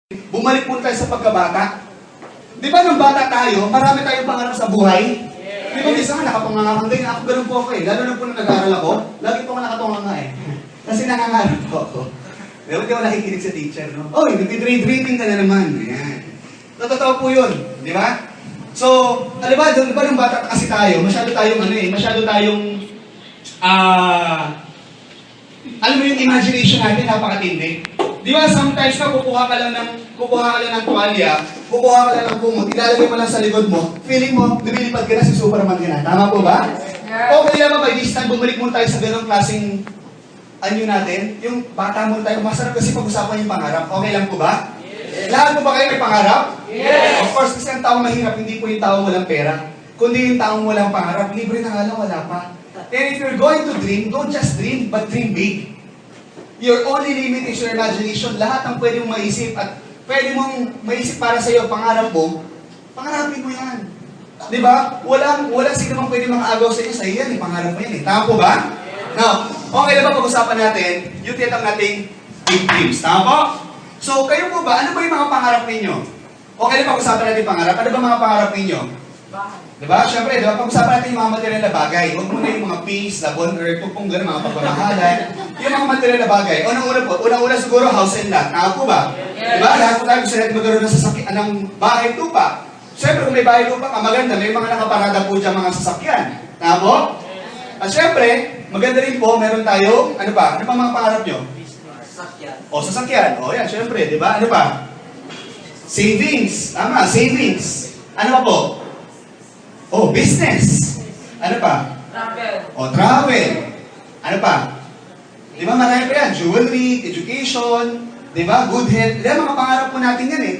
Bumalik po tayo sa pagkabata. Di ba nung bata tayo, marami tayong pangarap sa buhay? Di ba minsan nakapangangangay na ako, ganun po ako eh. Lalo na po nung nag-aaral ako, lagi po ako nakatunganga eh. Kasi nangangarap po ako. Di ba, di ako nakikinig sa teacher, no? Oy, nagtitrade-rating ka na naman. Ayan. Totoo po yun, di ba? So, di ba nung bata kasi tayo, masyado tayong alam mo yung imagination natin, napakatindi. Di ba, sometimes na kukuha ka lang ng tuwalya, kukuha ka lang ng kumot, ilalagay mo lang sa likod mo, feeling mo, lumilipad ka na si Superman ka na. Tama po ba? Yeah. O kaya ba, by this time, bumalik mo tayo sa ganong klaseng natin, yung bata mo tayo, masarap kasi pag-usapan yung pangarap. Okay lang po ba? Yes. Lahat po ba kayo may pangarap? Yes. Of course, kasi ang taong mahirap, hindi po yung taong walang pera, kundi yung taong walang pangarap, libre na nga lang, wala pa. And if you're going to dream, don't just dream, but dream big. Your only limit is your imagination. Lahat ng pwede mong maisip at pwede mong maisip para sa iyo, pangarap mo, pangarapin mo yan. Di ba? Walang sino mang pwede mga agaw sa iyo. Sa iyo yan, pangarap mo yan eh. Tama po ba? Now, okay na ba pag-usapan natin yung tiyatang nating big dreams? Tama po? So, kayo po ba, ano ba yung mga pangarap ninyo? Okay na pag-usapan natin pangarap. Ano ba mga pangarap ninyo? Diba? Siyempre, diba? Pag-usapan natin yung mga material na bagay. Huwag muna yung mga peace, love on earth, kung gano'n, mga pagmamahalan. Yung mga material na bagay. Unang-una siguro, house and lot. Tama po ba? Yes. Diba? Lahat po tayo gusto natin magkaroon ng sasakyan, ng bahay lupa. Siyempre, kung may bahay lupa ka, maganda. May mga nakaparada po dyan mga sasakyan. Tama po? At siyempre, maganda rin po, meron tayo, ano pa? Ano pa mga pangarap nyo? Sasakyan. O, sasakyan. O, yan, siyempre, di ba? Ano pa? Savings. Tama, savings. Ano pa po? Oh, business. Ano pa? Travel. Oh, travel. Ano pa? Di ba marami pa yan? Jewelry, education, di ba? Good health. Di ba mga pangarap po natin yan eh.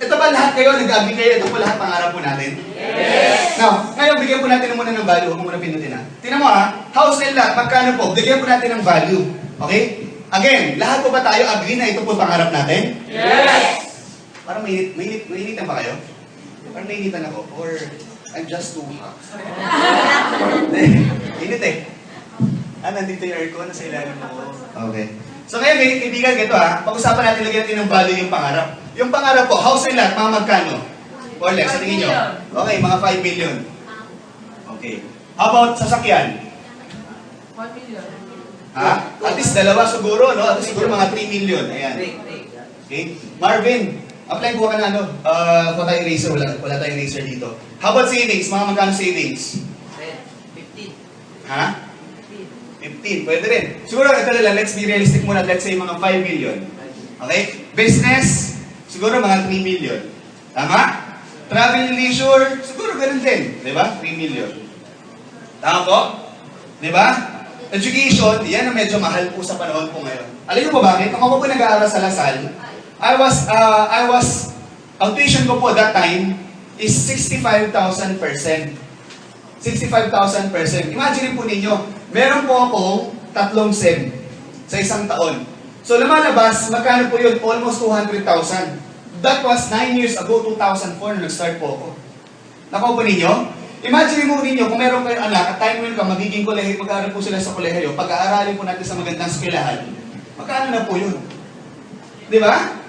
Ito ba lahat kayo, nag-agree kayo? Ito po lahat pangarap po natin? Yes! Now, ngayon bigyan po natin muna ng value. Huwag mo muna pinutin ha. Tingnan mo ha, house and lot, magkano po? Bigyan po natin ng value. Okay? Again, lahat po ba tayo agree na ito po pangarap natin? Yes! Parang mainitan ba kayo? Parang mainitan ako. Or I'm just too hot. Init eh. Nandito yung aircon, nasa ilalim mo. Okay. So ngayon, may kaibigan, ito ha. Pag-usapan natin, lagyan natin ng value yung pangarap. Yung pangarap po, house and lot, mga magkano? Or less, sa tingin nyo? Okay, mga 5 million. Okay. How about sasakyan? 1 million. Ha? At least dalawa siguro, no? At least siguro mga 3 million. Ayan. Okay. Marvin, apply po ka na, ano? Kung tayo eraser, wala tayong eraser dito. How about savings? Mga magkano savings? 15. Ha? 15. Pwede rin. Siguro, ito lang, let's be realistic muna. Let's say mga 5 million. Okay? Business, siguro mga 3 million. Tama? Travel and leisure, siguro ganun din. Diba? 3 million. Tama po? Diba? Education, yan ang medyo mahal po sa panahon po ngayon. Alam niyo po bakit? Kung ako po nag-aaral sa Lasal, ang tuition ko po that time is 65,000%. 65,000%. Imagine po ninyo, meron po akong 3 SEM sa isang taon. So lumalabas, magkano po yun? Almost 200,000. That was 9 years ago, 2004, na nag-start po ako. Nakuha po ninyo? Imagine mo ninyo, kung meron kayong anak, at time mo ka, magiging kolehiyo, mag-aaral po sila sa kolehiyo, pag-aaralin po natin sa magandang eskwelahan, magkano na po yun? Di ba?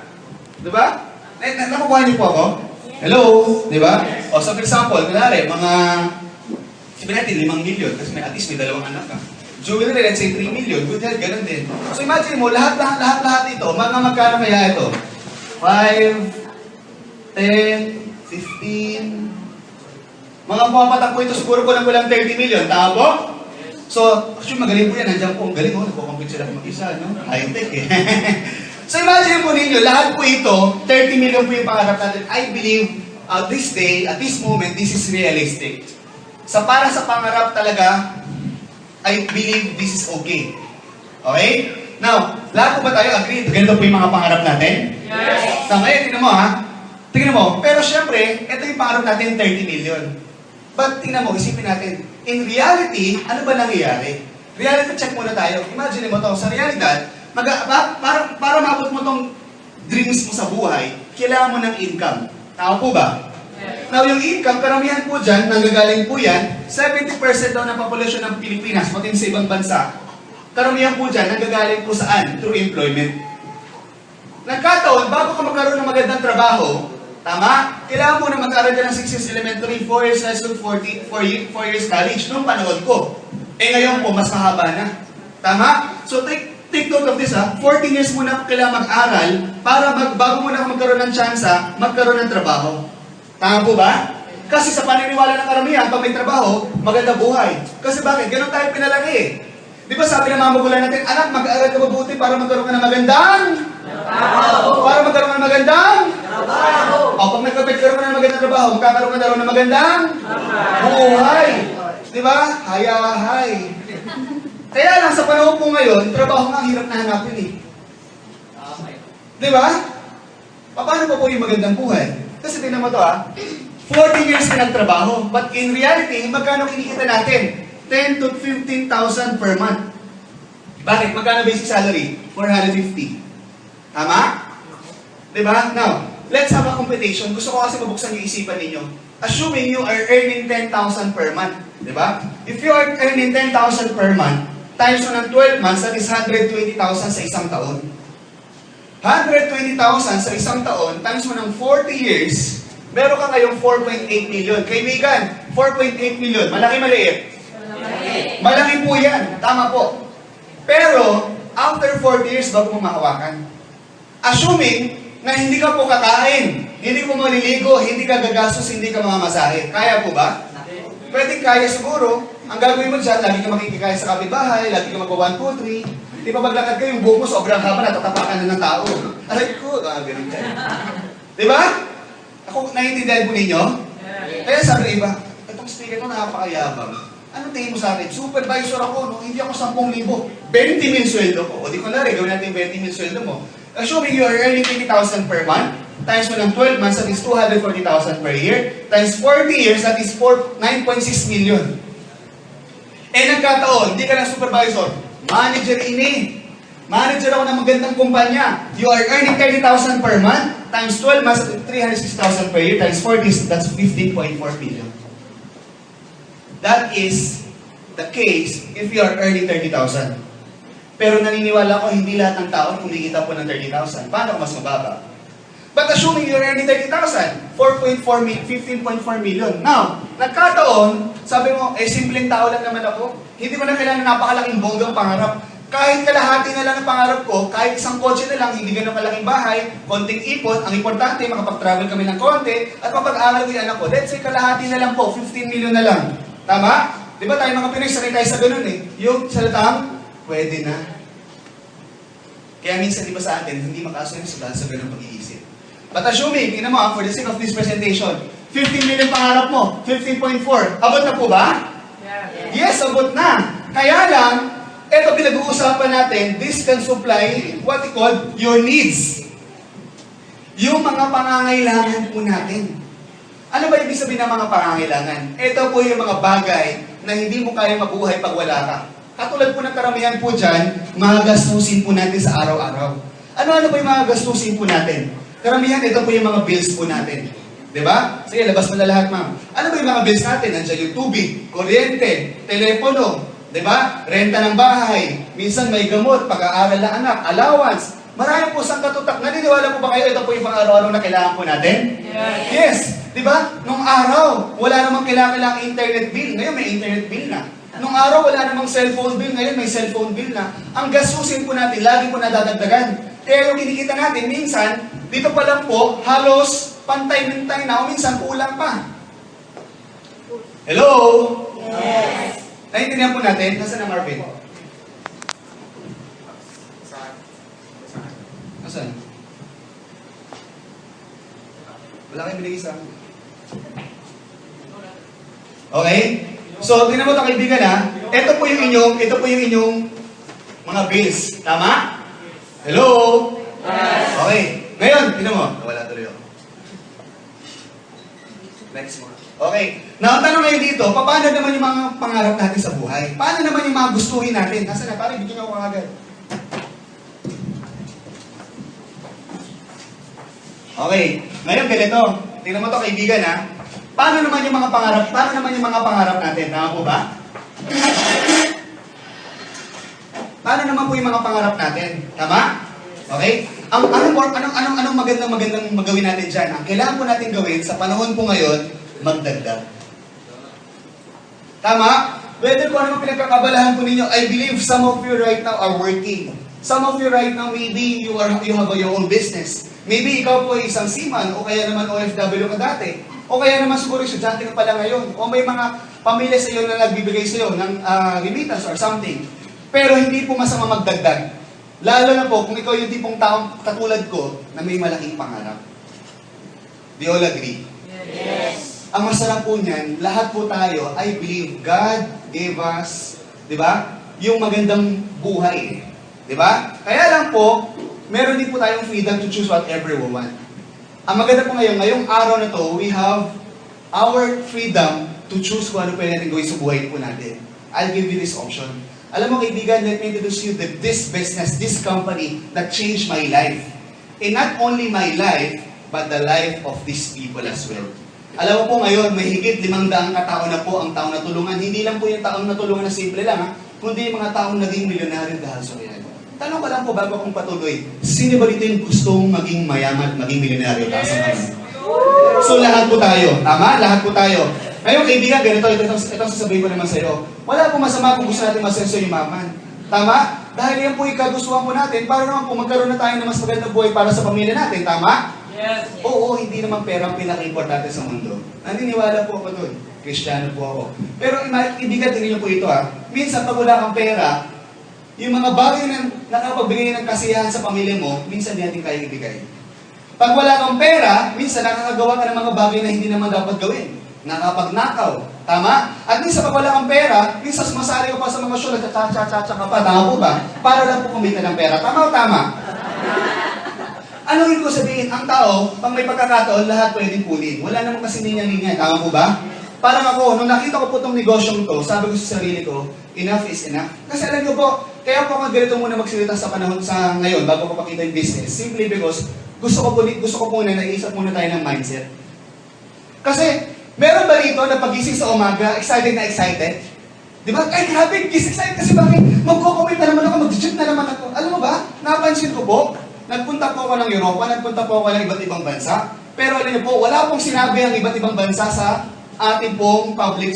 Di ba? Nakukuha niyo po ako? Hello? Di ba? O, so for example, kunwari, mga, sabihin natin, 5 million, kasi at least may 2 anak ka. Jewelry, let's say 3 million, good health, ganun din. So imagine mo, lahat ito, mga magkano kaya ito? 5, 10, 15, mga pumapatak po ito, siguro ko lang 30 million, tama po? So, actually magaling po yan, nandiyan po, ang galing, nagpo-complete sila mag-isa, no? High-tech eh. So imagine po ninyo, lahat po ito, 30 million po yung pangarap natin. I believe, this day, at this moment, this is realistic. Para sa pangarap talaga, I believe this is okay. Okay? Now, lahat po ba tayo agree? Ganito po yung mga pangarap natin? Yes! So ngayon, tingnan mo ha. Tingnan mo, pero syempre, ito yung pangarap natin, 30 million. But tingnan mo, isipin natin, in reality, ano ba nangyayari? Reality check muna tayo. Imagine mo to, sa realidad, para maabot mo tong dreams mo sa buhay, kailangan mo ng income. Tama po ba? Yes. Now, yung income, karamihan po dyan, nanggagaling po yan, 70% daw ng populasyon ng Pilipinas, pati sa ibang bansa, karamihan po dyan, nanggagaling po saan? Through employment. Nagkataon, bago ka magkaroon ng magandang trabaho, tama? Kailangan mo na mag-aral ka ng 6 years elementary, 4 years high school, 4 years college. Noong panahon ko. Ngayon po, mas mahaba na. Tama? So take note of this 14 years muna kailangan mag-aral para bago mo na magkaroon ng tsansa, magkaroon ng trabaho. Tama po ba? Kasi sa paniniwala ng karamihan, pag may trabaho, maganda buhay. Kasi bakit? Ganon tayo pinalaki eh. Di ba sabi ng mga magulang natin, anak, mag-aaral ka mabuti para magkaroon ka ng magandang trabaho. Para magkaroon ka ng magandang trabaho. O, pag nagkaroon ka ng magandang trabaho, magkakaroon ka na rin ng magandang buhay. Di ba? Hayahay. Kaya lang, sa panahon po ngayon, trabaho nga hirap na hanapin eh. Di ba? Paano pa po yung magandang buhay? Kasi tingnan mo to 40 years ka nagtrabaho, but in reality, magkano kinikita natin? 10 to 15,000 per month. Bakit? Magkano basic salary? 450. Tama? Diba? Now, let's have a computation. Gusto ko kasi mabuksan yung isipan ninyo. Assuming you are earning 10,000 per month. Diba? If you are earning 10,000 per month, times mo ng 12 months, that is 120,000 sa isang taon. 120,000 sa isang taon, times mo ng 40 years, meron ka ngayong 4.8 million. Kaibigan, 4.8 million. Malaki, maliit? Malaki po yan. Tama po. Pero, after 40 years, bago mo mahawakan. Assuming na hindi ka po kakain, hindi mo maliligo, hindi ka gagastos, hindi ka mamamasahe. Kaya po ba? Pwede kaya siguro. Ang gagawin mo dyan, lagi ka makikikaya sa kapitbahay, lagi ka magpa 1, 2, 3. Di ba maglakad ka, yung buhok mo sobrang haba, natatapakan na ng tao. Aray ko, ganun ka. Di ba? Ako, naiintindihan po ninyo? Kaya sabi ng iba, itong speaker ko nakapakayabang. Ano tingin mo sa akin? Supervisor ako, no? Hindi ako 10,000. 20,000 sweldo ko. O di ko na rin, gawin natin 20,000 sweldo mo. Assuming you are earning 20,000 per month, times mo ng 12 months, that is 240,000 per year, times 40 years, that is 9.6 million. Nagkataon, hindi ka na supervisor, manager ini. Manager ako ng magandang kumpanya. You are earning 30,000 per month, times 12 months, 360,000 per year, times 40, that's 15.4 million. That is the case if you are earning 30,000. Pero naniniwala ko, hindi lahat ng tao kumikita po ng 30,000. Paano mas mababa? But assuming you're earning 30,000, 15.4 million. Now, nagkataon, sabi mo, simpleng tao lang naman ako. Hindi ko na kailangan napakalaking bonggang pangarap. Kahit kalahati na lang ang pangarap ko, kahit isang kotse na lang, hindi ganun kalaking bahay, konting ipon, ang importante, makapag-travel kami ng konti, at mapag-aral ko yung anak ko. Let's say kalahati na lang po, 15 million na lang. Tama? Di ba tayo mga Pinoy, sanay tayo sa ganun eh. Yung salatang, pwede na. Kaya minsan, di ba sa atin, hindi makasunod sa ganun pag-iisip. But assuming, tingnan mo for the sake of this presentation, 15 million pangarap mo, 15.4, abot na po ba? Yes, abot na. Kaya lang, ito pinag-uusapan natin, this can supply what we call your needs. Yung mga pangangailangan po natin. Ano ba ibig sabihin ng mga pangangailangan? Ito po yung mga bagay na hindi mo kaya mabuhay pag wala ka. Katulad po ng karamihan po dyan, mga gastusin po natin sa araw-araw. Ano-ano po yung mga gastusin po natin? Karamihan, ito po yung mga bills po natin. Diba? Sige, labas mo na lahat, ma'am. Ano ba yung mga bills natin? Nandiyan yung tubig, kuryente, telepono, diba? Renta ng bahay, minsan may gamot, pag-aaral ng anak, allowance. Marami po sang katutak. Naniniwala po ba kayo ito po yung pang-araw-araw na kailangan po natin? Yes. Diba? Nung araw, wala namang kailangan internet bill. Ngayon may internet bill na. Nung araw, wala namang cellphone bill. Ngayon may cellphone bill na. Ang gastusin po natin, lagi po nadadagdagan. Kaya yung kinikita natin, minsan, dito pa lang po, halos pantay-mintay na o minsan kulang pa. Hello? Yes. Naintindihan po natin? Nasaan na Marvin? Nasaan? Wala kayong binigay sa akin. Okay? So, tingnan mo ito kaibigan ha. Ito po yung inyong mga bills. Tama? Hello? Yes. Okay. Ngayon, tingnan mo. Wala tuloy ako. Next one. Okay. Now, ang tanong ngayon dito, paano naman yung mga pangarap natin sa buhay? Paano naman yung mga gustuhin natin? Nasaan na? Parang bigyan ako agad. Okay. Ngayon, ganito. Tingnan mo ito kaibigan ha. Paano naman yung mga pangarap natin? Tama po ba? Paano naman po yung mga pangarap natin? Tama? Okay? Anong magandang magawin natin dyan? Ang kailangan po natin gawin sa panahon po ngayon, magdagdag. Tama? Whether kung ano pinagkakabalahan po ninyo, I believe some of you right now are working. Some of you right now, maybe you have your own business. Maybe ikaw po ay isang seaman, o kaya naman OFW ka dati. O kaya naman siguro estudyante ka pala ngayon. O may mga pamilya sa iyo na nagbibigay sa iyo ng remittance or something. Pero hindi po masama magdagdag. Lalo na po kung ikaw yung tipong taong katulad ko na may malaking pangarap. Do you all agree? Yes. Ang masarap po niyan, lahat po tayo, I believe God gave us, di ba, yung magandang buhay. Di ba? Kaya lang po, meron din po tayong freedom to choose whatever we want. Ang maganda po ngayon, ngayong araw na to, we have our freedom to choose kung ano pwede natin gawin sa buhay po natin. I'll give you this option. Alam mo kaibigan, let me introduce you this business, this company that changed my life. And not only my life, but the life of these people as well. Alam mo po ngayon, may higit 500 katao na po ang taong natulungan. Hindi lang po yung taong natulungan na simple lang, ha? Kundi yung mga taong naging milyonaryo dahil sa yan. Tanong ko lang po bago akong patuloy, sino ba dito yung gustong maging mayaman at maging milyonaryo dahil sa mga? So lahat po tayo, tama? Lahat po tayo. Ngayon kaibigan, ganito, ito sasabihin ko naman sa iyo. Wala po masama kung gusto natin masenso yumaman. Tama? Dahil yan po yung kagustuhan po natin, para naman po magkaroon na tayo ng mas magandang buhay para sa pamilya natin, tama? Yes. Oo, hindi naman pera ang pinaka-importante sa mundo. Naniniwala po ako doon. Kristiyano po ako. Pero ibigan din niyo po ito ha. Minsan pag wala kang pera, yung mga bagay na nakapagbigay ng kasiyahan sa pamilya mo, minsan di natin kaya ibigay. Pag wala kang pera, minsan nakakagawa ka ng mga bagay na hindi naman dapat gawin. Nakapagnakaw. Tama? At minsan pag wala kang pera, minsan sumasali ka pa sa mga show, nagtatsa-tsa-tsa ka pa. Tama po ba? Para lang po kumita ng pera. Tama o tama? Ano ibig ko sabihin? Ang tao, pag may pagkakataon, lahat pwedeng kunin. Wala namang kasi linya-linya. Tama po ba? Parang ako, nung nakita ko po itong negosyong to, sabi ko sa sarili ko, enough is enough. Kasi alam niyo po, kaya po ako ganito muna magsalita sa panahon sa ngayon, bago ko pakita yung business. Simply because, gusto ko muna, naisip muna tayo ng mindset. Kasi, meron ba rito na pagising sa umaga, excited na excited? Di ba? Ay, grabe, excited kasi bakit? Magko-commit na naman ako, mag-jump na naman ako. Alam mo ba, napansin ko po, nagpunta po ako ng Europa, nagpunta po ako ng iba't ibang bansa. Pero alam niyo po, wala pong sinabi ang iba't ibang bansa sa ating pong public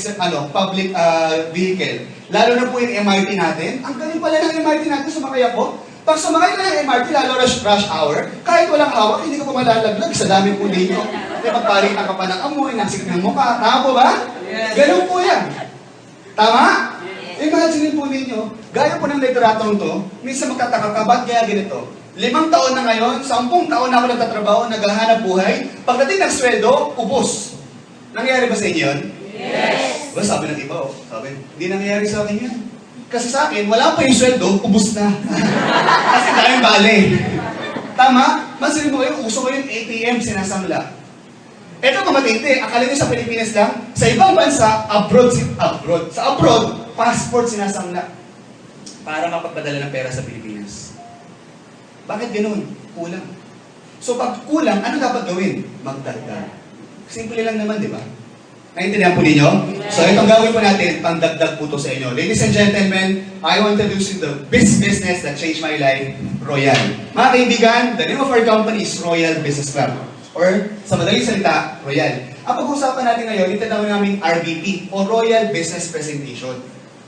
vehicle. Lalo na po yung MRT natin. Ang galing pala ng MRT natin, sumakay ako. Pag sumakay na ng MRT, lalo rush hour, kahit walang hawak, hindi ko pa malalaglag sa dami po ninyo. Kasi pagparitan ka pa ng amoy, nasik ng mukha. Tama po ba? Ganun po yan. Tama? Imagine po ninyo, gaya po ng literatong to, minsan magtataka ka, ba't kaya ganito? 5 taon na ngayon, 10 taon na ako nagtatrabaho, naghahanap buhay. Pagdating ng sweldo, ubos. Nangyayari ba sa inyo yun? Yes. Ba, sabi ng iba, sabi, hindi nangyayari sa akin yun. Kasi sa akin, wala pa yung sweldo, ubos na. Kasi daming bale. Tama? Mansinin mo kayo, uso ko yung ATM, sinasamla. Ito kamatindi, akala nyo sa Pilipinas lang, sa ibang bansa, abroad. Sa abroad, passport sinasamla. Para mapagpadala ng pera sa Pilipinas. Bakit ganun? Kulang. So pag kulang, ano dapat gawin? Magdagdag. Simple lang naman, di ba? Naintindihan po ninyo? So itong gawin po natin, pangdagdag po to sa inyo. Ladies and gentlemen, I want to introduce you the best business that changed my life, Royal. Mga kaibigan, the name of our company is Royal Business Club. Or sa madaling salita, Royal. Ang pag-uusapan natin ngayon, itatawag namin RBP o Royal Business Presentation.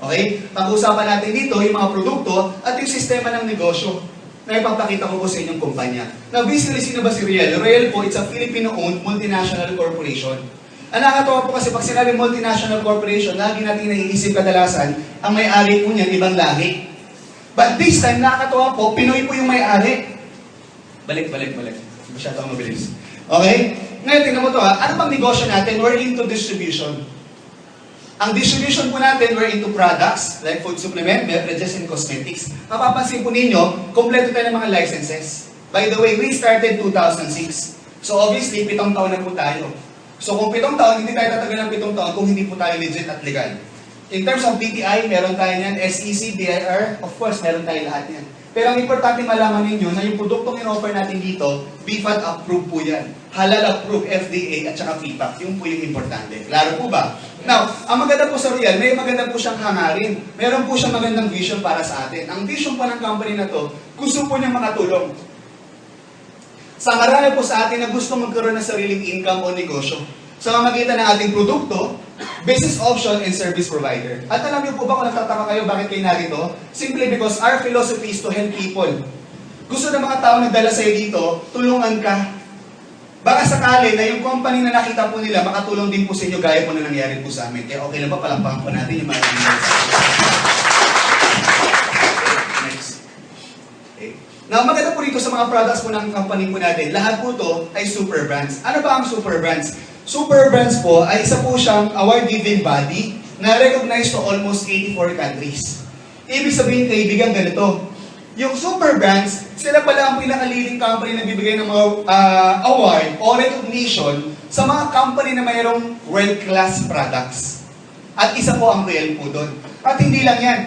Okay? Pag-uusapan natin dito yung mga produkto at yung sistema ng negosyo na ipapakita ko po sa inyong kumpanya. Now, basically, sino ba si Royal? Royal po, it's a Filipino-owned multinational corporation. Ang nakakatawa po kasi pag sinabi multinational corporation, lagi natin naiisip kadalasan, ang may-ari po niyan, ibang lahi. But this time, nakakatawa po, Pinoy po yung may-ari. Balik. Masyado akong mabilis. Okay? Ngayon, tingnan mo to ha. Ano pang negosyo natin? We're into distribution. Ang distribution po natin, we're into products, like food supplement, beverages, and cosmetics. Mapapansin po ninyo, kompleto tayo ng mga licenses. By the way, we started 2006. So obviously, 7 taon na po tayo. So kung 7 taon, hindi tayo tatagal ng 7 taon kung hindi po tayo legit at legal. In terms of DTI, meron tayo yan. SEC, DIR, of course, meron tayo lahat yan. Pero ang importante malaman ninyo na yung produktong in-offer natin dito, BFAT approved po yan. Halal approved, FDA at saka PPAP. Yung po yung importante. Klaro po ba? Now, ang maganda po sa Royal, may maganda po siyang hangarin. Meron po siyang magandang vision para sa atin. Ang vision po ng company na to, gusto po niyang makatulong. sa marami po sa atin na gusto magkaroon ng sariling income o negosyo sa pamamagitan ng ating produkto, business option, and service provider. At alam niyo po ba kung nagtataka kayo bakit kayo narito? Simply because our philosophy is to help people. Gusto ng mga tao nagdala sa'yo dito, tulungan ka. Baka sakali na yung company na nakita po nila, makatulong din po sa inyo gaya po na nangyari po sa amin. Kaya okay lang ba, palampakan po natin yung mga next. Okay. Now, maganda po dito sa mga products po ng company po natin, lahat po to ay super brands. Ano ba ang super brands? Super brands po ay isa po siyang award-giving body na recognized to almost 84 countries. Ibig sabihin, kaibigan, ganito. Yung super brands, sila pala ang pinakaleading company na bibigay ng mga award o recognition sa mga company na mayroong world-class products. At isa po ang real po doon. At hindi lang yan.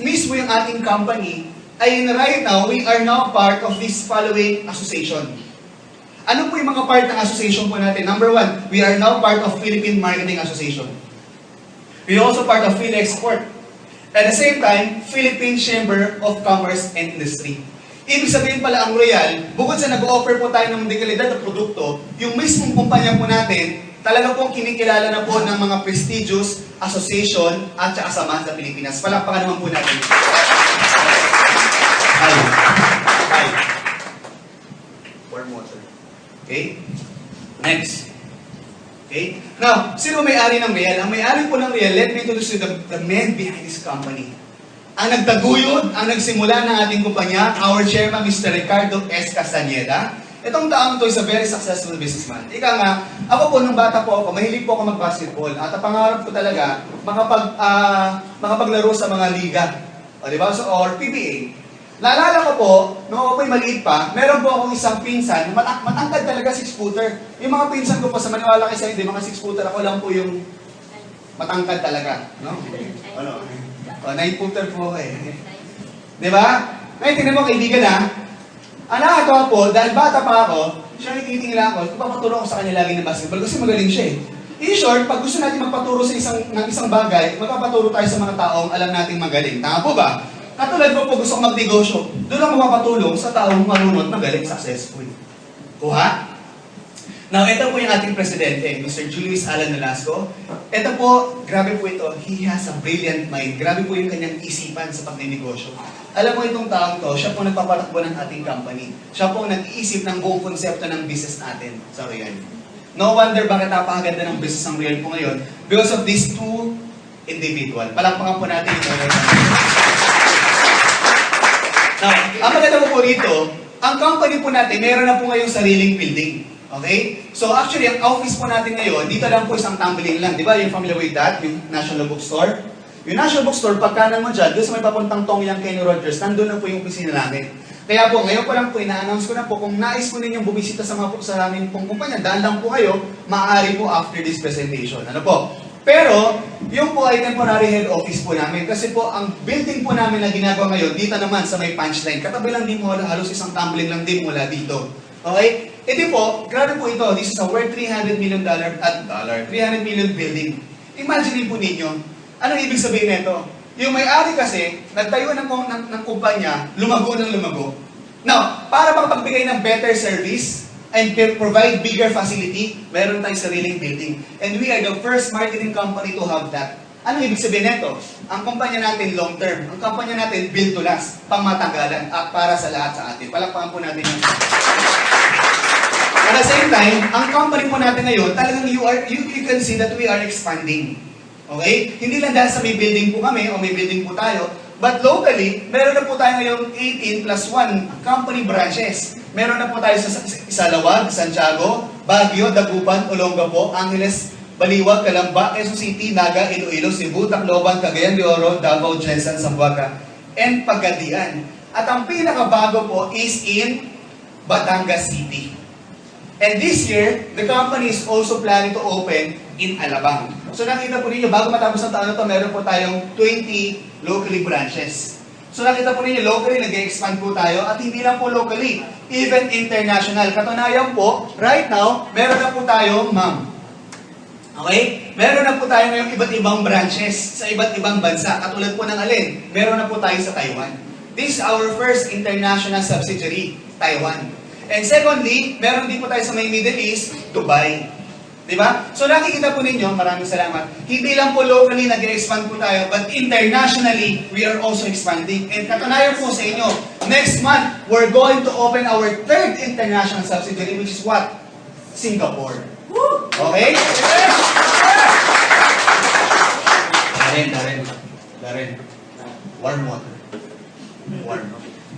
Mismo yung ating company ay right now, we are now part of this following association. Ano po yung mga part ng association po natin? Number one, we are now part of Philippine Marketing Association. We are also part of PhilExport. At the same time, Philippine Chamber of Commerce and Industry. Ibig sabihin pala ang Royal, bukod sa nag-offer po tayo ng dekalidad na produkto, yung mismong kumpanya po natin, talaga pong kinikilala na po ng mga prestigious association at saka samahan sa Pilipinas. Palakpakan naman po natin. Hi. Warm water. Okay? Next. Okay? Now, sino may-ari ng Real? Ang may-ari po ng Real, let me introduce you the man behind this company. Ang nagtaguyod, ang nagsimula ng ating kumpanya, our chairman, Mr. Ricardo S. Castañeda. Itong taong to is a very successful businessman. Ika nga, ako po, nung bata po ako, mahilig po ako mag-basketball. At ang pangarap ko talaga, makapaglaro sa mga liga. O, diba? So, or PBA. Naalala ko po, nung ako po'y maliit pa, meron po akong isang pinsan, matangkad talaga 6-footer. Yung mga pinsan ko po, sa maniwala kayo sa hindi, mga 6-footer, ako lang po yung matangkad talaga. No? Ano? O, 9-footer po eh. Diba? Ngayon, tingnan mo kaibigan ha. Ang nakatawa po, dahil bata pa ako, siya nagtitingin ako, papaturo ko sa kanya lagi ng basketball kasi magaling siya eh. In short, pag gusto natin magpaturo sa isang bagay, magpapaturo tayo sa mga taong alam nating magaling. Tama po ba? Katulad ko po, gusto ko magnegosyo. Doon ako mapapatulong sa taong marunong, magaling, successful. Kuha? Now, ito po yung ating presidente, Mr. Julius Alan Nolasco. Ito po, grabe po ito. He has a brilliant mind. Grabe po yung kanyang isipan sa pagnenegosyo. Alam mo itong taong to, siya po nagpapatakbo ng ating company. Siya po nag-iisip ng buong konsepto ng business natin sa Real. No wonder bakit napakaganda ng business ng Real po ngayon because of these two individual. Palakpakan po natin ito. Now, ang maganda po rito, ang company po natin, meron na po ngayong sariling building. Okay? So actually, ang office po natin ngayon, dito lang po isang tumbling lang. Di ba? Yung familiar with that? Yung National Bookstore. Yung National Bookstore, pagkanan mo dyan, doon sa may papuntang Tongyang Kenny Rogers, nandun na po yung opisina namin. Kaya po, ngayon po lang po, ina-announce ko na po, kung nais po ninyong bumisita sa aming pong kumpanya, dahil lang po kayo, maaari po after this presentation. Ano po? Pero, yung po ay temporary head office po namin. Kasi po, ang building po namin na ginagawa ngayon, dito naman sa may punchline. Katabi lang din mo, halos isang tumbling lang din mula dito. Okay? Ito po, grabe po ito. This is a worth $300 million $300 million building. Imagine po ninyo, anong ibig sabihin nito? Yung may-ari kasi, nagtayo ng kumpanya, lumago ng lumago. Now, para makapagbigay ng better service, and provide bigger facility, meron tayong sariling building. And we are the first marketing company to have that. Anong ibig sabihin nito? Ang kumpanya natin long term. Ang kumpanya natin build to last, pangmatagalan at para sa lahat sa atin. Palakpakan po natin yun. At the same time, ang company po natin ngayon, talagang you can see that we are expanding. Okay? Hindi lang dahil sa may building po kami o may building po tayo, but locally, meron na po tayo ngayong 18 plus 1 company branches. Meron na po tayo sa Isalawag, Santiago, Baguio, Dagupan, Olongapo, Angeles, Baliwag, Calamba, Quezon City, Naga, Iloilo, Cebu, Tacloban, Cagayan de Oro, Davao, Jensan, Zamboanga, and Pagadian. At ang pinakabago po is in Batangas City. And this year, the company is also planning to open in Alabang. So nakita po ninyo, bago matapos ang taon na ito, meron po tayong 20 locally branches. So nakita po ninyo, locally, nag-expand po tayo, at hindi lang po locally, even international. Katunayan po, right now, meron na po tayong ma'am. Okay? Meron na po tayo ngayong iba't ibang branches sa iba't ibang bansa. Katulad po ng alin, meron na po tayo sa Taiwan. This is our first international subsidiary, Taiwan. And secondly, meron din po tayo sa may Middle East, Dubai. Diba? So nakikita po ninyo, maraming salamat. Hindi lang po locally nag-expand po tayo, but internationally, we are also expanding. And katunayan po sa inyo, next month, we're going to open our third international subsidiary, which is what? Singapore. Okay? Darren. Warm water. Warm.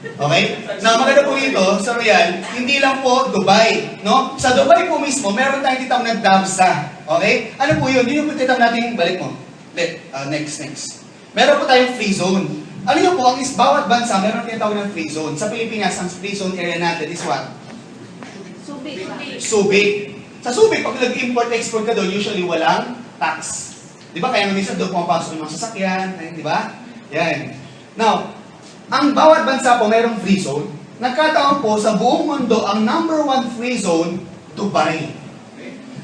Okay? Na maganda po ito, sa Royal, hindi lang po Dubai, no? Sa Dubai po mismo, meron tayong titawag na Damsa. Okay? Ano po yun? Yun yung titawag natin, balik mo. Next. Meron po tayong free zone. Ano yun po, bawat bansa, meron titawag ng free zone. Sa Pilipinas, ang free zone area natin is what? Subic. Sa Subic, pag nag-import-export ka doon, usually walang tax. Di ba? Kaya minsan doon pumapasok yung mga sasakyan, di ba? Yan. Now, ang bawat bansa po mayroong free zone. Nagkataon po sa buong mundo, ang number 1 free zone, Dubai.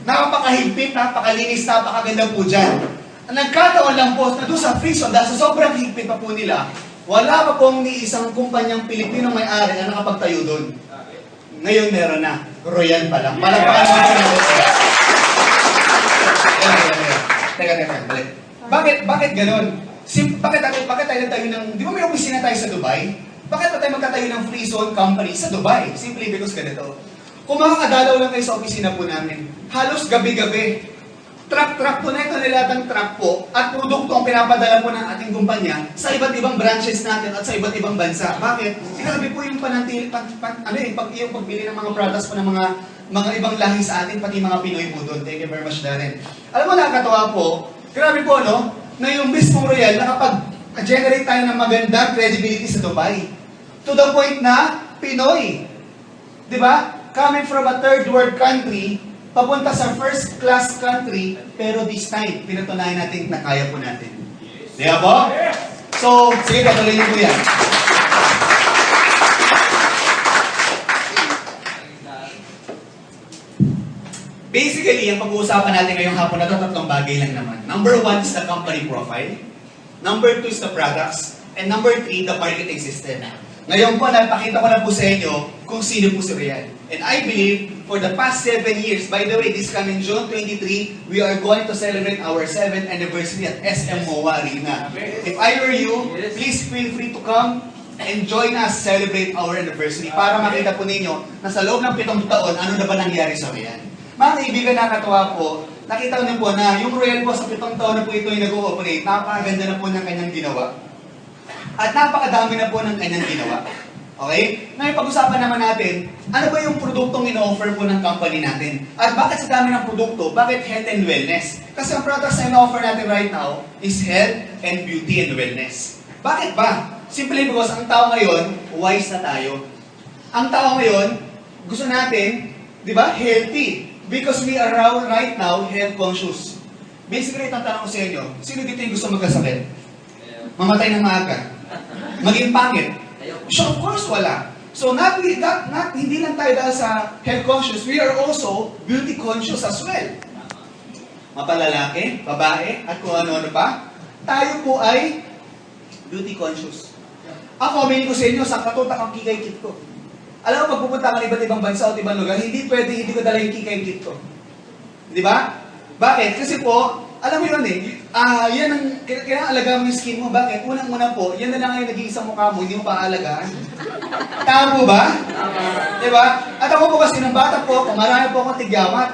Napakahigpit, napakalinis, napakaganda po dyan. Nagkataon lang po na doon sa free zone, dahil sa sobrang higpit pa po nila, wala pa pong ni isang kumpanyang Pilipino may-ari na nakapagtayo doon. Ngayon meron na. Royal pa lang. Palagpakan mo na Teka, balik. Bakit ganun? Bakit tayo nagtayo ng, di ba may opisina tayo sa Dubai? Bakit tayo magtatayo ng free zone company sa Dubai? Simply because ganito. Kung makakadalaw lang kayo sa opisina po namin, halos gabi-gabi, truck po na ito nilatang truck po at produkto ang pinapadala po ng ating kumpanya sa iba't ibang branches natin at sa iba't ibang bansa. Bakit? Sinabi po yung yung pagbili ng mga products po ng mga ibang lahi sa atin, pati mga Pinoy po doon. Thank you very much, Darren. Alam mo, nakakatawa po, grabe po, no? Na yung mismong Royal, nakapag-generate tayo ng magandang credibility sa Dubai. To the point na, Pinoy. Di ba? Coming from a third world country, papunta sa first class country, pero this time, pinatunayan natin na kaya po natin. Di ba po? So, sige, patuloy niyo po yan. Basically, ang pag-uusapan natin ngayong hapon na ito, tatlong bagay lang naman. Number 1 is the company profile. Number 2 is the products. And number 3, the marketing system. Ngayon po, napakita ko na po sa inyo kung sino po si Royal. And I believe, for the past 7 years, by the way, this coming June 23, we are going to celebrate our 7th anniversary at SM MOA Arena. If I were you, please feel free to come and join us celebrate our anniversary para makita po ninyo na sa loob ng 7 taon, ano na ba nangyari sa Royal. Mga kaibigan, nakakatawa po, nakita niyo po na yung Royal po sa 7 taon na po ito yung nag-ooperate, napakaganda na po ng kanyang ginawa. At napakadami na po ng kanyang ginawa. Okay? Ngayon, pag-usapan naman natin, ano ba yung produktong ino-offer po ng company natin? At bakit sa dami ng produkto? Bakit health and wellness? Kasi ang products na ino-offer natin right now is health and beauty and wellness. Bakit ba? Simply because ang tao ngayon, wise na tayo. Ang tao ngayon, gusto natin, di ba, healthy. Because we are right now health conscious. Basically, itong tanong ko sa inyo, sino dito yung gusto magkasakit? Mamatay ng maaga? Maging pangit? So, of course, wala. So, hindi lang tayo dahil sa health conscious, we are also beauty conscious as well. Mapalalaki, babae, at kung ano-ano pa, tayo po ay beauty conscious. Ako, aminin ko sa inyo, sa katutak ang kikay kit ko. Alam mo, pag pupunta ka ng iba't ibang bansa o ibang lugar, hindi ko dala yung kikay kit ko. Di ba? Bakit? Kasi po, alam mo yun yan ang, kailangan alagaan mo yung skin mo. Bakit? Unang-una po, yan na lang yung naging isang mukha mo, hindi mo pa aalagaan. Tama po ba? Di ba? At ako po kasi, nung bata po ako, marami po akong tigyamat.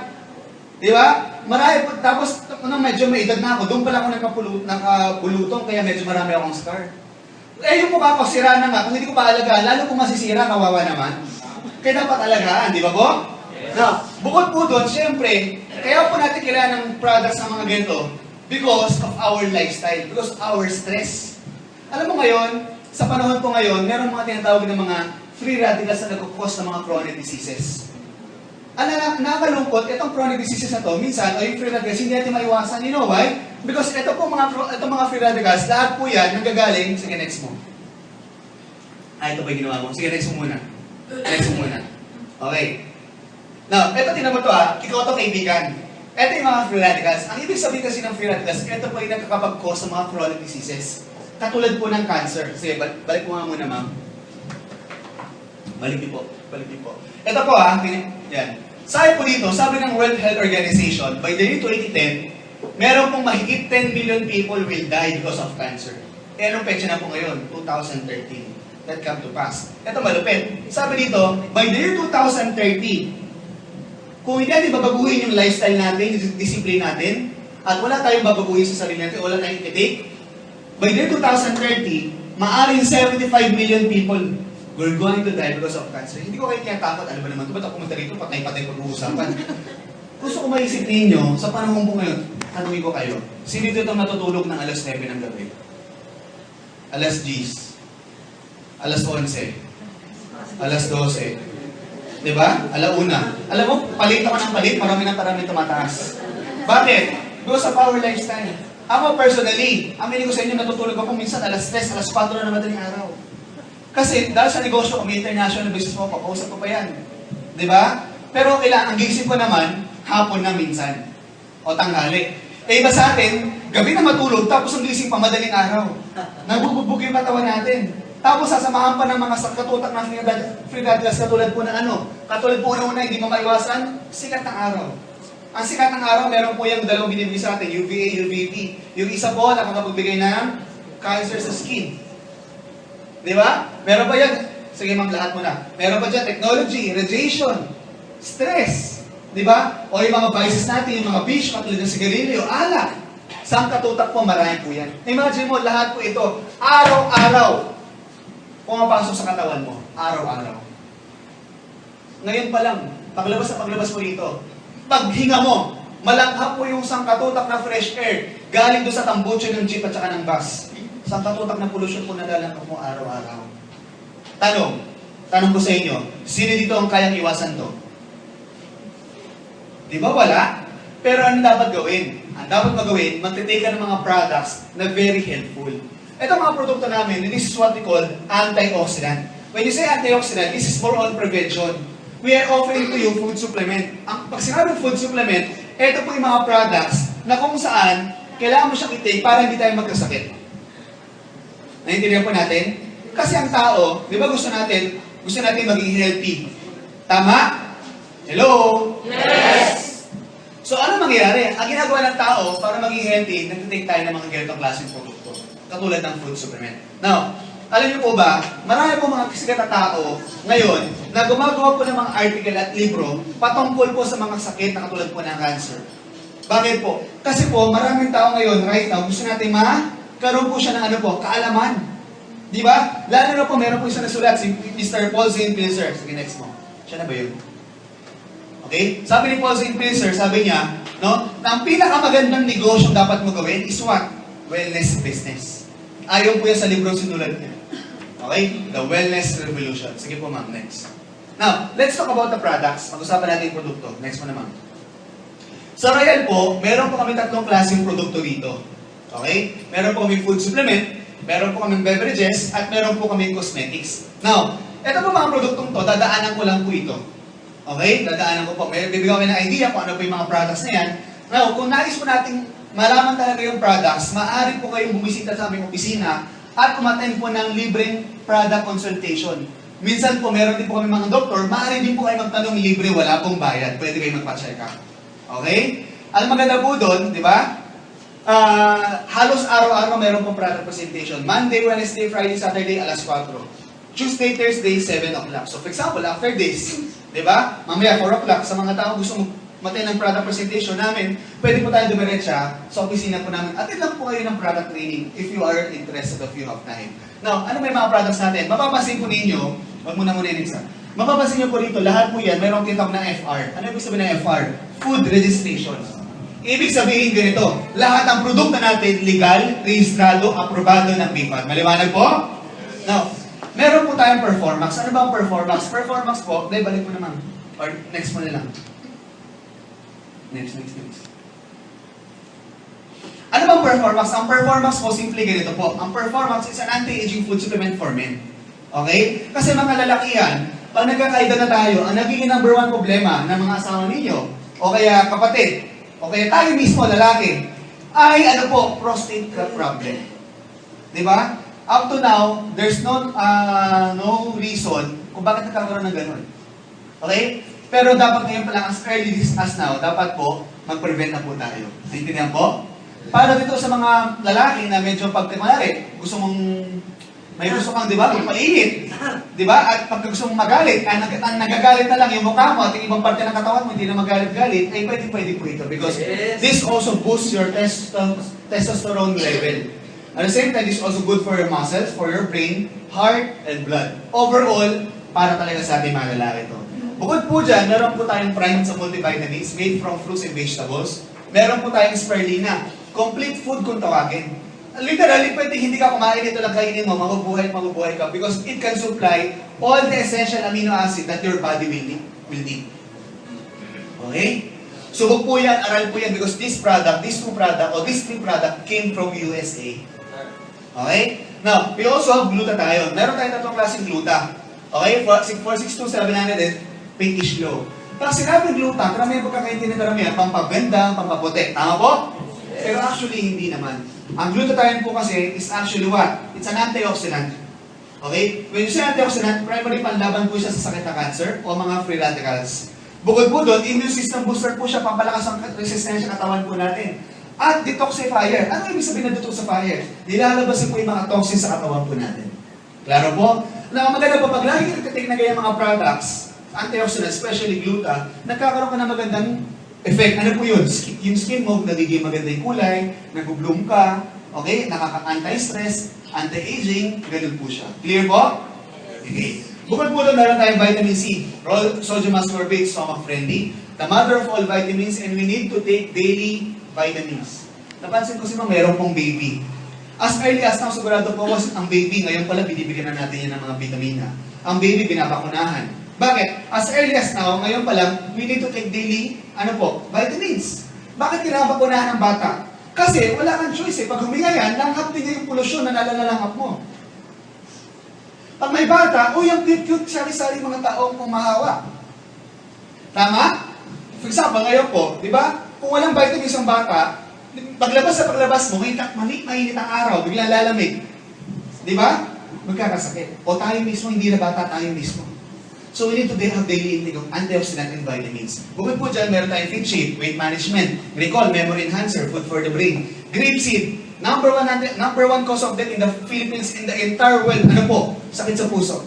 Di ba? Marami po, tapos, nung medyo may edad na ako, doon pala ako nakapulutong, kaya medyo marami akong scar. Yung mukha ko, sira na nga. Kung hindi ko pa alagaan, lalo kung masisira, kawawa naman. Kaya dapat alagaan, di ba po? Now, bukod po doon, syempre, kaya po natin kailangan ng products ng mga ganito because of our lifestyle, because of our stress. Alam mo ngayon, sa panahon po ngayon, meron mga tinatawag ng mga free radicals na nagkukos ng mga chronic diseases. Nakakalungkot, itong chronic diseases na to, minsan, o yung free radicals, hindi natin maiwasan. You know why? Because ito mga free radicals, lahat po yan, nanggagaling, sige next mo. Ito ba yung ginawa mo? Sige, next mo muna. Next mo muna. Okay. Now, ito tinan mo to ikaw to kaibigan. Ito yung mga free radicals. Ang ibig sabihin kasi ng free radicals, ito po yung nakakapag-cause sa mga chronic diseases. Katulad po ng cancer. Sige, balik mo nga muna, ma'am. Balik din po. Ito po yan. Sabi po dito, sabi ng World Health Organization, by the year 2010, meron pong mahigit 10 million people will die because of cancer. Eh, anong petsa na po ngayon? 2013. That come to pass. Ito malupit. Sabi dito, by the year 2030, kung hindi natin babaguhin yung lifestyle natin, yung discipline natin, at wala tayong babaguhin sa sarili natin, wala tayong itik, by the year 2030, maaaring 75 million people we're going to die because of cancer. Hindi ko kayo tinatakot. Ano ba naman ito? Ba't ako pumunta rito? Patay-patay pag-uusapan. Gusto ko maisip ninyo, sa panahon po ngayon, tanungin ko kayo, sino dito itong natutulog ng alas 9 ng gabi? Alas 10. Alas 11. Alas 12. Diba? Alauna. Alam mo, palit ako ng palit, marami tumataas. Bakit? Because of our lifestyle. Ako personally, aminin ko sa inyo, natutulog ako minsan alas 3, alas 4 na madaling araw. Kasi dahil sa negosyo ko, may international business mo, papausap ko pa yan. Di ba? Pero kailangan, ang gising ko naman, hapon na minsan. O tanghali. Eh iba sa atin, gabi na matulog, tapos ang gising pa madaling araw. Nagbububog yung katawan natin. Tapos sasamahan pa ng mga katutak na free radicals katulad po ng katulad po una hindi mo maiwasan, sikat ng araw. Ang sikat ng araw, meron po yung dalawang binibigay sa atin, UVA, UVB. Yung isa po, nakakapagbigay ng cancer sa skin. Di ba? Meron pa yan. Sige ma'am, lahat mo na. Meron pa dyan, technology, radiation, stress. Di ba? O yung mga vices natin, yung mga fish, katulad ng sigarilyo, alak. Saan katutak po, marami po yan. Imagine mo, lahat po ito, araw-araw, pumapasok sa katawan mo. Araw-araw. Ngayon pa lang, paglabas mo rito, paghinga mo, malanghap po yung sangkatutak na fresh air, galing doon sa tambucho ng jeep at saka ng bus. Sangkatutak na pollution po nalalanghap mo araw-araw. Tanong ko sa inyo, sino dito ang kayang iwasan to? Di ba wala? Pero ano dapat gawin? Ang dapat magawin, magtitake ka ng mga products na very helpful. Ito mga produkto namin, this is what we call antioxidant. When you say antioxidant, this is more on prevention. We are offering to you food supplement. Pag sinabing food supplement, ito po yung mga products na kung saan kailangan mo siyang i-take para hindi tayo magkasakit. Naintindihan po natin? Kasi ang tao, di ba gusto natin maging healthy. Tama? Hello? Yes! So ano mangyayari? Ang ginagawa ng tao para maging healthy, nag-take tayo ng mga ganitong klaseng produkto. Katulad ng food supplement. Now, alam niyo po ba, marami po mga sikat na tao ngayon na gumagawa po ng mga article at libro patungkol po sa mga sakit na katulad po ng cancer. Bakit po? Kasi po, maraming tao ngayon, right now, gusto natin karoon po siya ng kaalaman. Di ba? Lalo na po, meron po isang nasulat, si Mr. Paul Zane Pilzer. Sige, next mo. Siya na ba yun? Okay? Sabi ni Paul Zane Pilzer, sabi niya, no, na ang pinakamagandang negosyo dapat mo gawin is what? Wellness business. Ayaw po yan sa libro sinulat niya. Okay? The Wellness Revolution. Sige po, ma'am. Next. Now, let's talk about the products. Mag-usapan natin yung produkto. Next mo na, ma'am. Sa Royal po, meron po kami tatlong klaseng produkto dito. Okay? Meron po kami food supplement, meron po kami beverages, at meron po kami cosmetics. Now, ito po mga produktong to, dadaanan ko lang po ito. Okay? Dadaanan ko po. May bibigyan ko ng idea kung ano po yung mga products na yan. Now, kung nais po nating malaman talaga yung products, maaari po kayong bumisita sa aming opisina at kumaten po ng libreng product consultation. Minsan po, meron din po kami mga doktor, maaari din po kayo magtanong libre, wala pong bayad. Pwede kayo magpa-check up. Okay? Ang maganda po doon, di ba? Halos araw-araw meron pong product presentation. Monday, Wednesday, Friday, Saturday, alas 4. Tuesday, Thursday, 7 o'clock. So, for example, after this, di ba? Mamaya, 4 o'clock, sa mga tao gusto mag-attend ng product presentation namin, pwede po tayo dumiretsa sa opisina po namin. Attend lang po kayo ng product training if you are interested, if you have time. Now, ano may mga products natin? Mapapansin po ninyo, wag muna yung isa. Mapapansin nyo po rito, lahat po yan, mayroong tinatawag na FR. Ano ibig sabihin ng FR? Food Registration. Ibig sabihin ganito, lahat ng produkto natin legal, rehistrado, aprobado ng BIFAD. Maliwanag po? Now, meron po tayong Performax. Ano ba ang Performax? Performax po, balik mo naman. Or next mo na lang. Next. Ano bang Performax? Ang Performax po, simple ganito po. Ang Performax is an anti-aging food supplement for men. Okay? Kasi mga lalakihan, pag nagkakaedad na tayo, ang nagiging number one problema ng mga asawa ninyo, o kaya kapatid, o kaya tayo mismo, lalaki, ay prostate problem. Diba? Up to now, there's no reason kung bakit nagkakaroon ng ganun. Okay? Pero dapat ngayon pa lang, as early as now, dapat po, mag-prevent na po tayo. Naintindihan po? Para dito sa mga lalaki na medyo pagkamalari, gusto mong, may gusto kang, di ba, magpainit. Di ba? At pag gusto mong magalit, ang nagagalit na lang yung mukha mo at yung ibang parte ng katawan mo, hindi na magalit-galit, ay pwede po ito. Because this also boosts your testosterone level. At the same time, this is also good for your muscles, for your brain, heart, and blood. Overall, para talaga sa ating mga lalaki ito. Bukod po dyan, meron po tayong prime sa multivitamins made from fruits and vegetables. Meron po tayong spirulina. Complete food kung tawagin. Literally, pwede hindi ka kumain ito lang kainin mo, mabubuhay ka because it can supply all the essential amino acid that your body will need. Okay? Subok po yan, aral po yan because this two product came from USA. Okay? Now, we also have glutathione. Meron tayong tatlong klaseng gluta. Okay? For 62700 and pinkish glow. Pag sinabi gluta, karamihan pagkakaintindi karamihan, pampaganda, pampaputi. Tama po? Pero actually, hindi naman. Ang glutathione po kasi is actually what? It's an antioxidant. Okay? When you say antioxidant, primary panlaban po siya sa sakit na cancer o mga free radicals. Bukod po doon, immune system booster po siya, pampalakas ang resistensya ng katawan po natin. At detoxifier. Ano ibig sabihin na detoxifier? Nilalabas po yung mga toxins sa katawan po natin. Klaro po? Na maganda pa, pag lagi nagtitake na ganyan mga products, antioxidant, especially gluta, nagkakaroon ka ng magandang effect. Ano po yun? Yung skin mo, nagiging maganda yung kulay, nag-bloom ka, okay? Nakaka-anti-stress, anti-aging, ganun po siya. Clear po? Okay. Bukod po doon, meron tayong vitamin C. Sodium ascorbate, stomach-friendly. The mother of all vitamins, and we need to take daily vitamins. Napansin ko si Ma'am, meron pong baby. As early as now, sigurado po was ang baby, ngayon pala binibigyan na natin yan ng mga vitamina. Ang baby, binabakunahan. Bakit? As early as now, ngayon pa lang, we need to take daily, vitamins. Bakit binabakunahan ng bata? Kasi wala kang choice eh. Pag huminga yan, langhap din niya yung polusyon na nalalanghap mo. Pag may bata, yung cute-cute, sari-sari mga taong pumahawa. Tama? For example, ngayon po, di ba? Kung walang vitamins ang bata, paglabas mo, mainit ang araw, biglang lalamig. Di ba? Magkakasakit. O tayo mismo, hindi na bata, tayo mismo. So we need to have daily intake of antioxidant and vitamins. Bukod po dyan, meron tayong fit shape, weight management, recall, memory enhancer, food for the brain, grapeseed, number one cause of death in the Philippines, in the entire world, ano po? Sakit sa puso.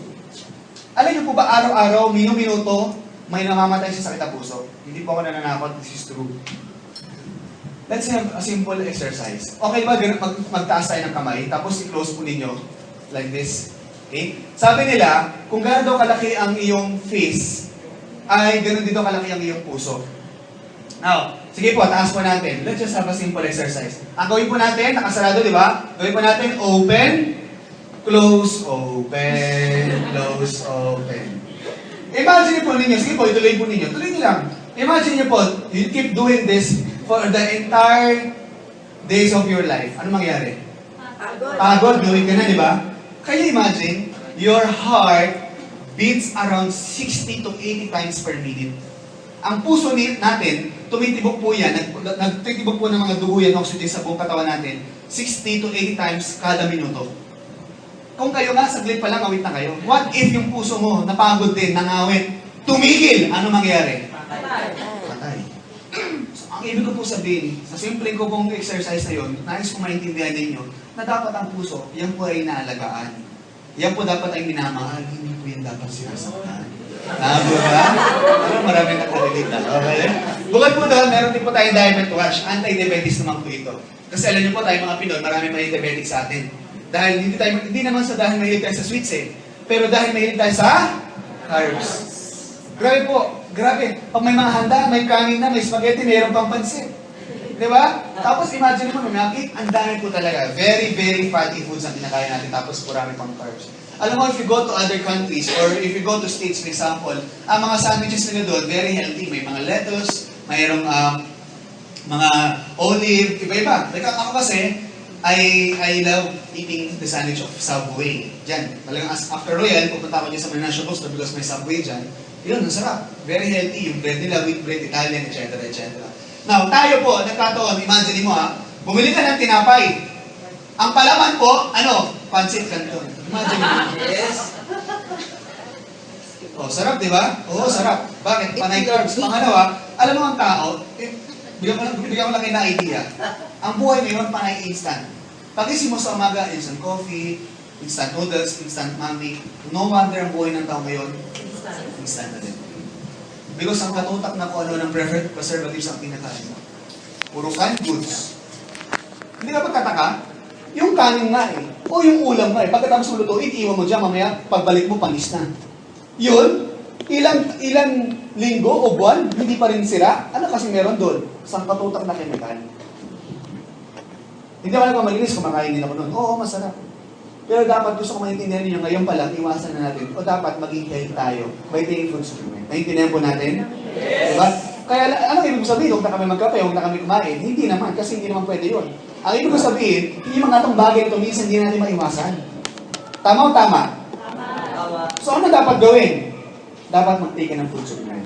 Alam niyo po ba, araw-araw, minuto, may namamatay sa sakit sa puso? Hindi po ako nananakot, this is true. Let's have a simple exercise. Okay ba, magtaas tayo ng kamay, tapos i-close po ninyo, like this. Okay? Sabi nila, kung gano'n daw kalaki ang iyong face, ay gano'n din daw kalaki ang iyong puso. Now, sige po, taas po natin. Let's just have a simple exercise. Ang gawin po natin, nakasarado, di ba? Gawin po natin, open, close, open, close, open. Imagine po ninyo, sige po, ituloy po ninyo. Tuloy niyo lang. Imagine niyo po, you keep doing this for the entire days of your life. Ano mangyari? Pagod, gawin ka na, di ba? Can you imagine, your heart beats around 60 to 80 times per minute. Ang puso natin, tumitibok po yan, nagtitibok po ng mga dugo yan, oxygen sa buong katawan natin, 60 to 80 times kada minuto. Kung kayo nga, saglit pa lang, awit na kayo. What if yung puso mo, napagod din, nangawit, tumigil, ano mangyari? Patay. So, ang ibig ko po sabihin, sa simple ko pong exercise na yun, nais ko maintindihan ninyo, na dapat ang puso, yan po ay inaalagaan. Yan po dapat ay minamahal, hindi po yan dapat sinasaktan. Tama ba? Pero maraming nakalilita. Okay? Bukod po doon, meron din po tayong diabetes watch. Anti-diabetes naman po ito. Kasi alam niyo po tayo mga Pinoy, marami may diabetes sa atin. Dahil hindi naman dahil mahilig tayo sa sweets eh. Pero dahil mahilig tayo sa carbs. Grabe po, grabe. Pag may mga handa, may kanin na, may spaghetti, mayroon pang pansit. Di ba? Tapos imagine mo, ang dami po talaga. Very, very fatty foods ang kinakain natin. Tapos marami pang carbs. Alam mo, if you go to other countries, or if you go to states, for example, ang mga sandwiches nila doon, very healthy. May mga lettuce, mayroong mga olive, iba-iba. Like ako kasi, I love eating the sandwich of Subway. Diyan, talagang after Royal, pupunta ako dyan sa Manasio Costa because may Subway dyan. Yun, ang sarap. Very healthy. Yung bread nila, wheat bread, Italian, etc. etc. Now, tayo po, nagkataon, imagine mo bumili ka ng tinapay. Ang palaman po, pancit canton. Imagine mo. Yes. Oh, sarap, di ba? Oo, sarap. Bakit? Panay carbs. Pangalawa, alam mo ang tao, bigyan ko lang kayo na idea. Ang buhay ngayon, panay instant. Pagising mo sa umaga, instant coffee, instant noodles, instant mami. No wonder ang buhay ng tao ngayon, instant na din. Because ang katutak na kung ano ng preservatives ang kinakain mo. Puro canned goods. Hindi ka pagkataka? Yung kanin nga eh. O yung ulam nga eh. Pagkatapos mo lutuin, iiwan mo dyan, mamaya pagbalik mo, panis na. Yun, ilang linggo o buwan, hindi pa rin sira. Ano kasi meron doon? Isang katutak na chemical. Hindi ako nagmamalinis, kumakain din ako noon. Oo, masarap. Pero dapat gusto ko maintindihan ninyo, ngayon pa lang, iwasan na natin. O dapat maging healthy tayo by taking food supplement. Naintindihan po natin? Yes! Diba? Kaya anong ibig sabihin? Huwag na kami magkape, huwag na kami kumain. Hindi naman, kasi hindi naman pwede yun. Ang ibig sabihin, hindi mga itong bagay ito, minsan hindi natin maiwasan. Tama o tama? So ano dapat gawin? Dapat mag-take ng food supplement.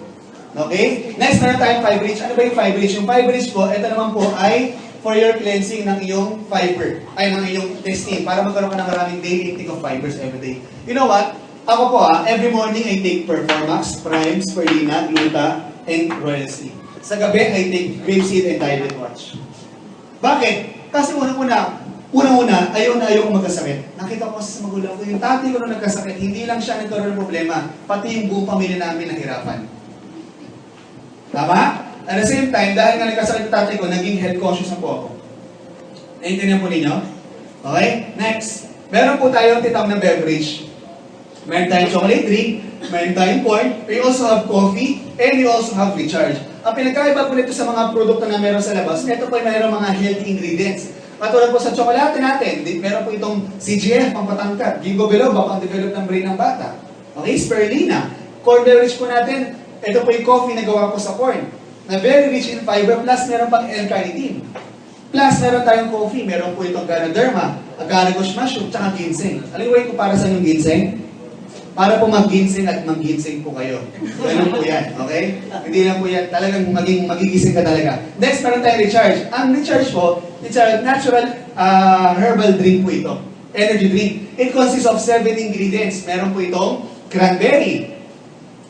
Okay? Next, meron tayong fibrage. Ano ba yung fibrage? Yung fibrage po, ito naman po ay for your cleansing ng iyong fiber. Ay, ng iyong intestine. Para magkaroon ka ng maraming daily intake of fibers every day. You know what? Ako po every morning I take Performax, Prime, Spirulina, Gluta, and Royal Sea. Sa gabi, I take Grapeseed and Diet Watch. Bakit? Kasi unang-una, ayaw kong magkasakit. Nakita ko kasi sa magulang ko, yung tati ko nung nagkasakit, hindi lang siya nagkaroon ng problema, pati yung buong pamilya namin nahirapan. Tama? At the same time, dahil nga nagkasakit yung tatay ko, naging health conscious na po ako. Naintindihan po ninyo? Okay? Next. Meron po tayong titang na beverage. Meron tayong chocolate drink, meron tayong corn, we also have coffee, and we also have recharge. Ang pinagkaiba po nito sa mga produkto na meron sa labas, ito po ay mayroong mga healthy ingredients. Katulad po sa tsokolate natin, meron po itong CGF, pampatangkat, ginkgo biloba, pang-develop ng brain ng bata. Okay, spirulina. Corn beverage po natin, ito po yung coffee na gawa po sa corn. Na very rich in fiber, plus meron pang L-carnitine. Plus meron tayong coffee, meron po itong Ganoderma, agaricus mushroom, tsaka ginseng. Alam mo kung para sa yung ginseng? Para po mag-ginseng at mag-ginseng po kayo. Ganun po yan, okay? Hindi lang po yan, talagang magigising ka talaga. Next, meron tayong recharge. Ang recharge po, it's a natural herbal drink po ito. Energy drink. It consists of 7 ingredients. Meron po itong cranberry.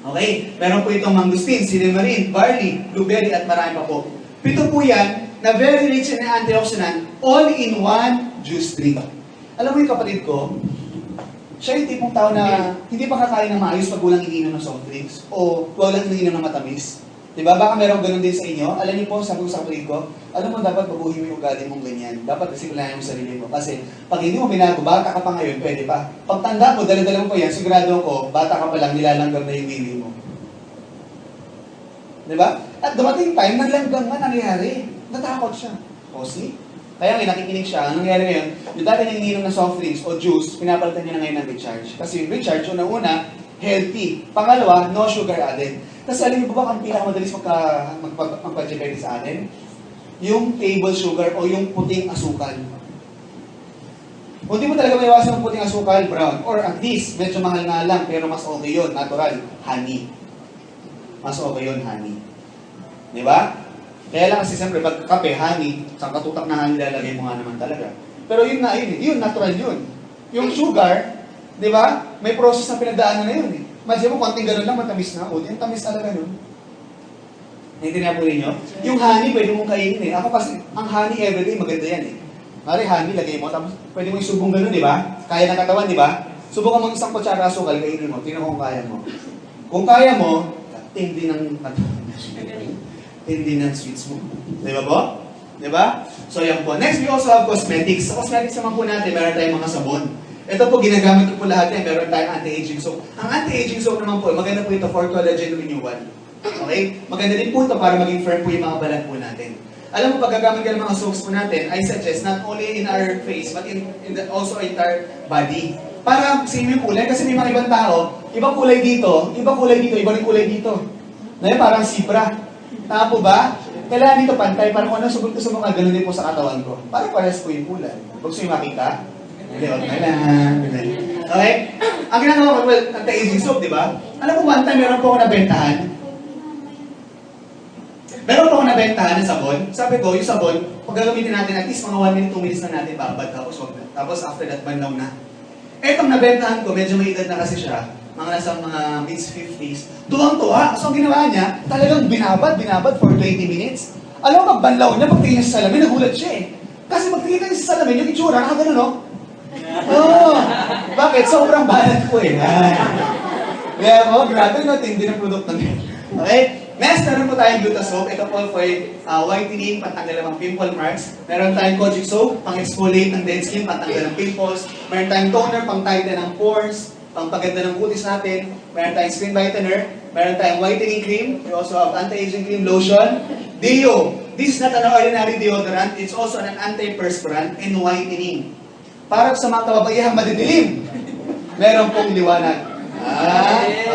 Okay? Meron po itong mangosteen, cinnamon, barley, blueberry, at marami pa po. 7 po yan na very rich in antioxidant, all in one juice drink. Alam mo yung kapatid ko, siya yung tipong tao na hindi pa kakain ng maayos pag walang iniinom ng soft drinks o walang iniinom ng matamis. Diba? Baka meron ganun din sa inyo. Alam niyo po, sabi ko sa kapatid ko, alam mo dapat baguhin mo yung ugali mong ganyan. Dapat disiplinahin mo sarili mo. Kasi pag hindi mo binago, bata ka pa ngayon, pwede pa. Pag tanda mo, dala-dala mo pa yan, sigurado ko, bata ka pa lang, nilalanggam na yung wili mo. Diba? At dumating time, naglanggam nga nangyari. Natakot siya. O see? Kaya nga, nakikinig siya. Ang nangyari ngayon, yung dati niya iniinom ng soft drinks o juice, pinapalitan niya na ngayon ng recharge. Kasi yung recharge, unang-una, healthy. Pangalawa, no sugar added. Kasi alam niyo ba ang pinakamadalis magpa-diabetes sa atin? Yung table sugar o yung puting asukal. Kung di mo talaga maiwasan ng puting asukal, brown, or at least, medyo mahal nga lang, pero mas okay yun, natural, honey. Mas okay yun, honey. Di ba? Kaya lang kasi siyempre, pag kape, honey, sa katutak na honey lalagay mo nga naman talaga. Pero yun na, yun, natural yun. Yung sugar, di ba? May process na pinagdaanan na yun eh. Imagine mo, konting ganun lang, matamis na. O, yung tamis talaga nun. Naintindihan po ninyo? Yung honey, pwede mong kainin eh. Ako kasi, ang honey everyday, maganda yan eh. Mari, honey, lagay mo, tapos pwede mo isubong ganun, di ba? Kaya ng katawan, di ba? Subukan mo isang kutsara asukal, kainin mo. Tingnan mo kung kaya mo. Kung kaya mo, tindi ng hindi ng sweets mo. Di ba po? Di ba? So, yan po. Next, we also have cosmetics. Sa cosmetics naman po natin, meron tayong mga sabon. Ito po, ginagamit ko po lahat yan. Meron tayong anti-aging soap. Ang anti-aging soap naman po, maganda po ito for collagen renewal. Okay? Maganda din po ito para maging firm po yung mga balat po natin. Alam mo, pag gagamit ka ng mga soaps po natin, I suggest not only in our face, but also in our body. Para same yung kulay. Kasi may mga ibang tao, ibang kulay dito, iba rin kulay dito. Parang zebra. Tama po ba? Kailangan dito pantay, para kung ano sugot ko sa mga ganun din po sa katawan ko. Para pares po yung kulay. Huwag siyo makita. Hindi, huwag na lang. Okay? Ang ginagawa ko, well, anti-aging soap, di ba? Alam mo, one time meron po ako nabentahan. Meron po ako nabentahan ng sabon. Sabi ko, yung sabon, pag gagamitin natin, at least mga 1 minute, 2 minutes na natin babad, tapos wag na. Tapos after that, banlaw na. Etong nabentahan ko, medyo may edad na kasi siya. mga nasa mga mid-50s, tuwang-tuwa. So ang ginawa niya, talagang binabad for 20 minutes. Alam mo, pagbanlaw niya, pagtingin niya sa salamin, nagulat siya eh. Kasi pagtingin niya sa salamin, yung itsura, nakagano, no? Oh, bakit? Sobrang banat ko eh. Kaya ako, grabe no, tindi ng produkto niya. Okay? Next, meron po tayong Gluta soap. Ito po for whitening, pantanggal ng pimple marks. Meron tayong Kojic soap, pang-exfoliate ng dead skin, pantanggal ng pimples. Meron tayong toner, pang-tighten ng pores, pang-paganda ng kutis natin. Meron tayong skin whitener. Meron tayong whitening cream. We also have anti-aging cream lotion. Deo. This is not an ordinary deodorant. It's also an anti-perspirant and whitening. Para sa mga kababaihang madidilim, meron pong liwanag.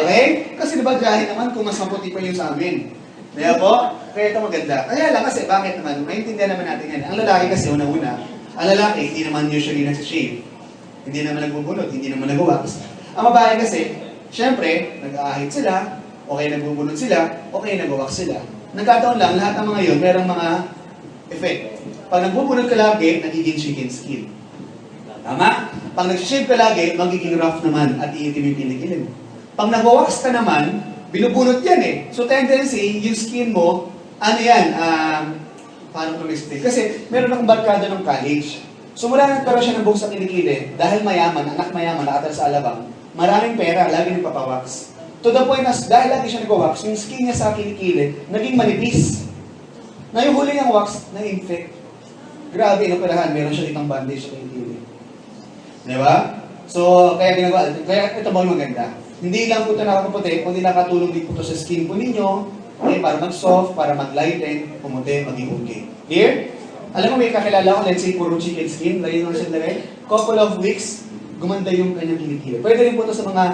Okay? Kasi diba dahil naman kung mas maputi pa yung sa amin. Kaya po, kaya ito maganda. Kaya lang kasi, bakit naman? Maintindihan naman natin yan. Ang lalaki kasi una-una, ang lalaki hindi naman usually nag-shave. Hindi naman nagbubunot, hindi naman nag-wax. Ang babae kasi, syempre, nag-aahit sila, okay nagbubunot sila, okay nag-wax sila. Nagkataon lang, lahat ng mga yun, merong mga effect. Pag nagbubunot ka lagi, nagiging chicken skin. Tama? Pag nag-shave ka lagi, magiging rough naman at iitim yung kilikilin. Pag nag-wax ka naman, binubunot yan eh. So tendency, yung skin mo, ano yan, paano ko explain? Kasi meron akong barkada ng college. So mula nagkaroon siya ng buhok sa kilikili, dahil mayaman, anak mayaman, nakatal sa alabang, maraming pera, lagi nagpapawax. To the point na dahil lagi siya nag-wax, yung skin niya sa kilikili, naging manipis. Na yung huli niyang wax, na-infect. Grabe, inoperahan, meron siya itong bandage sa kilikili. Diba? So, kaya ginagawa, kaya ito ba yung maganda? Hindi lang po ito nakakaputi, kundi nakatulong din po ito sa skin po ninyo, okay, para mag-soft, para mag-lighten, pumuti, maging okay. Clear? Alam mo, may kakilala ko, let's say, puro chicken skin, lagay nyo siya lagay, couple of weeks, gumanda yung kanyang kilikili. Pwede rin po ito sa mga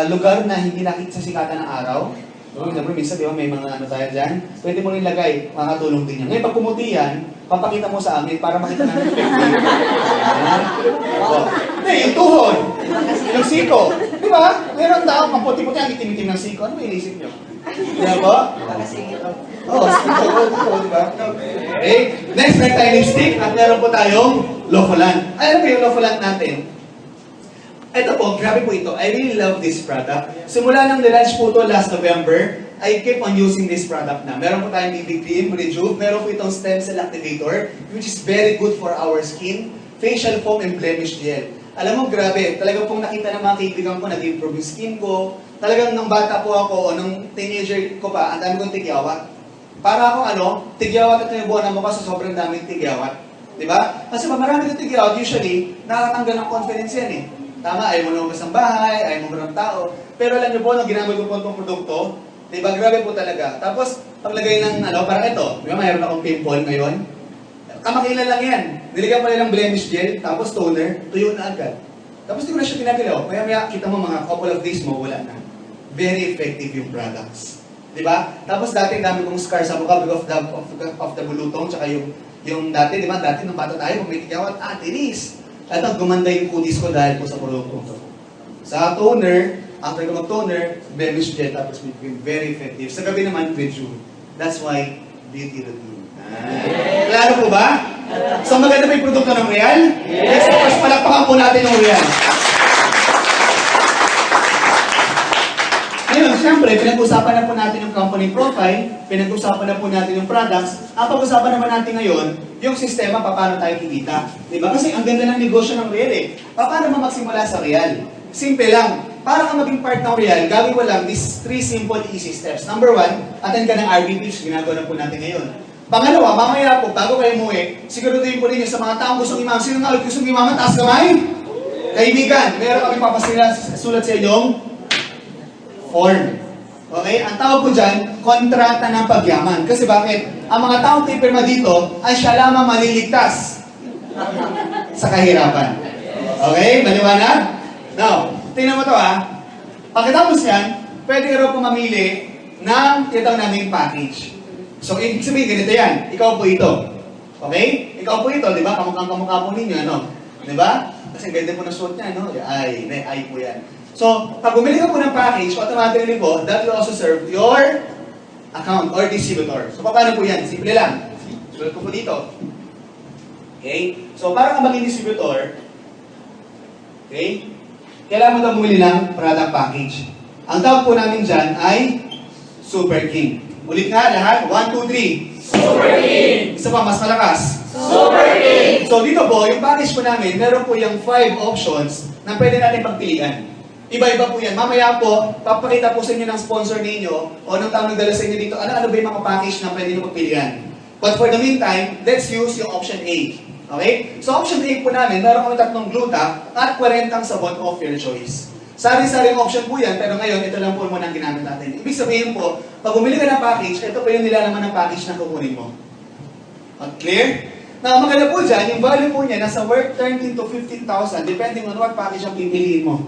lugar na hindi nakita sa sikatan ng araw. So, example, minsan, di ba, may mga ano tayo dyan, pwede mo rin lagay, makakatulong din yan. Ngayon, pag pumuti yan, papakita mo sa amin para makita namin effective. Hindi, yung tuhod. Yung siko. Di ba? Meron tao, maputi-puti ang itim-itim ng siko. Ano may inisip nyo? Di ba po? Oo, siko. Di ba? Okay. Next, meron tayong lipstick at meron po tayong Lofolan. Ay, ano ba yung Lofolan natin? Ito po, grabe po ito. I really love this product. Simula nang nilaunch po ito last November, I keep on using this product na. Meron po tayong BB Cream, Rejuve, meron po itong Stem Cell Activator, which is very good for our skin, facial foam, and blemish gel. Alam mo, grabe, talagang pong nakita ng mga kaibigan ko, nag-improve yung skin ko. Talagang nung bata po ako, o nung teenager ko pa, ang dami kong tigyawat. Para akong tigyawat at yung buwan ng mukha sa sobrang daming tigyawat. Diba? Kasi pag marami ng tigyawat, usually, nakakatanggal ng confidence yan eh. Tama, ayaw mo lumabas ng bahay, ayaw mo ng tao. Pero alam niyo po, nung ginamit ko po itong produkto, diba, grabe po talaga. Tapos, paglagay ng, parang ito, diba, mayroon akong pimple ngayon. Kamakilan lang yan. Nilagyan pa rin ng blemish gel, tapos toner, tuyo na agad. Tapos di ko na siya pinagalaw. Maya-maya, kita mo mga couple of days mo, wala na. Very effective yung products. Diba? Tapos dati, dami kong scars sa mukha because of the bulutong, tsaka yung dati, diba, dati nung bata tayo, kung may tigyawat, tinis. At gumanda yung kutis ko dahil po sa produkto ko. Sa toner, after ko mag-toner, blemish gel, tapos very effective. Sa gabi naman, Rejuve. That's why, beauty routine. Klaro po ba? So maganda ba yung produkto ng Real? Yes. Tapos palakpakan po natin yung Real. Ngayon, siyempre, pinag-usapan na po natin yung company profile, pinag-usapan na po natin yung products, ang pag-usapan naman natin ngayon, yung sistema, paano tayo kikita. Diba? Kasi ang ganda ng negosyo ng Real eh. Paano mo magsimula sa Real? Simple lang. Para ka maging part ng Real, gawin ko lang these 3 simple easy steps. Number 1, attend ka ng RBPs, ginagawa na po natin ngayon. Pangalawa, mamaya po, bago kayo umuwi, siguraduhin po ninyo sa mga taong gustong imaman. Sino nga gustong imaman? Taas kamay? Kaibigan, meron kami papasulat sa inyong form. Okay? Ang tawag ko dyan, kontrata ng pagyaman. Kasi bakit? Ang mga taong pipirma dito ay siya lamang maliligtas sa kahirapan. Okay? Maliwanag? Now, tingnan mo to Pagkatapos yan, pwede ka raw po mamili ng tinatawag namin package. So, ibig sabihin, ganito yan. Ikaw po ito. Okay? Ikaw po ito, di ba? Kamukha po ninyo, ano? Di ba? Kasi ganda po ng suot niya, no? Ay po yan. So, pag bumili ka po ng package, automatically po, that will also serve your account or distributor. So, paano po yan? Simple lang. Sulat ko po dito. Okay? So, para ka maging distributor, okay? kailangan mo daw bumili ng product package. Ang tawag po namin dyan ay Super King. Ulit nga lahat, 1, 2, 3. Super King! Isa pa, mas malakas. Super King! So dito po, yung package po namin, meron po yung 5 options na pwede natin pagpilian. Iba-iba po yan. Mamaya po, papakita po sa inyo ng sponsor ninyo o ng taong nagdala sa inyo dito, ano ba yung mga package na pwede nyo pagpilian. But for the meantime, let's use yung option A. Okay? So option A po namin, meron kami 3 gluta at 40 sabon of your choice. Sari-saring option po yan, pero ngayon, ito lang po muna ang ginamit natin. Ibig sabihin po, pag bumili ka ng package, ito po yung nilalaman ng package na kukunin mo. Clear? Now, maganda po dyan, yung value po niya nasa worth 13 to 15,000 depending on what package ang pipiliin mo.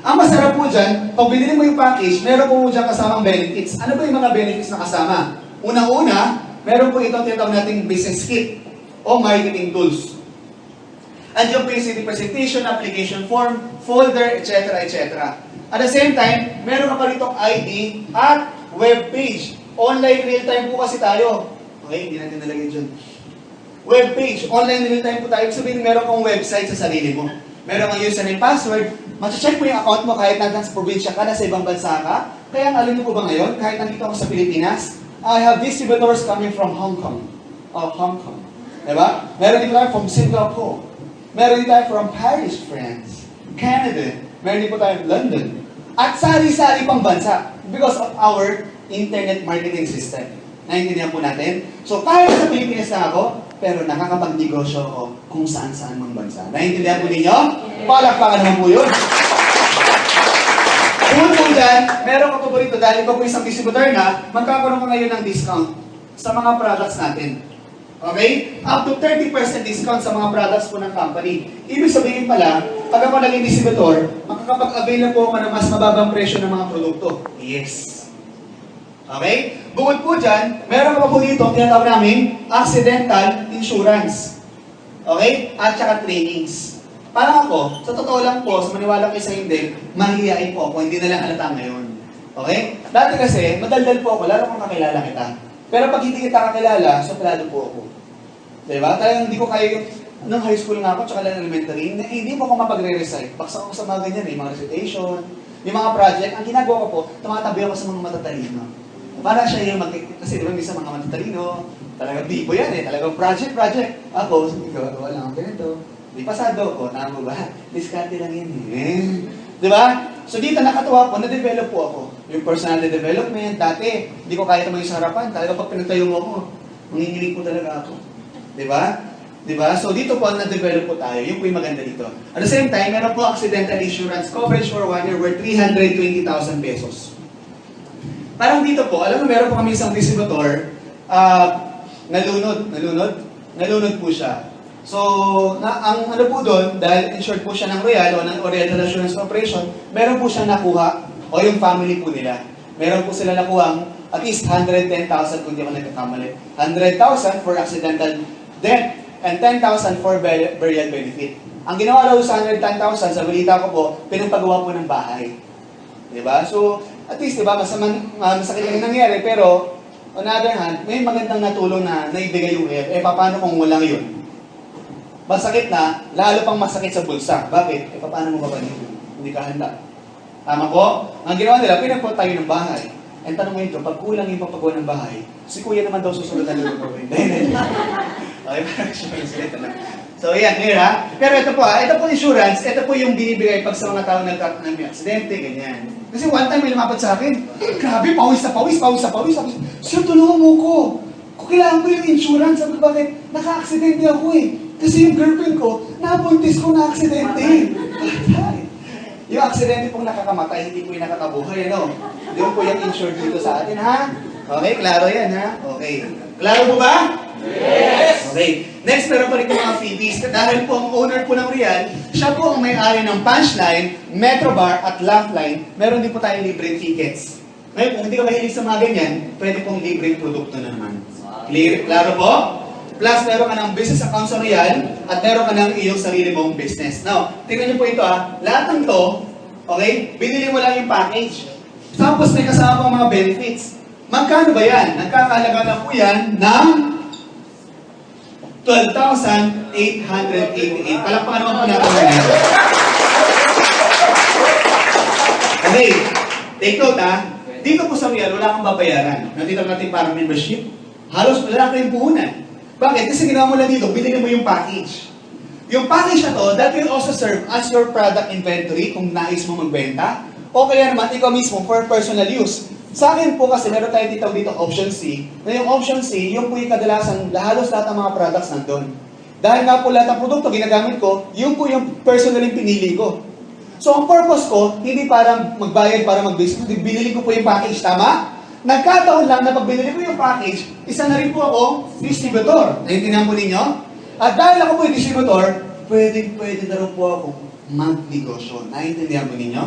Ang masarap po dyan, pag binili mo yung package, meron po dyan kasamang benefits. Ano ba yung mga benefits na kasama? Unang-una, meron po itong tinatawag nating business kit o marketing tools. Andiyan po yung CD presentation, application form, folder, etc. etc. At the same time, meron ka pa ritong ID at web page. Online real-time po kasi tayo. Okay, hindi natin nalagay dyan. Web page, online real-time po tayo. Ibig sabihin, meron kang website sa sarili mo. Meron kang username, password. Mache-check mo yung account mo kahit nasa probinsya ka, nasa ibang bansa ka. Kaya alam niyo po ba ngayon, kahit nandito ako sa Pilipinas, I have distributors coming from Hong Kong. Diba? Meron din tayo from Singapore. Meron din tayo from Paris, France. Canada. Meron din po tayo London. At sari-sari pang bansa because of our internet marketing system. Naintindihan po natin? So, kahit sa Pilipinas na ako, pero nakakapagnegosyo ako kung saan-saan mang bansa. Naintindihan po ninyo? Palakpakan naman po yun. Kung po dyan, meron ka po rito, dahil ikaw po isang distributor na, magkakaroon ka ngayon ng discount sa mga products natin. Okay? Up to 30% discount sa mga products po ng company. Ibig sabihin pala, pag ako naging distributor, makakapag-avail na po ako ng mas mababang presyo ng mga produkto. Yes. Okay? Bukod po dyan, meron ka pa po dito, tinatawag namin, accidental insurance. Okay? At saka trainings. Parang ako, sa totoo lang po, sa maniwala kayo sa hindi, mahihiyain po ako, hindi na lang halata ngayon. Okay? Dati kasi, madaldal po ako, lalo kung kakilala kita. Pero pag hindi kita kakilala, suplado po ako. Diba? Talagang hindi ko kaya yung, nung high school nga ako, tsaka lang elementary, hindi po ako mapagre-recite. Baksa ako sa mga ganyan, yung mga recitation, yung mga project. Ang ginagawa ko po, tumatabi ako sa mga matatalino. Para siya yung kasi diba minsan mga matatalino, talagang bibo yan eh, talagang project. Ako, gagawa lang ako ganito. Di pasado ko, tama ba? Diskarte lang yan eh. Diba? So dito nakatuwa po, na-develop po ako. Yung personal development, dati, hindi ko kaya tumayo sa harapan. Talaga pag pinagtayo mo ako, manginginig po talaga ako. Diba? Diba? So dito po, na-develop po tayo. Yung po yung maganda dito. At the same time, meron po accidental insurance coverage for 1 year worth 320,000 pesos. Parang dito po, alam mo, meron po kami isang distributor, nalunod po siya. So, ang ano po doon, dahil insured po siya ng Royal o ng Oriental Assurance Corporation, meron po siyang nakuha, o yung family po nila. Meron po sila nakuha at least 110,000 kung di ako nagkakamali. 100,000 for accidental death and 10,000 for burial benefit. Ang ginawa daw sa 110,000, sa balita ko po, pinagpagawa po ng bahay. Diba? So, at least, diba, masakit lang yung nangyari, pero, on the other hand, may magandang natulong na naibigay yung health. Paano kung walang yun? Masakit na, lalo pang masakit sa bulsa. Bakit? Paano mo ba yun? Hindi ka handa. Tama ko? Ang ginawa nila, pinagpatayo ng bahay. And tanong mo ito, pag kulang yung papagawa ng bahay, si kuya naman daw susunod na lulutuin. Okay, parang sulit na. So, yan, clear ha? Pero ito po insurance, ito po yung binibigay pag sa mga tao nagkakaroon ng aksidente, ganyan. Kasi one time may lumapat sa akin, grabe, pawis na pawis. Sir, tulungan mo ko. Kung kailangan ko yung insurance, sabi ko, bakit? Naka-aksidente ako eh. Kasi yung girlfriend ko, nabuntis ko na aksidente. Yung aksidente pong nakakamatay, hindi po yung nakakabuhay, ano? Yung po yung insured dito sa atin, ha? Okay, klaro yan, ha? Okay. Klaro po ba? Yes! Okay. Next, meron pa rin yung mga freebies. Dahil po ang owner po ng Real, siya po ang may-ari ng Punchline, Metrobar at Laugh-Line. Meron din po tayong libreng tickets. Ngayon, kung hindi ka mahilig sa mga ganyan, pwede pong libreng produkto na naman. Clear? Klaro po? Plus, meron ka ng business account sa Real at meron ka ng iyong sarili mong business. Now, tingnan niyo po ito ha. Lahat ng to, okay, binili mo lang yung package. Tapos may kasama pang mga benefits. Magkano ba yan? Nagkakahalaga na po yan ng 12,888. Palakpakan naman po natin. Okay, take note ha. Dito po sa Real, wala kang babayaran. Nakita natin parang membership. Halos wala kayong puhunan. Bakit? Kasi ginawa mo lang dito, binili mo yung package. Yung package na to, that will also serve as your product inventory kung nais mo magbenta. O kaya naman, ikaw mismo for personal use. Sa akin po kasi, meron tayo dito option C. Na yung option C, yung po yung kadalasan, halos lahat ng mga products nandun. Dahil nga po lahat ng produkto ginagamit ko, yung po yung personal yung pinili ko. So ang purpose ko, hindi para magbayad, para mag-business, binili ko po yung package, tama? Nagkataon lang na pag binili ko yung package, isa na rin po ako distributor. Naintindihan po ninyo? At dahil ako po yung distributor, pwede na rin po ako mag-negosyo. Naintindihan po ninyo?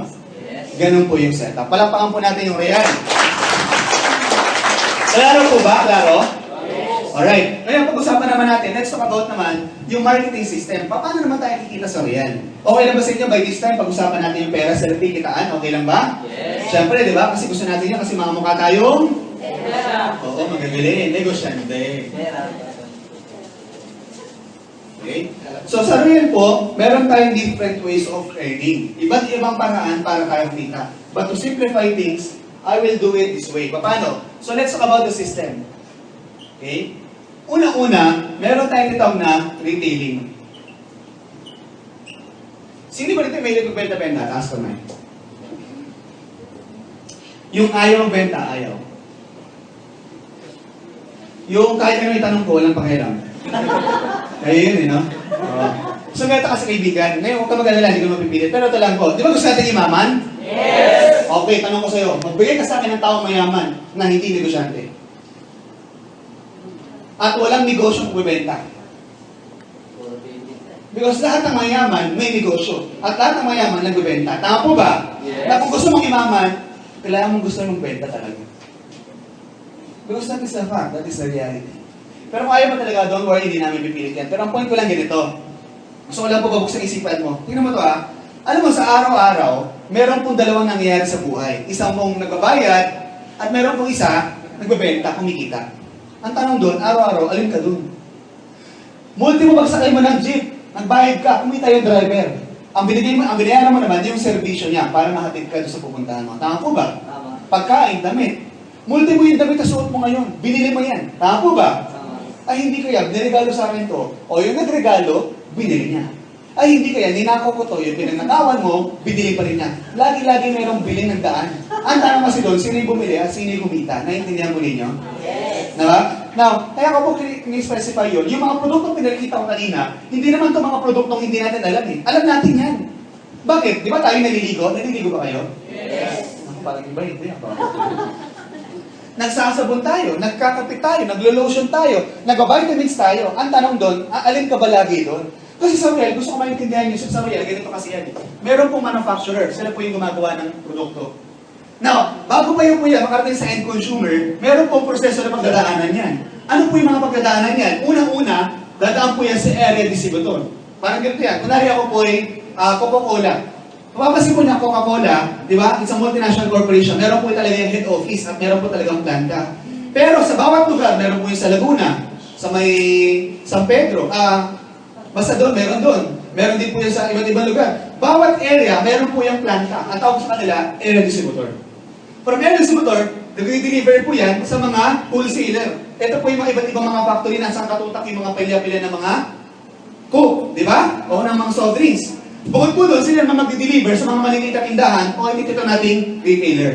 Ganun po yung setup. Palakpakan po natin yung Real. Klaro po ba? Klaro? Alright. Ngayon, pag-usapan naman natin, let's talk about naman yung marketing system. Paano naman tayo kikita sa Real? Okay lang ba sa inyo by this time, pag-usapan natin yung pera, selfie, kitaan? Okay lang ba? Yes. Siyempre, di ba? Kasi gusto natin yan kasi mga mukha tayong oo, magagaling. Negosyante. Okay? So sa Real po, meron tayong different ways of earning. Iba't ibang paraan para tayo kumita. But to simplify things, I will do it this way. Paano? So let's talk about the system. Okay? Una-una, meron tayong itong na retailing. Sino ba dito may nagbenta-benta? Taas kamay. Yung ayaw magbenta, ayaw. Yung kahit ano itanong ko, walang pakialam. Kaya yun no? So ganito kasi kaibigan, ngayon huwag ka mag-alala, hindi ko mapipilit. Pero ito lang po, di ba gusto natin yumaman? Yes! Okay, tanong ko sa'yo, magbigay ka sa akin ng taong mayaman na hindi negosyante. At walang negosyong bumibenta. Because lahat ng mayaman may negosyo. At lahat ng mayaman nagbibenta. Tama po ba? Yes. Na kung gusto mong imaman, kailangan mong gusto mong benta talaga. Because that is the fact, that is the reality. Pero kung ayaw mo talaga, don't worry, hindi namin pipilit yan. Pero ang point ko lang ganito. Gusto ko lang po babuksan isipan mo. Tingnan mo to ha. Alam mo, sa araw-araw, meron pong dalawang nangyayari sa buhay. Isang mong nagbabayad, at meron pong isa, nagbebenta, kumikita. Ang tanong doon, araw-araw, alin ka doon? Multi mo pagsakay mo ng jeep, nagbayad ka, kumita yung driver. Ang binayaran mo naman, yung servisyo niya para mahatid ka doon sa pupuntahan mo. Tama po ba? Tama. Pagkain, damit. Multi mo yung damit na suot mo ngayon. Binili mo yan. Tama po ba? Tama. Ay, hindi kaya, binirigalo sa akin to. O yung nagregalo, binili niya. Ay, hindi kaya, ninakaw ko to, yung pinanakawan mo, binili pa rin niya. Lagi-lagi mayroong biling ng daan. Ang tanong kasi doon, sino yung bumili at sino yung kumita? Naiintindihan mo ninyo? Yes! Diba? Now, kaya ko po ni-specify yun. Yung mga produktong pinakita ko kanina, hindi naman itong mga produktong hindi natin alam eh. Alam natin yan. Bakit? Di ba tayo naliligo? Naliligo ba kayo? Yes! Ako parang iba, hindi ako. Nagsasabon tayo, nagkakapit tayo, naglo-lotion tayo, nag-vitamins tayo. Ang tanong doon, alin ka ba lagi doon? Kasi sa Real, gusto ko maintindihan nyo, sa Real, ganito kasi yan. Meron pong manufacturer, sila po yung gumagawa ng produkto. Now, bago pa yung kuya makarating sa end consumer, meron pong proseso na pagdadaanan yan. Ano po yung mga pagdadaanan yan? Unang-una, dadaan po yan sa area distributor. Parang ganito yan. Kunwari ako po ay Coca-Cola. Papapansin po niya Coca-Cola, di ba? It's a multinational corporation. Meron po talaga yung head office at meron po talagang planta. Pero sa bawat lugar, meron po yung sa Laguna, sa may San Pedro, basta doon, meron doon. Meron din po yan sa iba't ibang lugar. Bawat area, meron po yung planta. Ang tawag sa kanila, area distributor. From area distributor, nag-deliver po yan sa mga wholesaler. Ito po yung mga iba't ibang mga factory na saan katutak yung mga pilya-pilya ng mga Coke, di ba? O ng mga soft drinks. Bukod po doon, sila naman mag-deliver sa mga maliliit na tindahan o ito nating retailer.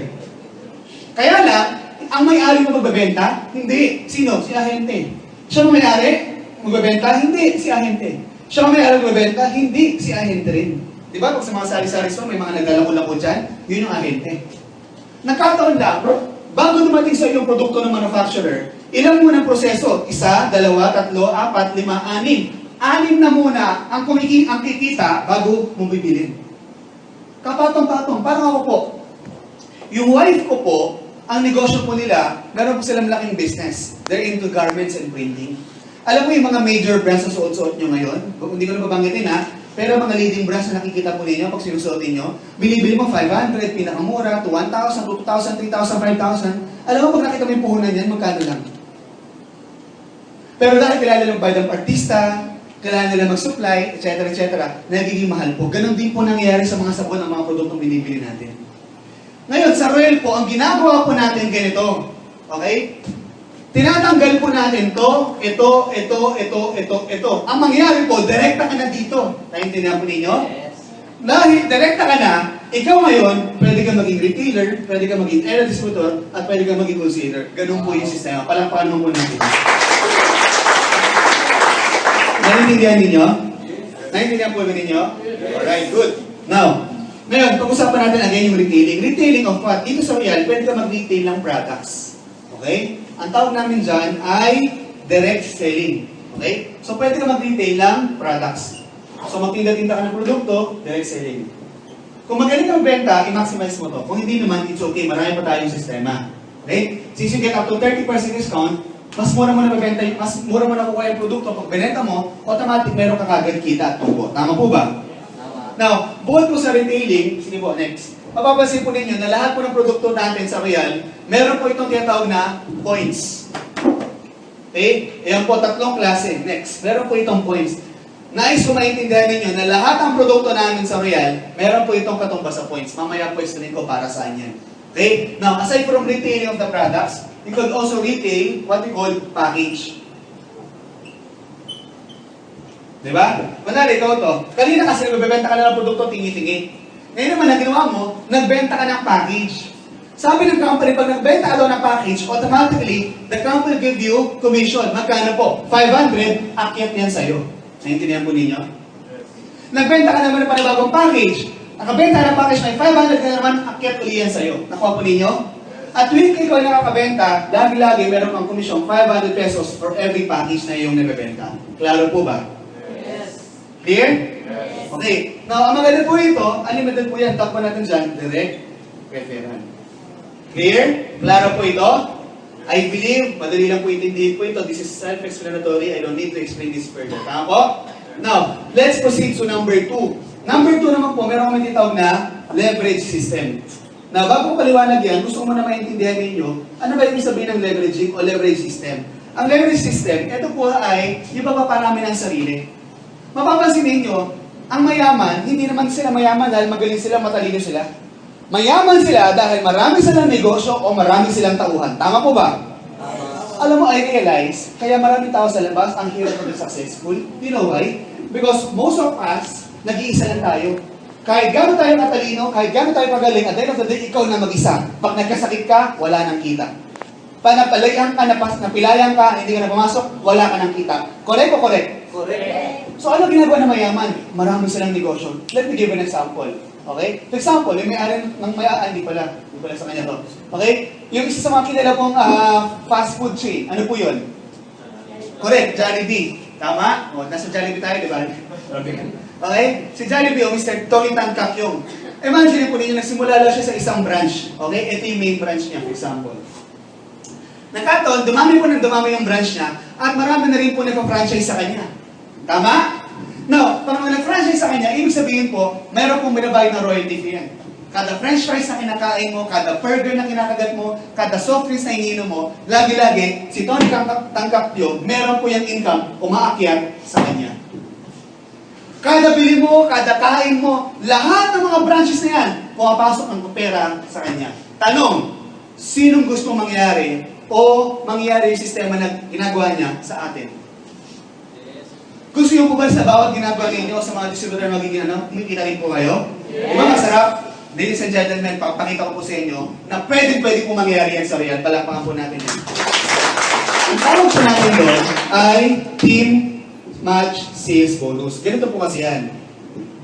Kaya lang, ang may-ari mo magbebenta? Hindi. Sino? Si ahente. Siya ang may-ari? Magbebenta? Hindi. Si ahente. Siya ang may-ari magbebenta? Hindi. Si ahente rin. Diba? Pag sa mga sari-sari store, may mga naglalako-lako dyan, yun yung ahente. Nagkataon lang, bago dumating sa iyong produkto ng manufacturer, ilang munang proseso? 1, 2, 3, 4, 5, 6. 6 na muna ang kikita bago mo bibilin. Kapatong-patong, parang ako po. Yung wife ko po, ang negosyo po nila, meron po silang laking business. They're into garments and printing. Alam mo yung mga major brands na suot-suot nyo ngayon? Hindi ko na babanggitin ha. Pero mga leading brands na nakikita po ninyo pag sinusuotin nyo, binibili mo 500, pinakamura, to 1,000, 2,000, 3,000, 5,000. Alam mo pag nakita mo yung puhunan yan, magkano lang? Pero dahil kilala nila magbayad ng artista, kailangan nila mag-supply, etc., nagiging mahal po. Ganon din po nangyayari sa mga sabon ng mga produktong binibili natin. Ngayon, sa Royal po, ang ginagawa po natin ganito. Okay? Tinatanggal po natin ito. Ang mangyayari po, direkta ka na dito. Naintindihan po ninyo? Dahil direkta ka na, ikaw ngayon, pwede kang maging retailer, pwede kang maging area distributor, at pwede kang maging wholesaler. Ganun po yung sistema. Palakpakan mo po natin. Naintindihan ninyo? Naintindihan po ba ninyo? Alright, good. Now, ngayon, pag-usapan natin again yung retailing. Retailing of what? Dito sa Real, pwede ka mag-retail ng products. Okay? Ang tawag namin dyan ay direct selling. Okay? So, pwede ka mag-retail ng products. So, magtinda-tinda ka ng produkto, direct selling. Kung magaling kang benta, i-maximize mo to. Kung hindi naman, it's okay. Marami pa tayong sistema. Okay? Since you get up to 30% discount, mas mura mo na mabenta, mas mura mo na kukuha yung produkto. Pag binenta mo, automatic meron ka kagad kita at tubo. Tama po ba? Now, bukod po sa retailing, sige po, next. Mapapansin po ninyo na lahat po ng produkto natin sa Real, meron po itong tinatawag na points. Okay? Ayan po, tatlong klase. Next, meron po itong points. Nais ko maintindihan ninyo na lahat ng produkto namin sa Real, meron po itong katumbas sa points. Mamaya po explain ko para saan yan. Okay? Now, aside from retailing of the products, you could also retail what we call package. Diba? Manali, ikaw to. Kanina kasi nagbebenta ka na ng produkto, tingi-tingi. Ngayon naman, ang ginawa mo, nagbenta ka ng package. Sabi ng company, pag nagbenta ka daw ng package, automatically, the company will give you commission. Magkano po? 500, akyat yan sa'yo. Naintindihan po ninyo? Nagbenta ka naman ng panibagong package. Nakabenta ng package, may 500 ka naman, akyat uli yan sa'yo. Nakuha po ninyo? At tuwing ikaw ay nakakabenta, lagi-lagi meron kang komisyon 500 pesos for every package na iyong nabibenta. Klaro po ba? Clear? Yes. Okay. Now, ang maganda po ito, unlimited po yan. Top po natin dyan, direct referral. Clear? Klaro po ito? I believe, madali lang po itindihin po ito. This is self-explanatory. I don't need to explain this further. Tama po? Now, let's proceed to number 2. Number 2 naman po, meron kami tinatawag na leverage system. Now, bago ko paliwanag yan, gusto ko muna maintindihan ninyo, ano ba yung sabihin ng leveraging o leverage system? Ang leverage system, ito po ay yung papaparami ng sarili. Mapapansin ninyo, ang mayaman, hindi naman sila mayaman dahil magaling sila, matalino sila. Mayaman sila dahil marami silang negosyo o marami silang tauhan. Tama po ba? Alam mo, I realize, kaya maraming tao sa labas ang hirap na successful. You know why? Because most of us, nag-iisa lang tayo. Kahit gano'n tayo katalino, kahit gano'n tayo pagaling, at the end of the day, ikaw na mag-isa. Pag nagkasakit ka, wala nang kita. Panapalayan ka, napilayan ka, hindi ka na pumasok, wala ka nang kita. Correct o correct? Correct. So ano ginagawa ng mayaman? Marami silang negosyo. Let me give an example. Okay? For example, yung may-ari ng hindi pala sa kanya to. Okay? Yung isa sa mga kilala pong fast food chain, ano po yun? Correct, Jollibee. Tama? O, nasa Jollibee tayo, di ba? Okay? Si Jollibee o Mr. Tony Tan Kakyong. Imagine po ninyo, nagsimula lang siya sa isang branch. Okay? Ito yung main branch niya, for example. Nagkataon, dumami yung branch niya at marami na rin po nagpa-franchise sa kanya. Tama? Now, pag nag-franchise sa kanya, ibig sabihin po, meron pong binabayad na royalty fee yan. Kada french fries na kinakain mo, kada burger na kinakagat mo, kada soft drinks na ininom mo, lagi-lagi, si Tony Tangkapyo, meron po yung income umaakyat sa kanya. Kada bili mo, kada kain mo, lahat ng mga branches na yan, pumapasok ang pera sa kanya. Tanong, sinong gusto mangyari o mangyari yung sistema na ginagawa niya sa atin? Gusto niyo po ba sa bawat ginagawa ninyo sa mga distributor magiging kumikita rin po kayo? Yes. Diba masarap? Ladies and gentlemen, papakita ko po sa inyo na pwede po mangyari yan sa Real. Palakpakan po natin yan. Ang tawag po natin doon ay Team Match Sales Bonus. Ganito po kasi yan.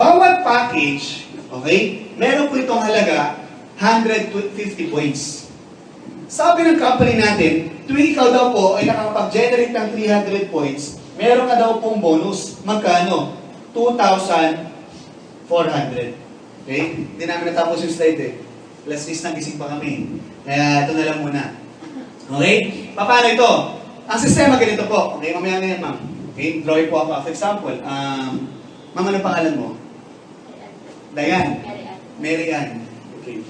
Bawat package, okay, meron po itong halaga 150 points. Sabi ng company natin, tuwing ikaw daw po ay nakakapag-generate ng 300 points, meron ka daw pong bonus. Magkano? 2,400. Okay? Hindi namin natapos yung slide eh. Last list nagising pa kami. Kaya ito na lang muna. Okay? Paano ito? Ang sistema ganito po. Okay? Mamaya na yan, ma'am. Okay? Drawing po ako. For example, ma'am, ano pangalan mo? Dayan. Mary Ann. Okay.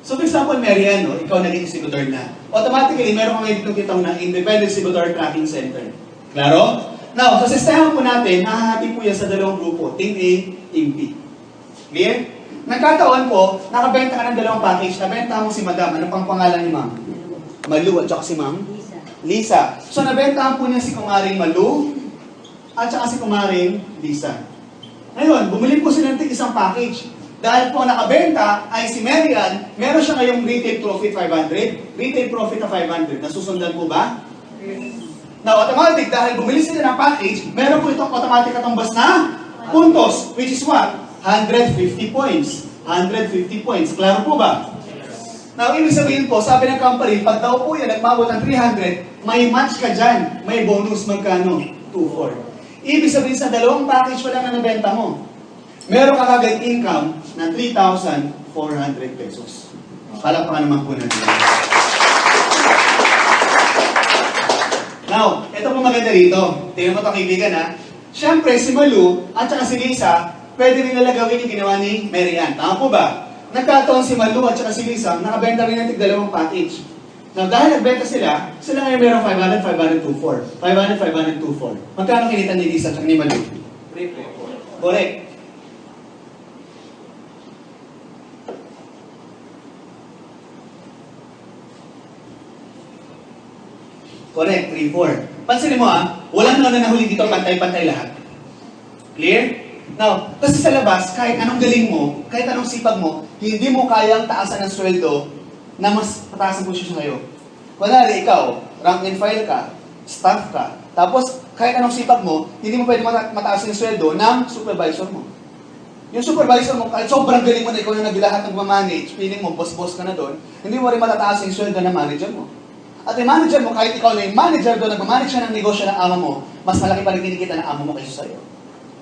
So, for example, Mary Ann, no? Ikaw naging distributor na. Automatically, meron kang dito kitang na Independent Distributor Tracking Center. Klaro? Now, sa sistema po natin, nahahati po yan sa dalawang grupo. Team A, Team B. Clear? Nagkataon po, nakabenta ka ng dalawang package, nabenta mo si Madam. Ano pang pangalan ni Ma'am? Malu at saka si Ma'am? Lisa. So, nabentahan po niya si Kumaring Malu at saka si Kumaring Lisa. Ngayon, bumili po sila ng isang package. Dahil po nakabenta ay si Marian, meron siya ngayong retail profit 500, retail profit na 500. Nasusundan po ba? Now, automatic, dahil bumili sila ng package, meron po itong automatic katumbas na puntos, which is what? 150 points. 150 points. Klaro po ba? Now, ibig sabihin po, sabi ng company, pag daw po yan nagmabot ng 300, may match ka dyan. May bonus magkano? 2,400. Ibig sabihin sa dalawang package pa lang na nabenta mo, meron ka kagad income na 3,400 pesos. Palakpakan naman po natin. Now, ito po maganda rito. Tingnan mo ito kaibigan ha. Siyempre, si Malu at saka si Lisa, pwede rin nila gawin yung ginawa ni Marian. Tama po ba? Nagkataon si Malu at saka si Lisa, nakabenta rin ng dalawang package. Now, dahil nagbenta sila ngayon meron 500, 500, 2,400. 500, 500, 2,400. Magkano kinita ni Lisa at saka ni Malu? 3,400. Correct. Correct, 3-4. Pansinin mo walang na nahuli dito, pantay-pantay lahat. Clear? Now, kasi sa labas, kahit anong galing mo, kahit anong sipag mo, hindi mo kayang taasan ng sweldo na mas mataas ang posisyon sa'yo. Kunwari, ikaw, rank and file ka, staff ka, tapos kahit anong sipag mo, hindi mo pwede mataas yung sweldo ng supervisor mo. Yung supervisor mo, kahit sobrang galing mo na ikaw na naglahat ng manage, feeling mo, boss-boss ka na doon, hindi mo rin matataas yung sweldo ng manager mo. At yung manager mo, kahit ikaw na yung manager doon, nag-manage siya ng negosyo ng ama mo, mas malaki pa rin kinikita ng ama mo kaysa sa'yo.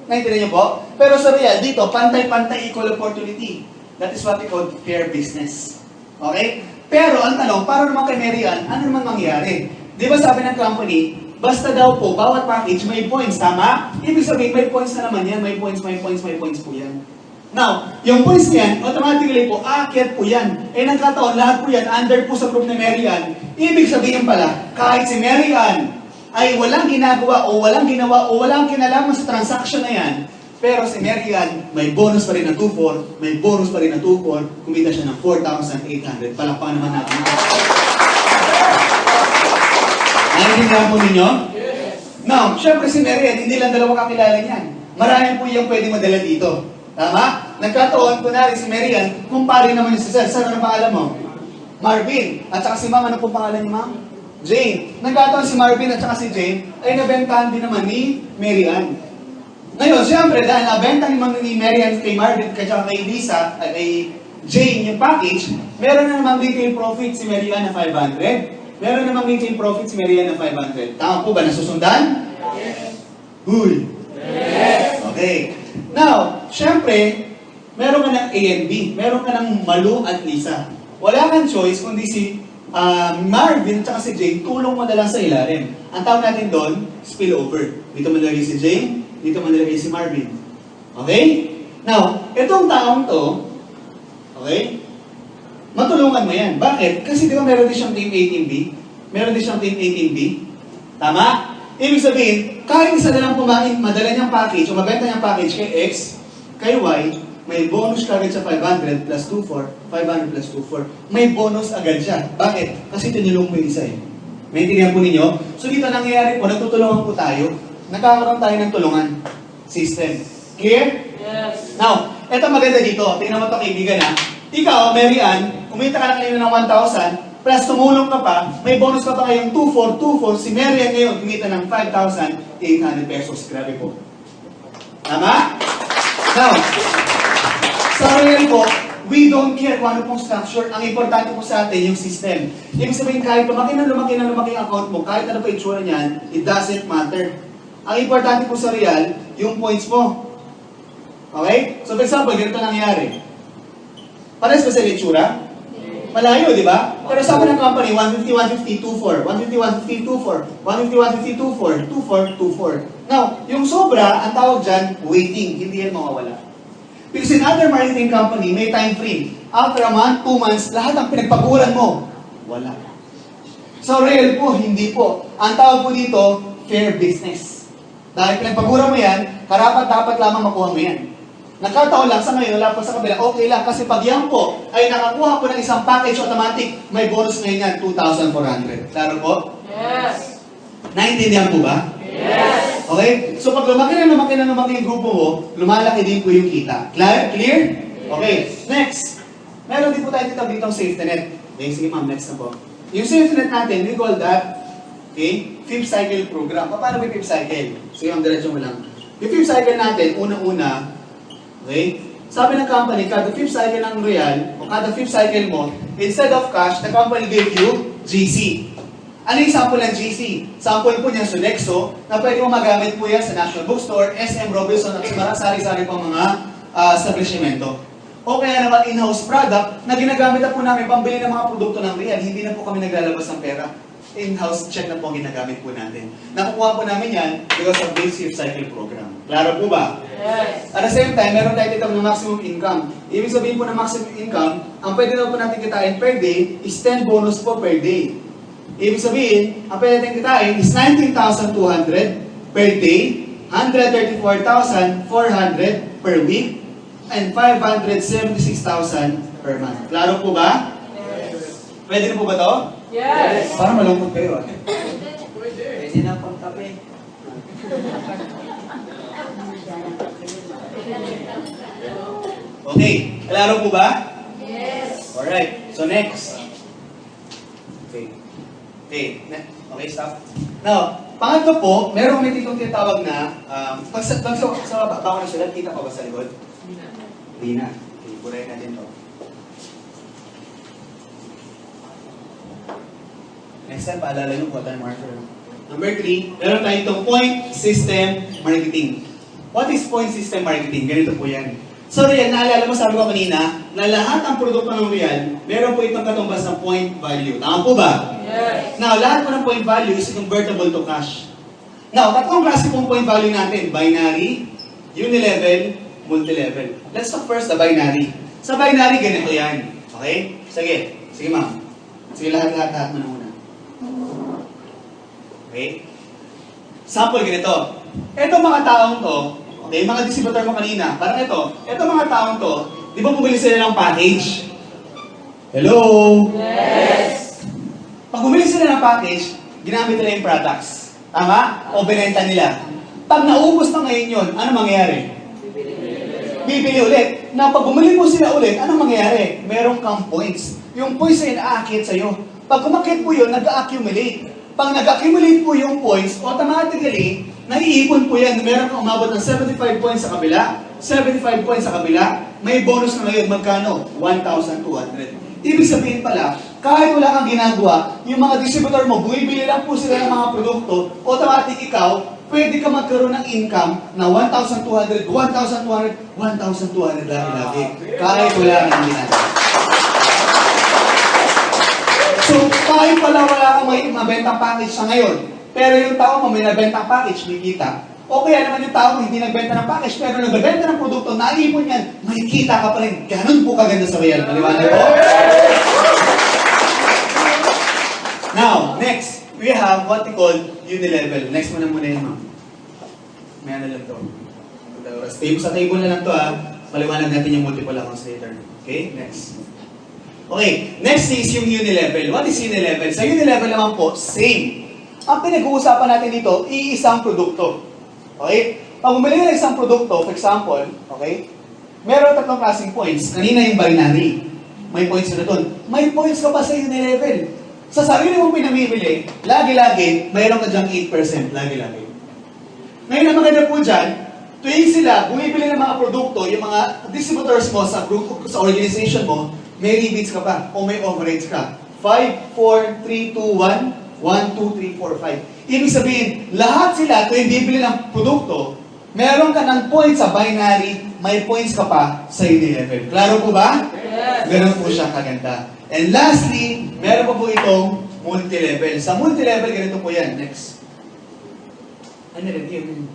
Naintindihan niyo po? Pero sa real, dito, pantay-pantay equal opportunity. That is what we call fair business. Okay? Pero ang tanong, para naman kay Marian, ano naman mangyari? Di ba sabi ng company, basta daw po, bawat package may points, tama? Ibig sabihin, may points na naman yan, may points po yan. Now, yung points niyan, automatically po, aakyat po yan. Eh, nagkataon, lahat po yan, under po sa group ni Marian. Ibig sabihin pala, kahit si Marian ay walang ginagawa o walang ginawa o walang kinalaman sa transaction na yan, pero si Marian, may bonus pa rin na 2,400, may bonus pa rin na 2,400, kumita siya ng 4,800. Palakpakan naman natin. Naiintindihan po ninyo? Now, syempre si Marian, hindi lang dalawa kakilala niyan. Marami po yung pwede madala dito. Tama? Nagkataon, kunwari si Marian, kumpare naman yung si Sir. Sir, ano pangalan mo? Marvin. At saka si Ma'am, ano pong pangalan ni Ma'am? Jane. Nagkataon si Marvin at saka si Jane, ay nabentahan din naman ni Marian. Ngayon, siyempre, dahil nabenta ni Marian kay Marvin, kaya kay Lisa, at kay Jane yung package, meron na namang retail profit si Marian na 500. Meron namang retail profit si Marian na 500. Tama po ba? Nasusundan? Yes. Good. Yes. Okay. Now, syempre, meron ka ng A and B. Meron ka ng Malu at Lisa. Wala kang choice kundi si Marvin at si Jane, tulong mo na lang sa ilalim. Ang tawag natin doon, spillover. Dito mo nilagay si Jane, dito mo nilagay si Marvin. Okay? Now, itong taong to, okay, matulungan mo yan. Bakit? Kasi di ba meron din siyang team A, team B? Meron din siyang team A, team B? Tama? Ibig sabihin, kahit isa na lang pumain, madala niyang package o mabenta niyang package kay X, kay Y, may bonus ka agad sa 500 plus 2,400, 500 plus 2,400. May bonus agad siya. Bakit? Kasi tinulong mo yung isa eh. Maintindihan po ninyo? So dito nangyayari po, nagtutulungan po tayo, nagkakaroon tayo ng tulungan system. Clear? Yes. Now, eto maganda dito. Tingnan mo ito kaibigan ha. Ikaw, Marian, kumita ka na kanina ng 1,000, plus tumulong ka pa, may bonus ka pa ngayong 2,400. Si Marian ngayon, kumita ng 5,800 pesos. Grabe po. Tama? Now, sa real po, we don't care kung ano pong structure. Ang importante po sa atin, yung system. Ibig sabihin, kahit lumaki ng lumaki ang account mo, kahit ano pa itsura niyan, it doesn't matter. Ang importante po sa real, yung points mo. Okay? So for example, ganito nangyari. Pares ba sa itsura? Malayo, di ba? Pero sabi ng company, 150, 150, 2,400. 150, 150, 2,400. 150, 150, 2,400, 2,400. Now, yung sobra, ang tawag dyan, waiting. Hindi yan mawawala. Because in other marketing company, may time frame. After a month, 2 months, lahat ng pinagpaguran mo, wala. So real po, hindi po. Ang tawag po dito, fair business. Dahil pinagpaguran mo yan, karapat dapat lamang makuha mo yan. Nagkataon lang sa ngayon, wala pa sa kabila, okay lang. Kasi pag yan po ay nakakuha po ng isang package automatic, may bonus ngayon yan, 2,400. Klaro po? Yes. Naintindihan po ba? Yes. Okay? So pag lumaki yung grupo mo, lumalaki din po yung kita. Clear? Clear? Okay. Next. Meron din po tayo dito ang safety net. Okay, sige ma'am, next na po. Yung safety net natin, we call that, okay, fifth cycle program. Paano may fifth cycle? Sige ma'am, diretso mo lang. Yung fifth cycle natin, unang-una, okay, sabi ng company, kada fifth cycle ng real, o kada fifth cycle mo, instead of cash, the company gave you GC. Ano yung sample ng GC? Sample po niya Sodexo, na pwede mo magamit po yan sa National Bookstore, SM Robinson, at sa sari-sari pang mga establishmento. O kaya naman in-house product na ginagamit na po namin pambili ng mga produkto ng real. Hindi na po kami naglalabas ng pera. In-house check na po ang ginagamit po natin. Nakukuha po namin yan because of this fifth cycle program. Klaro po ba? Yes. At the same time, meron tayo dito ng maximum income. Ibig sabihin po ng maximum income, ang pwede na po natin kitain per day is 10 bonus po per day. Ibig sabihin, ang pwede natin kitain is 19,200 per day, 134,400 per week, and 576,000 per month. Klaro po ba? Yes. Pwede na po ba to? Yes. Parang malungkot kayo ah. Pwede na pang kape. Okay, klaro po ba? Yes. Alright, so next. Okay. Okay, stop. Now, pangatlo po, meron may titong tinatawag na, pag sa bako na sulat, kita pa ba sa likod? Hindi na. Okay, burahin natin to. Next time, paalala nyo, water marker. Number 3, meron tayo itong point system marketing. What is point system marketing? Ganito po yan. So Rian, naalala mo, sabi ko kanina, na lahat ng produkto ng Rian, meron po itong katumbas ng point value. Tama po ba? Yes. Now, lahat po ng point value is convertible to cash. Now, tatlong klase pong point value natin. Binary, unilevel, multilevel. Let's talk first the binary. Sa binary, ganito yan. Okay? Sige. Sige ma'am. Sige, lahat mo na muna. Okay? Sample ganito. Ito mga taong to, okay, mga distributor mo kanina, parang ito mga taong to, di ba bumili sila ng package? Hello? Yes. Pag bumili sila ng package, ginamit nila yung products. Tama? O binenta nila. Pag naubos na ngayon yun, ano mangyayari? Bibili ulit. Na pag bumili po sila ulit, ano mangyayari? Meron kang points. Yung points ay naaakit sa'yo. Pag kumakit po yun, nag-accumulate. Pag nag-accumulate po yung points, automatically, naiipon po yan. Meron kang umabot ng 75 points sa kabila, 75 points sa kabila, may bonus na ngayon, magkano? 1,200. Ibig sabihin pala, kahit wala kang ginagawa, yung mga distributor mo, bumibili lang po sila ng mga produkto, automatic ikaw, pwede ka magkaroon ng income na 1,200, 1,200, 1,200 lagi-lagi. Kahit wala kang ginagawa. So, kahit pala wala kang may mabentang package sa ngayon, pero yung tao mo may nabentang package, may kita. O kaya naman yung tao mo hindi nagbenta ng package, pero nagbenta ng produkto, naipon yan, may kita ka pa rin. Ganun po kaganda sa real. Maliwanag po? Now, next, we have what we call unilevel. Next muna yun, ma'am. May ano lang to. Sa table na lang to, ha. Paliwanag natin yung multiple accounts later. Okay, next. Okay, next is yung unilevel. What is unilevel? Sa unilevel naman po, same. Ang pinag-uusapan natin dito, iisang produkto. Okay? Pag bumili ka ng isang produkto, for example, okay, meron tatlong klaseng points. Kanina yung binary. May points na doon. May points ka pa sa unilevel. Sa sarili mong pinamimili, lagi-lagi, mayroon ka dyang 8%. Lagi-lagi. Ngayon, ang maganda po dyan, tuwing sila bumibili ng mga produkto, yung mga distributors mo sa group, sa organization mo, may rebates ka pa o may overage ka. 5, 4, 3, 2, 1, 1, 2, 3, 4, 5. Ibig sabihin, lahat sila tuwing bibili ng produkto, meron ka ng points sa binary, may points ka pa sa unilevel. Klaro po ba? Yes. Ganun po siya kaganda. And lastly, meron pa po itong multi-level. Sa multi-level, ganito po yan. Next. Ano rin yun?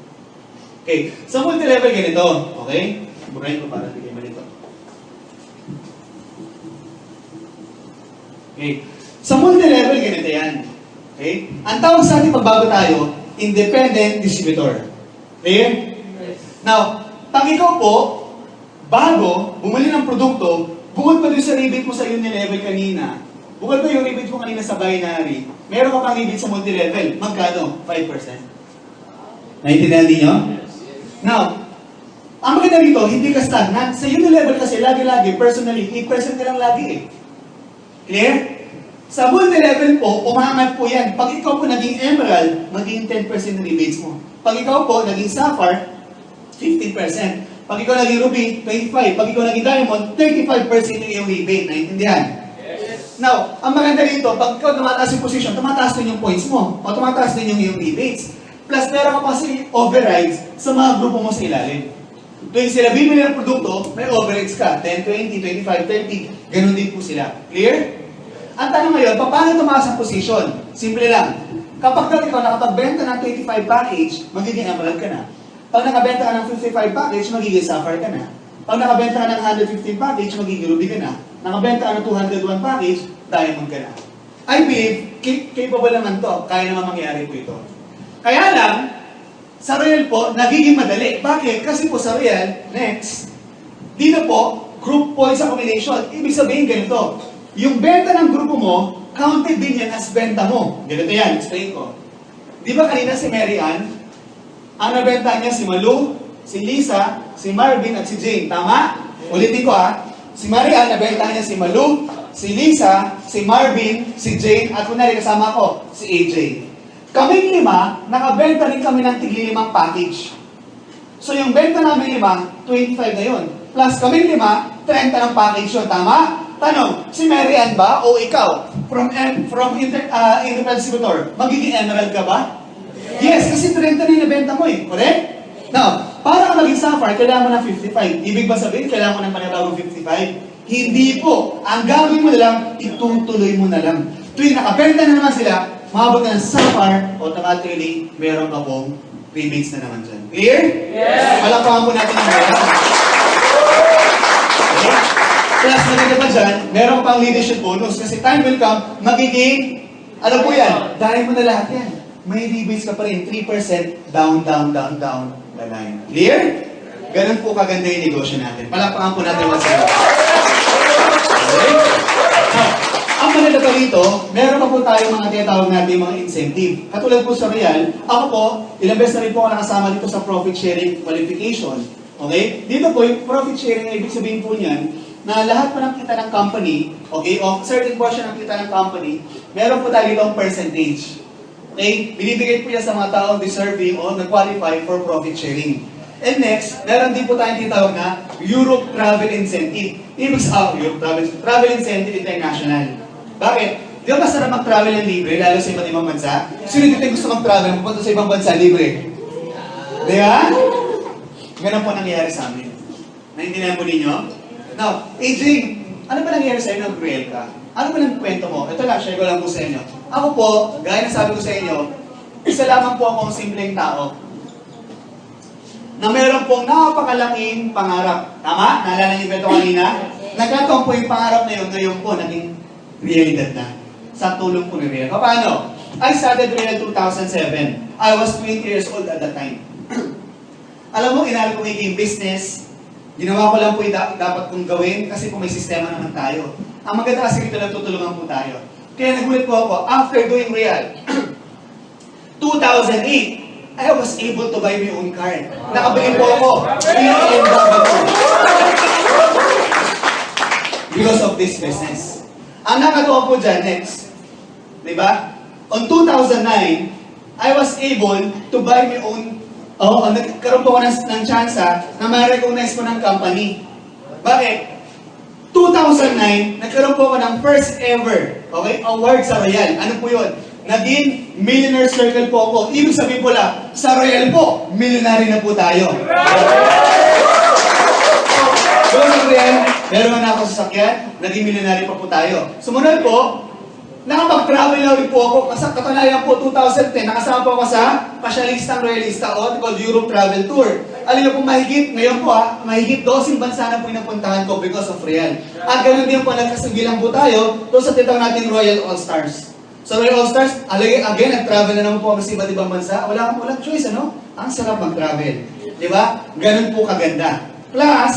Okay. Sa multi-level, ganito. Okay? Burahin ko para bigay malito. Okay. Sa multi-level, ganito yan. Okay? Ang tawag sa ating pagbago tayo, independent distributor. Clear? Yes. Now, pag ikaw po, bago bumili ng produkto, bukod pa doon sa rebate mo sa Unilevel kanina, bukod pa yung rebate mo kanina sa binary, meron ka pang rebate sa multi-level. Magkano? 5%. Naintindihan niyo? Now, ang maganda rito, hindi ka stagnant. Sa Unilevel kasi, lagi-lagi, personally, 8% ka lang lagi eh. Clear? Sa multi-level po, umangat po yan. Pag ikaw po naging emerald, magiging 10% ng rebates mo. Pag ikaw po naging sapphire, 15%. Pag ikaw naging ruby, 25%. Pag ikaw naging diamond, 35% yung iyong rebate. Naintindihan? Now, ang maganda rito, pag ikaw tumataas yung position, tumataas din yung points mo. O tumataas din yung iyong rebates. Plus, meron ka pa kasi overrides sa mga grupo mo sa ilalim. Tuwing sila bibili ng produkto, may overrides ka. 10, 20, 25, 30. Ganun din po sila. Clear? Ang tanong ngayon, paano tumaas ang position? Simple lang. Kapag ikaw nakapagbenta ng 25 package, magiging emerald ka na. Pag nakabenta ka ng 55 package, magiging sapphire ka na. Pag nakabenta ka ng 115 package, magiging ruby ka na. Nakabenta ka ng 201 package, diamond ka na. I believe, capable naman to. Kaya naman mangyari po ito. Kaya lang, sa Royal po, nagiging madali. Bakit? Kasi po sa Royal, next, dito po, group points sa combination. Ibig sabihin ganito, yung benta ng grupo mo, counted din yan as benta mo. Ganito yan, explain ko. Di ba kanina si Mary Ann, ang nabenta niya si Malu, si Lisa, si Marvin at si Jane. Tama? Ulitin ko ha. Si Mary Ann, nabenta niya si Malu, si Lisa, si Marvin, si Jane, at kunwari kasama ko, si AJ. Kaming lima, nakabenta rin kami ng tigli-limang package. So yung benta namin lima, 25 na yun. Plus kaming lima, 30 ng package yun. Tama? Tanong, si Mary Ann ba o ikaw? From independent distributor, magiging emerald ka ba? Yes, kasi 30 na yung nabenta mo eh. Correct? Now, para ka maging sapphire, kailangan mo ng 55. Ibig ba sabihin, kailangan mo ng panibagong 55? Hindi po. Ang gagawin mo na lang, itutuloy mo na lang. Tuwing nakabenta na naman sila, mahabot na ng sapphire, automatically, meron ka pong rebates na naman dyan. Clear? Yes! Palakpakan po natin ang meron. Okay? Plus, maganda pa dyan, meron ka pang leadership bonus. Kasi time will come, magiging, ano po yan? Dahil mo na lahat yan. May rebates ka pa rin, 3% down the line. Clear? Ganun po kaganda yung negosyo natin. Palakpakan po natin once again. Okay? Ang maganda pa rito, meron pa po tayong mga tinatawag natin mga incentive. Katulad po sa Real, ako po, ilang beses na rin po ako nakasama dito sa profit sharing qualification. Okay? Dito po, yung profit sharing, ibig sabihin po niyan, na lahat po ng kita ng company, okay, o certain portion ng kita ng company, meron po tayo dito ang percentage. Okay? Binibigay po yan sa mga taong deserving o nag-qualify for profit sharing. And next, meron din po tayong tinatawag na Europe Travel Incentive. Ibig sabihin, Travel Incentive International. Bakit? Di ba masarap mag-travel ng libre, lalo sa iba't ibang bansa? Sino dito yung gusto mag-travel, pupunta sa ibang bansa libre? Di ba? Ganun po nangyayari sa amin. Naintindihan po ninyo? Now, AJ, ano ba nangyayari sa inyo ng Cruel ka? Ano ba ng kwento mo? Ito lang, share ko lang po sa inyo. Ako po, gaya na sabi ko sa inyo, isa lamang po akong simpleng tao na meron pong napakalaking pangarap. Tama? Naalala niyo ba ito kanina? Nagkataon po yung pangarap na yun, ngayon po, naging realidad na. Sa tulong po ni Real. Paano? I started Real 2007. I was 20 years old at that time. Alam mo, inalo ko yung business. Ginawa ko lang po yung dapat kong gawin kasi po may sistema naman tayo. Ang maganda kasi rito lang tutulungan po tayo. Kaya nagulit po ako, after doing Real, 2008, I was able to buy my own car. Nakabili po ako. Because of this business. Ang nakatawa po dyan, next. Diba? On 2009, I was able to buy my own, nagkaroon po ako ng tsansa na ma-recognize ko ng company. Bakit? 2009, nagkaroon po ako ng first ever, okay, award sa Royal. Ano po yun? Naging Millionaire Circle po ako. Ibig sabihin po lang, sa Royal po, millionary na po tayo. So, sa Royal, meron na ako sa sakyan, naging millionary pa po tayo. Sumunod po, nakapag-travel na rin po ako. Katunayan po, 2010, nakasama po ako sa pasyalistang royalista o called Europe Travel Tour. Alam niyo po, mahigit, ngayon po mahigit 12 bansa na po yung napuntahan ko because of Real. At ganoon din po, nagkasabilang po tayo doon sa tinatawag natin Royal All-Stars. So Royal All-Stars, again, nag-travel na naman po ako sa iba't ibang bansa. Wala akong choice, ano? Ang sarap mag-travel. Di ba? Ganun po kaganda. Plus,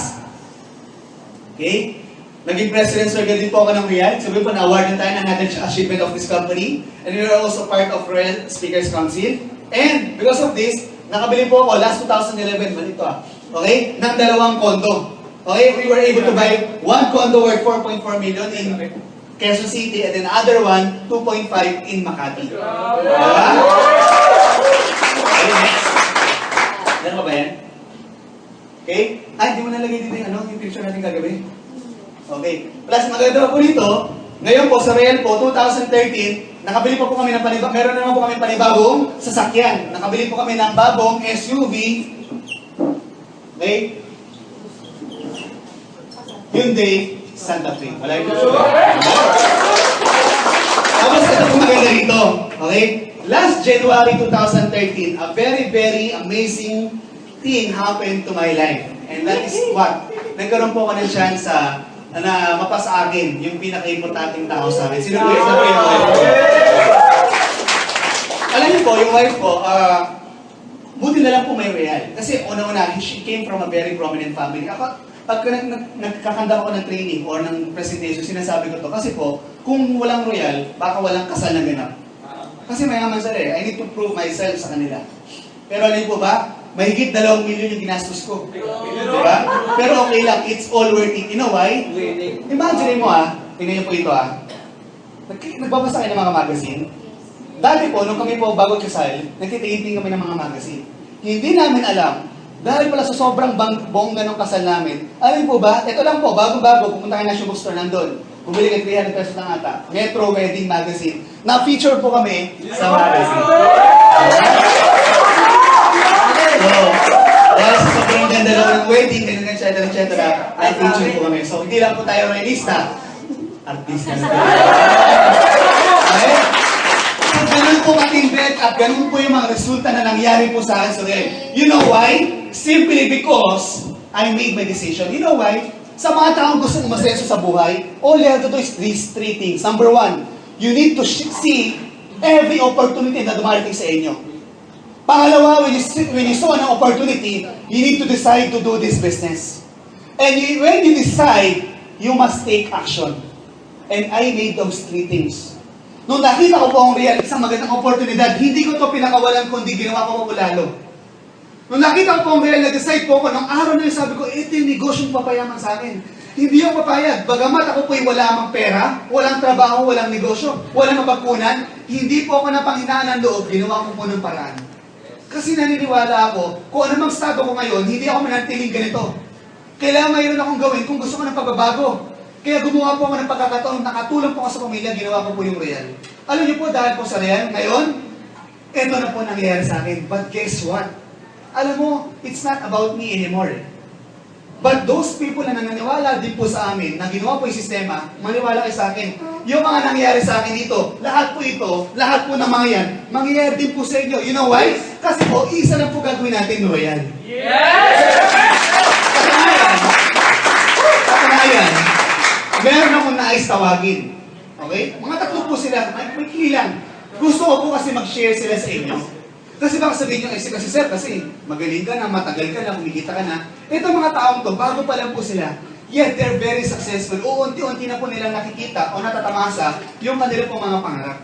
Okay? Naging president surrogate din po ako ng Real. Sabi po, na-award na tayo ng natin achievement of this company. And we are also part of Royal Speakers Council. And because of this, nakabili po ako last 2011, malito okay, ng 2 condo. Okay, we were able to buy 1 condo worth 4.4 million in Quezon City and then other one, 2.5 in Makati. Diba? Okay, next. Meron ba yan? Okay? Ay, di mo nalagay dito yung picture natin kagabi. Okay. Plus, maganda po dito, ngayon po sa Real po, 2013, nakabili po kami ng meron naman po kami panibagong sasakyan. Nakabili po kami ng bagong SUV. Okay? Hyundai Santa Fe. Wala yung picture. Tapos, ito po maganda dito. Okay? Last January 2013, a very, very amazing thing happened to my life. And that is what? Nagkaroon po ako ng chance na mapasa akin yung pinaka-importanting tao sa akin. Sino po yung wife ko? Alam niyo po, yung wife ko, buti na lang po may Real. Kasi una-una, she came from a very prominent family. Ako, pag nagkakanda ako ng training or ng presentation, sinasabi ko to. Kasi po, kung walang Royal, baka walang kasal na ganap. Kasi mayaman sila I need to prove myself sa kanila. Pero alam niyo po ba, mahigit 2 million yung ginastos ko. Diba? Pero okay lang, it's all worth it. You know why? Imagine mo tingnan niyo po ito Nagbabasa kayo ng mga magazine. Dati po, nung kami po bago kasal, nagtitiping kami ng mga magazine. Hindi namin alam, dahil pala sa sobrang bongga ng kasal namin, alam po ba, ito lang po, bago-bago, pumunta kayo na shoe bookstore nandun. Bumili kayo 300 pesos lang ata. Metro Wedding Magazine. Na-feature po kami sa magazine. So, dahil sa sobrang ganda lang ng wedding, etc. Na-feature po kami. So, hindi lang po tayo realista. Artista na tayo. Okay? So, ganun po matimbet at ganun po yung mga resulta na nangyari po sa akin sa Real. You know why? Simply because I made my decision. You know why? Sa mga taong gusto umasenso sa buhay, all you have to do is these 3 things. Number 1, you need to see every opportunity na dumarating sa inyo. Pangalawa, when you saw an opportunity, you need to decide to do this business. And when you decide, you must take action. And I made those 3 things. Nung nakita ko po ang Real, isang magandang oportunidad, hindi ko ito pinakawalan kundi ginawa ko po lalo. Nung nakita ko po ang Real, nag-decide po ako, nung araw na yun, sabi ko, ito yung negosyong papayaman sa akin. Hindi ako papayag. Bagamat ako po'y wala amang pera, walang trabaho, walang negosyo, walang mapagkunan, hindi po ako napanghinaan ng loob, ginawa ko po ng paraan. Kasi naniniwala ako, kung anumang estado ko ngayon, hindi ako manantiling ganito. Kailangan mayroon akong gawin kung gusto ko ng pagbabago. Kaya gumawa po ako ng pagkakataon, nakatulong po ako sa pamilya, ginawa ko po yung Real. Alam niyo po, dahil po sa Real, ngayon, ito na po nangyayari sa akin. But guess what? Alam mo, it's not about me anymore. But those people na naniniwala din po sa amin, na ginawa po yung sistema, maniwala kayo sa akin. Yung mga nangyayari sa akin dito, lahat po ng mga yan, mangyayari din po sa inyo. You know why? Kasi po, isa lang po gagawin natin, Royal. Yes! Katunayan, meron akong nais tawagin. Okay? Mga 3 po sila, may kilang. Gusto ko po kasi mag-share sila sa inyo. Kasi baka sabihin nyo, kasi sir, kasi magaling ka na, matagal ka na, kumikita ka na. Ito mga taong to, bago pa lang po sila, yet they're very successful. Unti-unti na po nilang nakikita o natatamasa yung kanila pong mga pangarap.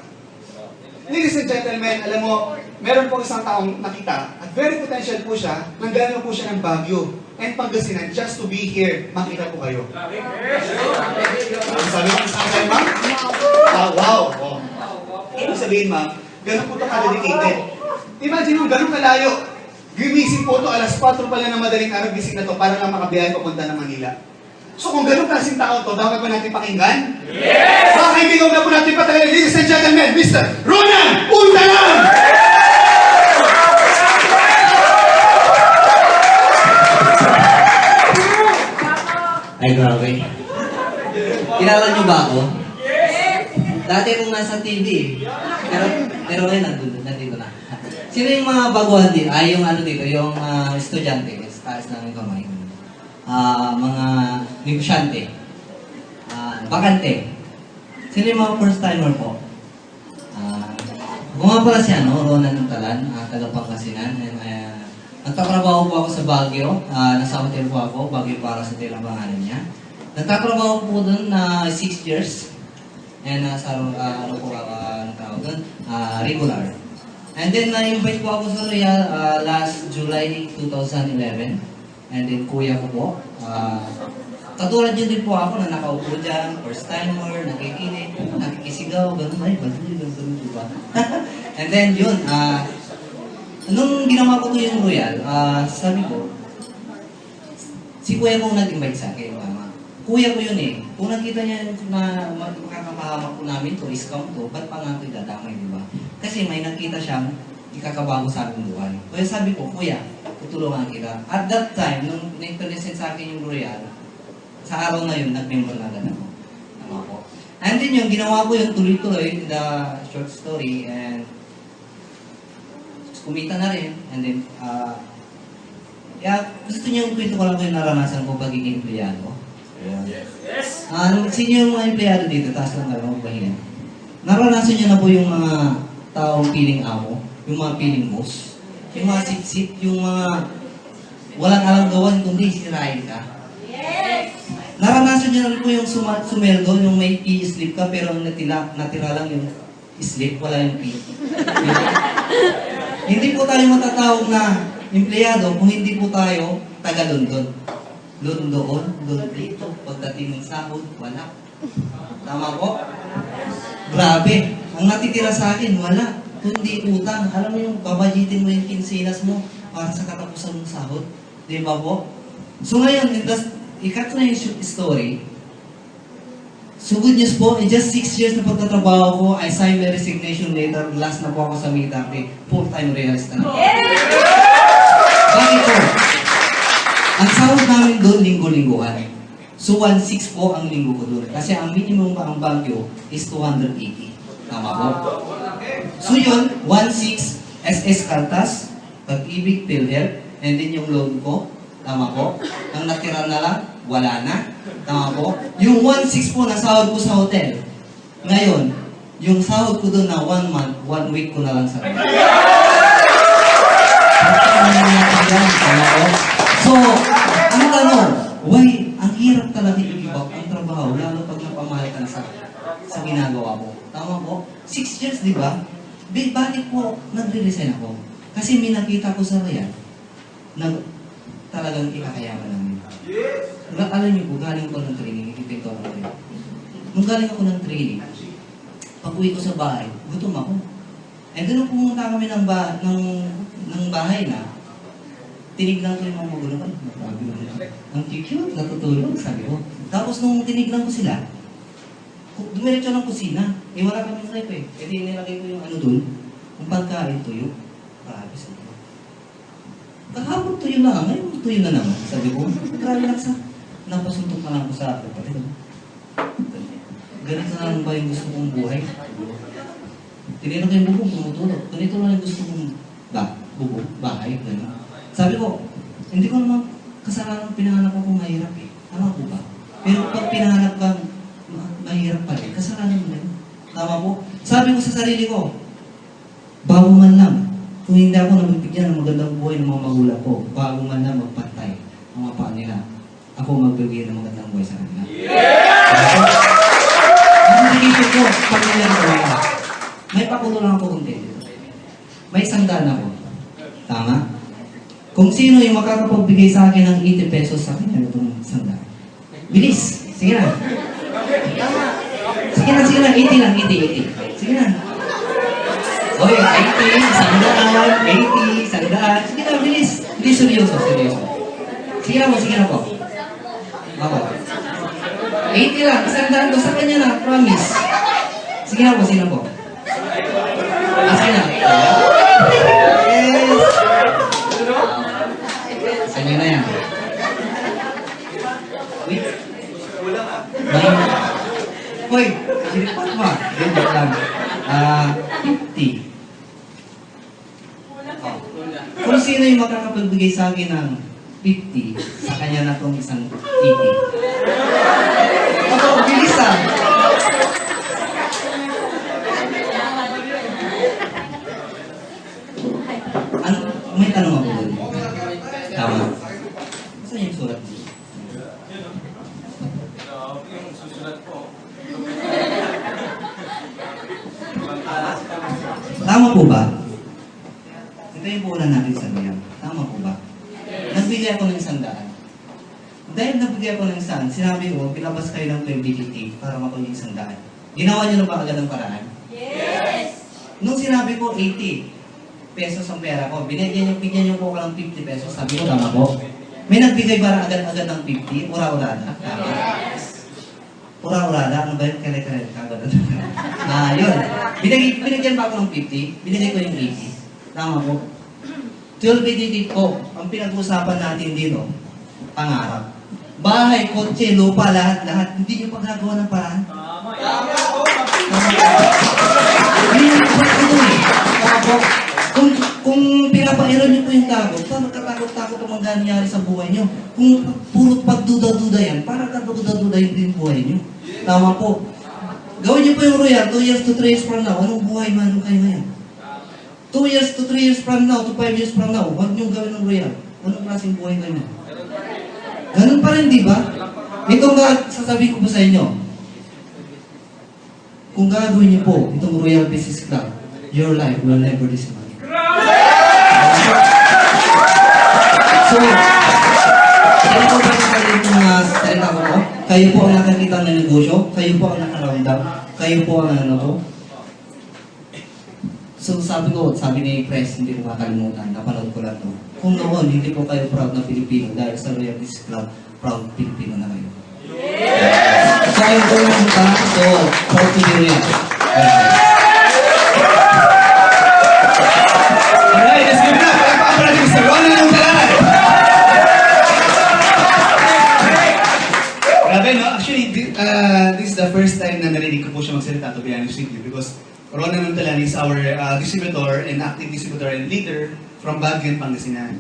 Ladies and gentlemen, alam mo, meron po isang taong nakita at very potential po siya, nanggaling po siya ng Baguio and Pangasinan just to be here. Makita po kayo. Sabi mo, isang kayo, ma'am? Wow! Oh. Ibig sabihin, ma'am, ganun po ito ka-dedicated. Imagine mo, ganun kalayo. Gimising po ito, alas 4 pala na madaling araw, gising na ito para lang makabiyahe papunta ng Manila. So kung ganun klaseng tao to, dapat ba natin pakinggan? Yes! Mga kaibigan na po natin patagalin. Ladies and gentlemen, Mr. Ronan Untalan! Ay, grabe. Kilala niyo ba ako? Dati nung nasa TV. Pero ngayon, nandito na. Sino yung mga baguhan dito? Ay, yung ano dito, yung estudyante. Taas lang yung kamay. Mga negosyante. Bakante. Sino yung mga first timer po? Ako nga pala siya, no? Ronan Untalan, taga Pangasinan. Nagtatrabaho po ako sa Baguio. Nasa hotel po ako, Baguio para sa hotel ang pangalan niya. Nagtatrabaho po doon na 6 years. And sa ano po, ang tawag doon, regular. And then na-invite po ako sa Royal last July 2011. And then kuya ko po, katulad yun din po ako na nakaupo dyan, first timer, nakikinig, nakikisigaw, gano'n, ay, gano'n, diba? And then yun, nung ginawa ko to yung Royal, sabi ko, si kuya kong nag-invite sa akin, mama. Kuya ko yun eh. Kung nakita niya na makakapahamak po namin to, scam to, ba't pa nga ito idadamay, di ba? Kasi may nakita siyang ikakabago sa aking buhay. Kaya sabi ko, kuya, tutulungan kita. At that time, nung na-present sa akin yung Royal, sa araw na yun, nag-member na agad ako. Tama po. And then yung ginawa ko yun, tuloy-tuloy, the short story, and kumita na rin. And then, gusto niyo yung kwento ko lang ko yung naranasan ko pagiging empleyado. Yes. Sino yung mga empleyado dito? Taas lang tayo, magpahinga. Naranasan niyo na po yung mga taong piling amo, yung mga piling boss, yung mga sit-sit, yung mga walang alam gawan kundi sirain ka. Yes. Naranasan niyo na rin po yung sumeldo, yung may i-slip ka pero ang natira lang yung slip, wala yung P. Hindi po tayo matatawag na empleyado kung hindi po tayo taga-London. Doon dito, pagdating ng sahod, wala. Tama po? Grabe. Ang natitira sa akin, wala. Kundi utang. Alam mo yung babadgetin mo yung kinsinas mo para sa katapusan ng sahod. Di ba po? So ngayon, ikat na yung story. So good news po, in just 6 years na pagtatrabaho ko, I signed my resignation letter. Last na po ako sa Midaki. Full-time realist na. Bakit po? Ang sahod namin doon, linggo-lingguhan. So 1.6 po ang linggo ko doon. Kasi ang minimum pa ang Baguio is 280. Tama po? So yun, 1.6 SS Cartas, Pag-ibig, PhilHealth, and then yung loan ko. Tama po? Ang natira na lang, wala na. Tama po? Yung 1.6 po na sahod ko sa hotel. Ngayon, yung sahod ko doon na 1 month, 1 week ko na lang sa hotel. Tama po? So, ang tanong, why, ang hirap talaga i-give up ang trabaho, lalo pag napamahal ka na sa ginagawa mo. Tama po? 6 years, di ba? Bakit po nagre-resign ako? Kasi may nakita ko sa Riyadh na talagang ikakayaman namin. Alam niyo po, galing ko ng training, ipipinto ako rin. Nung galing ako ng training, pag-uwi ko sa bahay, gutom ako. And doon pumunta kami ng bahay na, tinignan ko yung mga magulang ko, ang cute, natutulog, sabi ko. Tapos nung tinignan ko sila, dumiretso ng kusina. Eh wala kami ng rep eh. E di nilagay ko yung ano dun, yung pagkain tuyo. Grabe sabi ko. Kahapon tuyo na, ngayon tuyo na naman. Sabi ko, grabe lang sa, napasuntok na lang ako sa kapatid. Ganito na lang ba yung gusto kong buhay? Tinira ko yung bubong, tumutulog. Ganito lang yung gusto kong bubong, bahay, gano'n. Sabi ko, hindi ko naman kasalanan pinahanap ako mahirap eh. Tama po ba? Pero pag pinahanap ka mahirap pa rin, kasalanan mo na yun. Tama po? Sabi ko sa sarili ko, bago man lang, kung hindi ako nabibigyan ng magandang buhay ng mga magulang ko, bago man lang magpantay ang mga paa nila, ako magbibigay ng magandang buhay sa kanila. Ang nagisip ko, pag nilang ko, may pakulo lang ako kunti. May sandaan ako. Tama? Kung sino yung makakapagbigay sa akin ng 80 pesos sa kanya itong sandaan. Bilis! Sige na. Sige na, 80 lang, 80. Sige na. Oy, 80, sandaan, 80, sandaan. Sige na, bilis. Hindi, seryoso. Sige na po. Ako. 80 lang, sandaan ko sa kanya na, promise. Sige na po. Sige na. Yes! Sanya na yan. Wait. Hoy, sinipat mo. Ganyan lang. 50. Kung sino yung makakapagbigay sa akin ng 50, sa kanya na itong isang 80. Ako, bilis ah. May tanong ako doon. Tama. Saan yung surat dito? Tama po ba? Ito yung punan natin sa Royal. Tama po ba? Nagbigay ako ng 100. Dahil nagbigay ako ng 100, sinabi ko, pinabas kayo ng 2050 para makuha yung 100. Ginawa niyo na ba agad ng paraan? Yes! Nung sinabi ko 80 pesos ang pera ko, bigyan niyo po ako ng 50 pesos, sabi ko, tama po. May nagbigay ba agad-agad ng 50? Ura-urada? Tama. Ura-urada? Ano ba yun? Kare-kare? Kagad. Yun. Binigyan ba ako ng 50? Binigay ko yung 80. Tama po. 1288 po, ang pinag-usapan natin dito, pangarap. Bahay, kotse, lupa, lahat. Hindi niyo pa gagawa ng paraan. Tama! Yun yung pagkakulo eh. Tama po. Kung pinapairan niyo po yung takot, paano katakot-takot ang mangyayari sa buhay niyo? Kung puro pagduda-duda yan, parang kaduda-duda din buhay niyo. Tama po. Gawin niyo po yung Royal, 2 years to 3 years from now. Anong buhay man kayo ngayon? 2 years to 3 years from now, to 5 years from now, huwag niyong gawin ng Royal. Anong klaseng buhay kayo ngayon? Ganun pa rin, di ba? Ito nga, sasabihin ko po sa inyo. Kung gagawin niyo po itong Royal Business Club, your life will never disappoint. So, kaya po ba natin itong salita ko po? Kayo po ang nakakita ng negosyo, kayo po ang nakaramdam, kayo po ang ano po. So sabi ni Press, hindi ko makalimutan, napanood ko lang to. Kung noon, hindi po kayo proud na Pilipino dahil sa Royal Business Club, proud Pilipino na kayo. So ayun po yung so proud to be Royal. Alright, let's give it up. Palakpakan pa natin Mr. Ronald Montalan. Grabe, no? Actually, this is the first time na narinig ko po siya magsalita, to be honest with you, because Ronald Montalan is our distributor and active distributor and leader from Baguio, Pangasinan.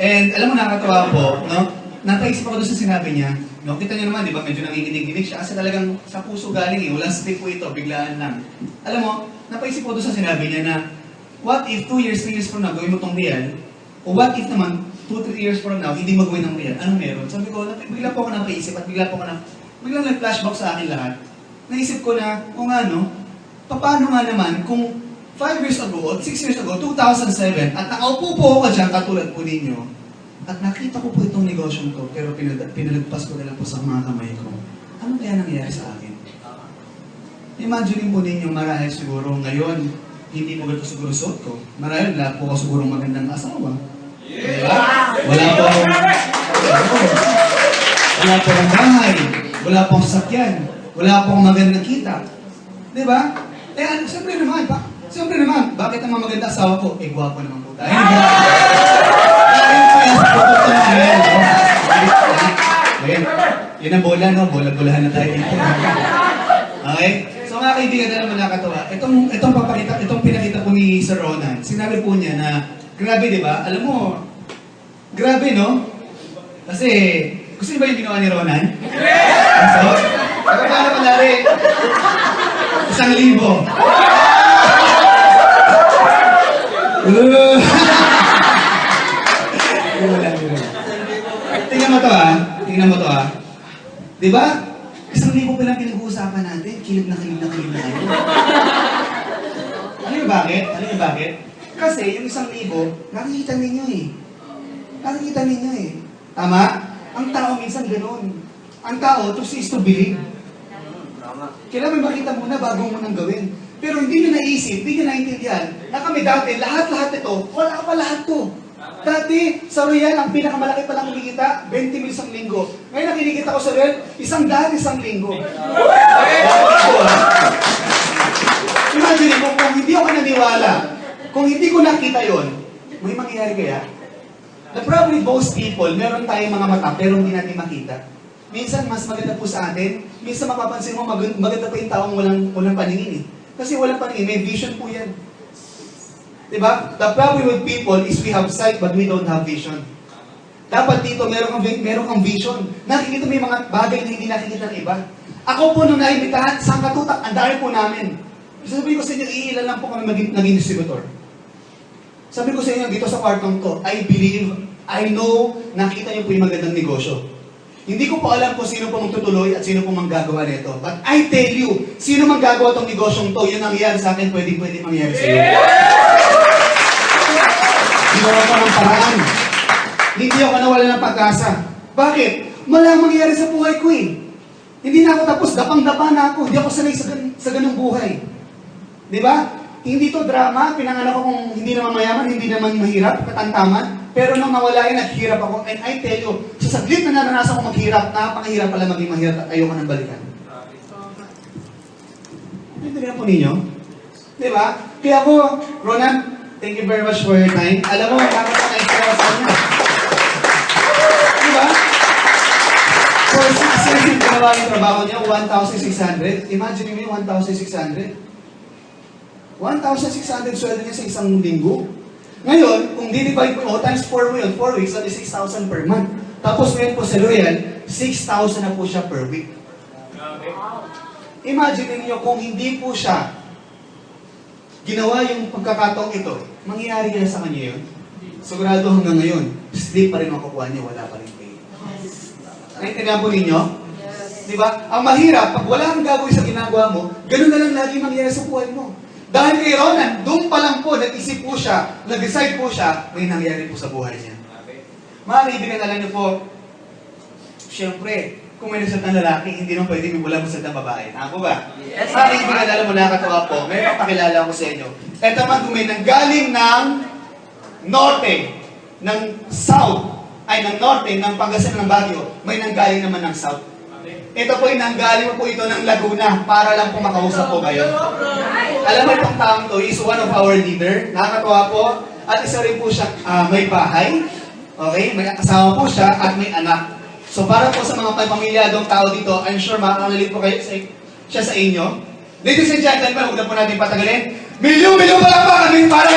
And alam mo, nakakatawa po, no? Napaisip ako doon sa sinabi niya, no? Kita niyo naman, di ba, medyo nanginginig-ginig siya kasi talagang sa puso galing eh, walang script po ito, biglaan lang. Alam mo, napaisip ako doon sa sinabi niya na, what if 2 years, 3 years from now, gawin mo tong Real? O what if naman, 2-3 years from now, hindi mo gawin ng Real? Anong meron? Sabi ko, bigla po ako napaisip at biglang nag-flashback sa akin lahat. Naisip ko na, o nga no, paano nga naman kung 5 years ago o 6 years ago, 2007, at nakaupo po ako dyan, katulad po ninyo, at nakita ko po itong negosyong to, pero pinalagpas ko na lang po sa mga kamay ko. Ano kaya nangyayari sa akin? Imagine po ninyo, marahil siguro ngayon, hindi po ganito siguro suot ko. Marahil wala po ako siguro magandang asawa. Diba? Wala po akong bahay, wala po akong sasakyan, wala po akong magandang kita. Diba? Siyempre naman, bakit ang mga maganda asawa ko? Gwapo naman po tayo. Yan ang bola, no? Bola-bolahan na tayo dito. Okay? So mga kaibigan na naman nakatawa, itong pinakita po ni Sir Ronan, sinabi po niya na, grabe di ba? Alam mo, grabe no? Kasi, gusto niyo ba yung ginawa ni Ronan? Yes! So, ako paano palari? 1,000. Tingnan mo to ah. Di ba? 1,000 pa lang pinag-uusapan natin. Kilig na kayo. Alam niyo bakit? Kasi yung 1,000, nakikita ninyo eh. Tama? Ang tao minsan gano'n. Ang tao, to see is to believe. Kailangan may makita muna bago mo nang gawin. Pero hindi nyo naisip, hindi nyo naintindihan na kami dati, lahat ito, wala pa lahat to. Dati, sa Royal, ang pinakamalaki pa lang kumikita, 20 mil isang linggo. Ngayon, ang kinikita ko sa Royal, 100 isang linggo. Imagine mo, kung hindi ako naniwala, kung hindi ko nakita yon, may mangyayari kaya? The problem with most people, meron tayong mga mata, pero hindi natin makita. Minsan, mas maganda po sa atin. Minsan, mapapansin mo, maganda pa yung taong walang paningin eh. Kasi walang paningin, may vision po yan. Diba? The problem with people is we have sight but we don't have vision. Dapat dito, meron kang vision. Nakikita mo yung mga bagay na hindi nakikita ng iba. Ako po nung naimbitahan, sa katutak, ang dami po namin. Sabi ko sa inyo, iilan lang po kami naging distributor. Sabi ko sa inyo, dito sa kwartong to, I believe, I know, nakita niyo po yung magandang negosyo. Hindi ko pa alam kung sino pa magtutuloy at sino pa manggagawa nito. But I tell you, sino manggagawa tong negosyong to, yun ang nangyari sa akin, pwede mangyari sa iyo. Ginawa ko ng paraan. Hindi ako nawala ng pag-asa. Bakit? Malamang mangyari sa buhay ko eh. Hindi na ako tapos, dapang-dapa na ako. Hindi ako sanay sa ganung buhay. Di ba? Hindi to drama, pinanganak ko kung hindi naman mayaman, hindi naman mahirap, katantaman. Pero nung nawala yun, naghirap ako. And I tell you, sa saglit na naranasan ko maghirap, napakahirap pala maging mahirap at ayoko nang balikan. Naintindihan po ninyo? Di ba? Kaya ako, Ronan, thank you very much for your time. Alam mo, nakakapag-extra ka sa akin. Di ba? For 6 years yung ginawa yung trabaho niya, 1,600. Imagine mo yung 1,600. 1,600 sweldo niya sa isang linggo. Ngayon, kung di-divide mo, times 4 mo yun, 4 weeks, that is 6,000 per month. Tapos ngayon po sa Loyal, 6,000 na po siya per week. Imagine niyo kung hindi po siya ginawa yung pagkakataong ito, mangyayari kaya sa kanya yun? Sigurado hanggang ngayon, sleep pa rin makukuha niya, wala pa rin pay. Naintindihan po ninyo? Diba? Ang mahirap, pag wala kang gagawin sa ginagawa mo, ganun na lang lagi mangyayari sa buhay mo. Dahil kay Ronan, doon pa lang po, nag-isip po siya, nag-decide po siya, may nangyari po sa buhay niya. Mga kaibigan, alam niyo po, siyempre, kung may nagsalita ng lalaki, hindi naman pwede may wala magsalita ng babae. Tama po ba? Yes. Mga kaibigan, alam mo, nakakatawa po, may papakilala ko sa inyo. Ito man kung may nanggaling ng norte, ng south, ay ng norte, ng Pangasinan, ng Baguio, may nanggaling naman ng south. Ito po, nanggaling po ito ng Laguna para lang po makausap po kayo. Alam mo itong taong to, is one of our leader. Nakakatawa po. At isa rin po siya, may bahay. Okay? May kasama po siya at may anak. So para po sa mga pamilyadong tao dito, I'm sure makakalilig po kayo siya sa inyo. Ladies and gentlemen, huwag na po natin patagalin. Milyon-milyon pa lang ba kami para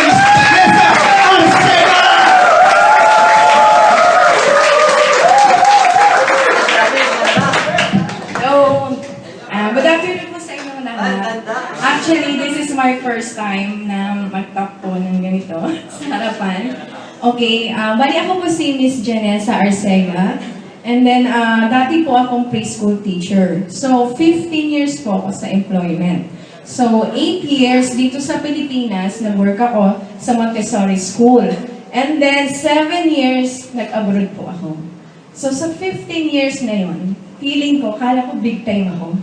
Good afternoon po sa inyo lahat. Actually, this is my first time na mag-talk po ng ganito sa harapan. Okay, bali ako po si Miss Janessa Arcega. And then, dati po akong preschool teacher. So, 15 years po ako sa employment. So, 8 years dito sa Pilipinas, nag-work ako sa Montessori School. And then, 7 years, nag-abroad po ako. So, sa 15 years na yun, feeling ko, kala ko big time ako.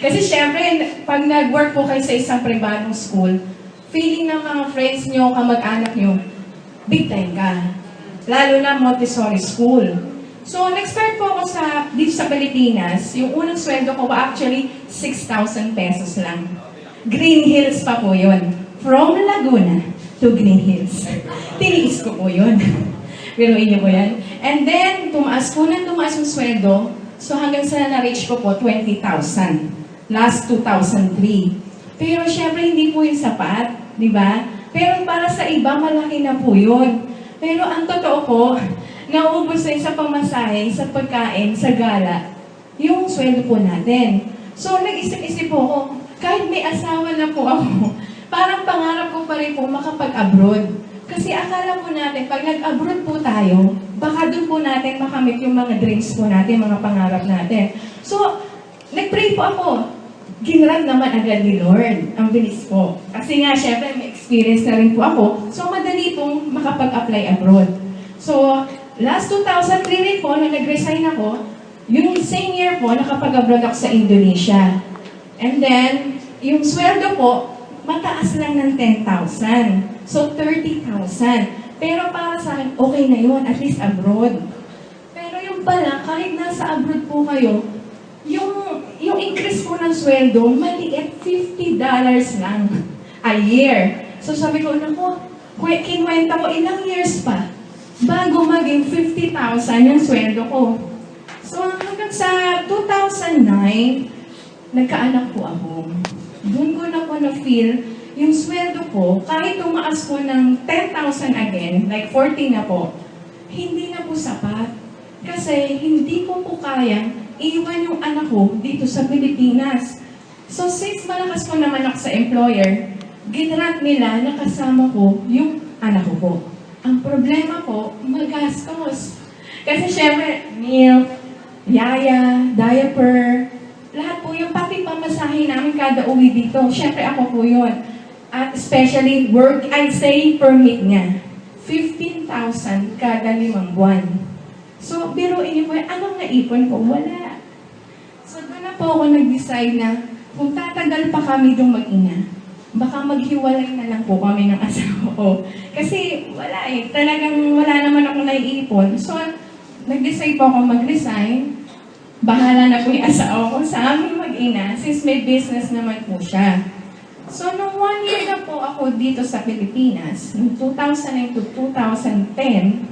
Kasi syempre, pag nag-work po kayo sa isang pribadong school, feeling ng mga friends nyo, kamag-anak nyo, big time ka. Lalo na Montessori School. So, nag-start po ako dito sa Pilipinas. Yung unang sweldo ko actually 6,000 pesos lang. Green Hills pa po yun. From Laguna to Green Hills. Tiniis ko po yun. Biruin niyo po yan. And then, tumaas yung sweldo. So, hanggang sa na-reach ko po, 20,000. Last 2003. Pero syempre hindi po yung sapat, di ba? Pero para sa iba, malaki na po yun. Pero ang totoo po, nauubos na sa pamasahe, sa pagkain, sa gala, yung sweldo po natin. So nag-isip-isip po ako, kahit may asawa na po ako, parang pangarap ko pa rin po makapag-abroad. Kasi akala po natin, pag nag-abroad po tayo, baka doon po natin makamit yung mga dreams po natin, mga pangarap natin. So, nag-pray po ako. Ginrant naman agad ni Lord. Ang bilis po. Kasi nga, syempre, may experience na rin po ako. So, madali pong makapag-apply abroad. So, last 2003 rin po, na nag-resign ako, yung same year po, nakapag-abroad ako sa Indonesia. And then, yung sweldo po, mataas lang ng 10,000. So, 30,000. Pero para sa akin, okay na yun, at least abroad. Pero yung pala, kahit nasa abroad po kayo, yung increase po ng sweldo, maliit, $50 lang a year. So sabi ko, naku, kinuwenta ko ilang years pa bago maging 50,000 yung sweldo ko. So hanggang sa 2009, nagkaanak po ako. Doon ko na po na-feel yung sweldo ko, kahit tumaas ko ng 10,000 again, like 14 na po, hindi na po sapat. Kasi hindi ko po kaya iwan yung anak ko dito sa Pilipinas. So since malakas ko naman ako sa employer, ginrant nila na kasama ko yung anak ko. Ang problema po, magastos. Kasi syempre, meal, yaya, diaper, lahat po yung pati pamasahe namin kada uwi dito. Siyempre ako po yun. At especially work, I'd say permit niya. 15,000 kada 5 buwan. So, biruin niyo po, anong naipon ko? Wala. So, doon na po ako nag-decide na kung tatagal pa kami doon mag-ina, baka maghiwalay na lang po kami ng asawa ko. Kasi wala eh, talagang wala naman ako naiipon. So, nag-decide po ako mag-resign. Bahala na po yung asawa ko sa aming mag-ina since may business naman po siya. So, nung 1 year na po ako dito sa Pilipinas, noong 2009 to 2010,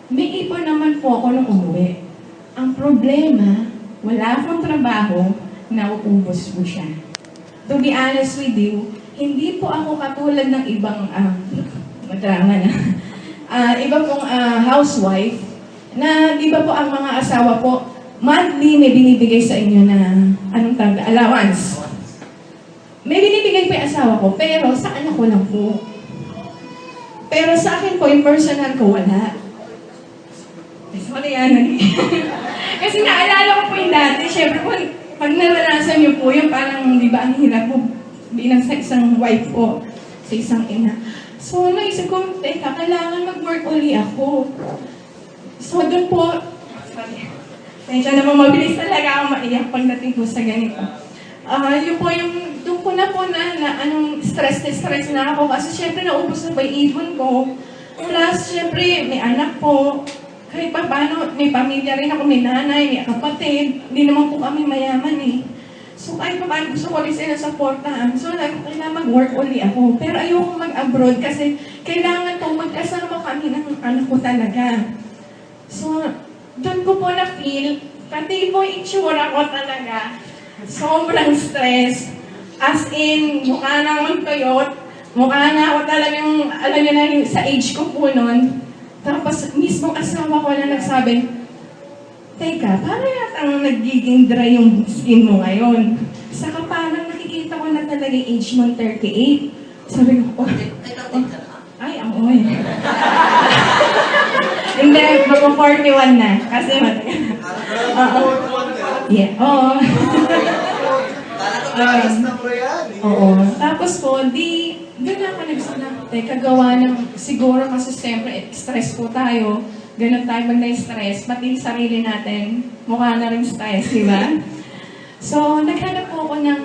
may ipon naman po ako nung umuwi. Ang problema, wala akong trabaho, nauubos po siya. To be honest with you, hindi po ako katulad ng ibang, madrama na, iba pong housewife, na di ba po ang mga asawa po, monthly may binibigay sa inyo na, anong tawag, allowance. May binibigay po yung asawa ko, pero sa anak ko lang po. Pero sa akin po, yung personal ko, wala. Sorry, kasi naalala ko po yung dati, syempre po, pag naranasan niyo po yung parang, di ba, ang hirap po bilang sa isang wife po, sa isang ina. So, naisip ko, teka, kailangan mag-work uli ako. So, doon po, sorry, medyo naman mabilis talaga ako maiyak pagdating po sa ganito. Yun po yung, doon po na anong stress na ako kasi syempre naubos na ba yung ibon ko. Plus, syempre, may anak po. Kahit pa paano, may pamilya rin ako, may nanay, may kapatid. Hindi naman po kami mayaman eh. So kahit pa paano gusto ko rin sila supportahan. So kailangan mag-work uli ako. Pero ayoko mag-abroad kasi kailangan po magkasama kami ng anak ko talaga. So doon ko po na-feel, pati po itsura ko talaga. Sobrang stress. As in, mukha naman tuyot. Mukha na ako talagang, alam niyo na sa age ko po noon. Tapos, mismo asawa ko na nagsabi, teka, parang yatang nagiging dry yung skin mo ngayon. Saka parang nakikita ko na talaga yung age mo 38. Sabi ko, ay, ang oy. Hindi, mag-41 na. Kasi matagal. Yeah, oo. Oo. Tapos po, doon ako nagsanakte, kagawa ng, siguro kasi siyempre, stress po tayo, ganun tayo pag na-stress, pati yung sarili natin, mukha na rin stress, di ba? So, naghanap po ako ng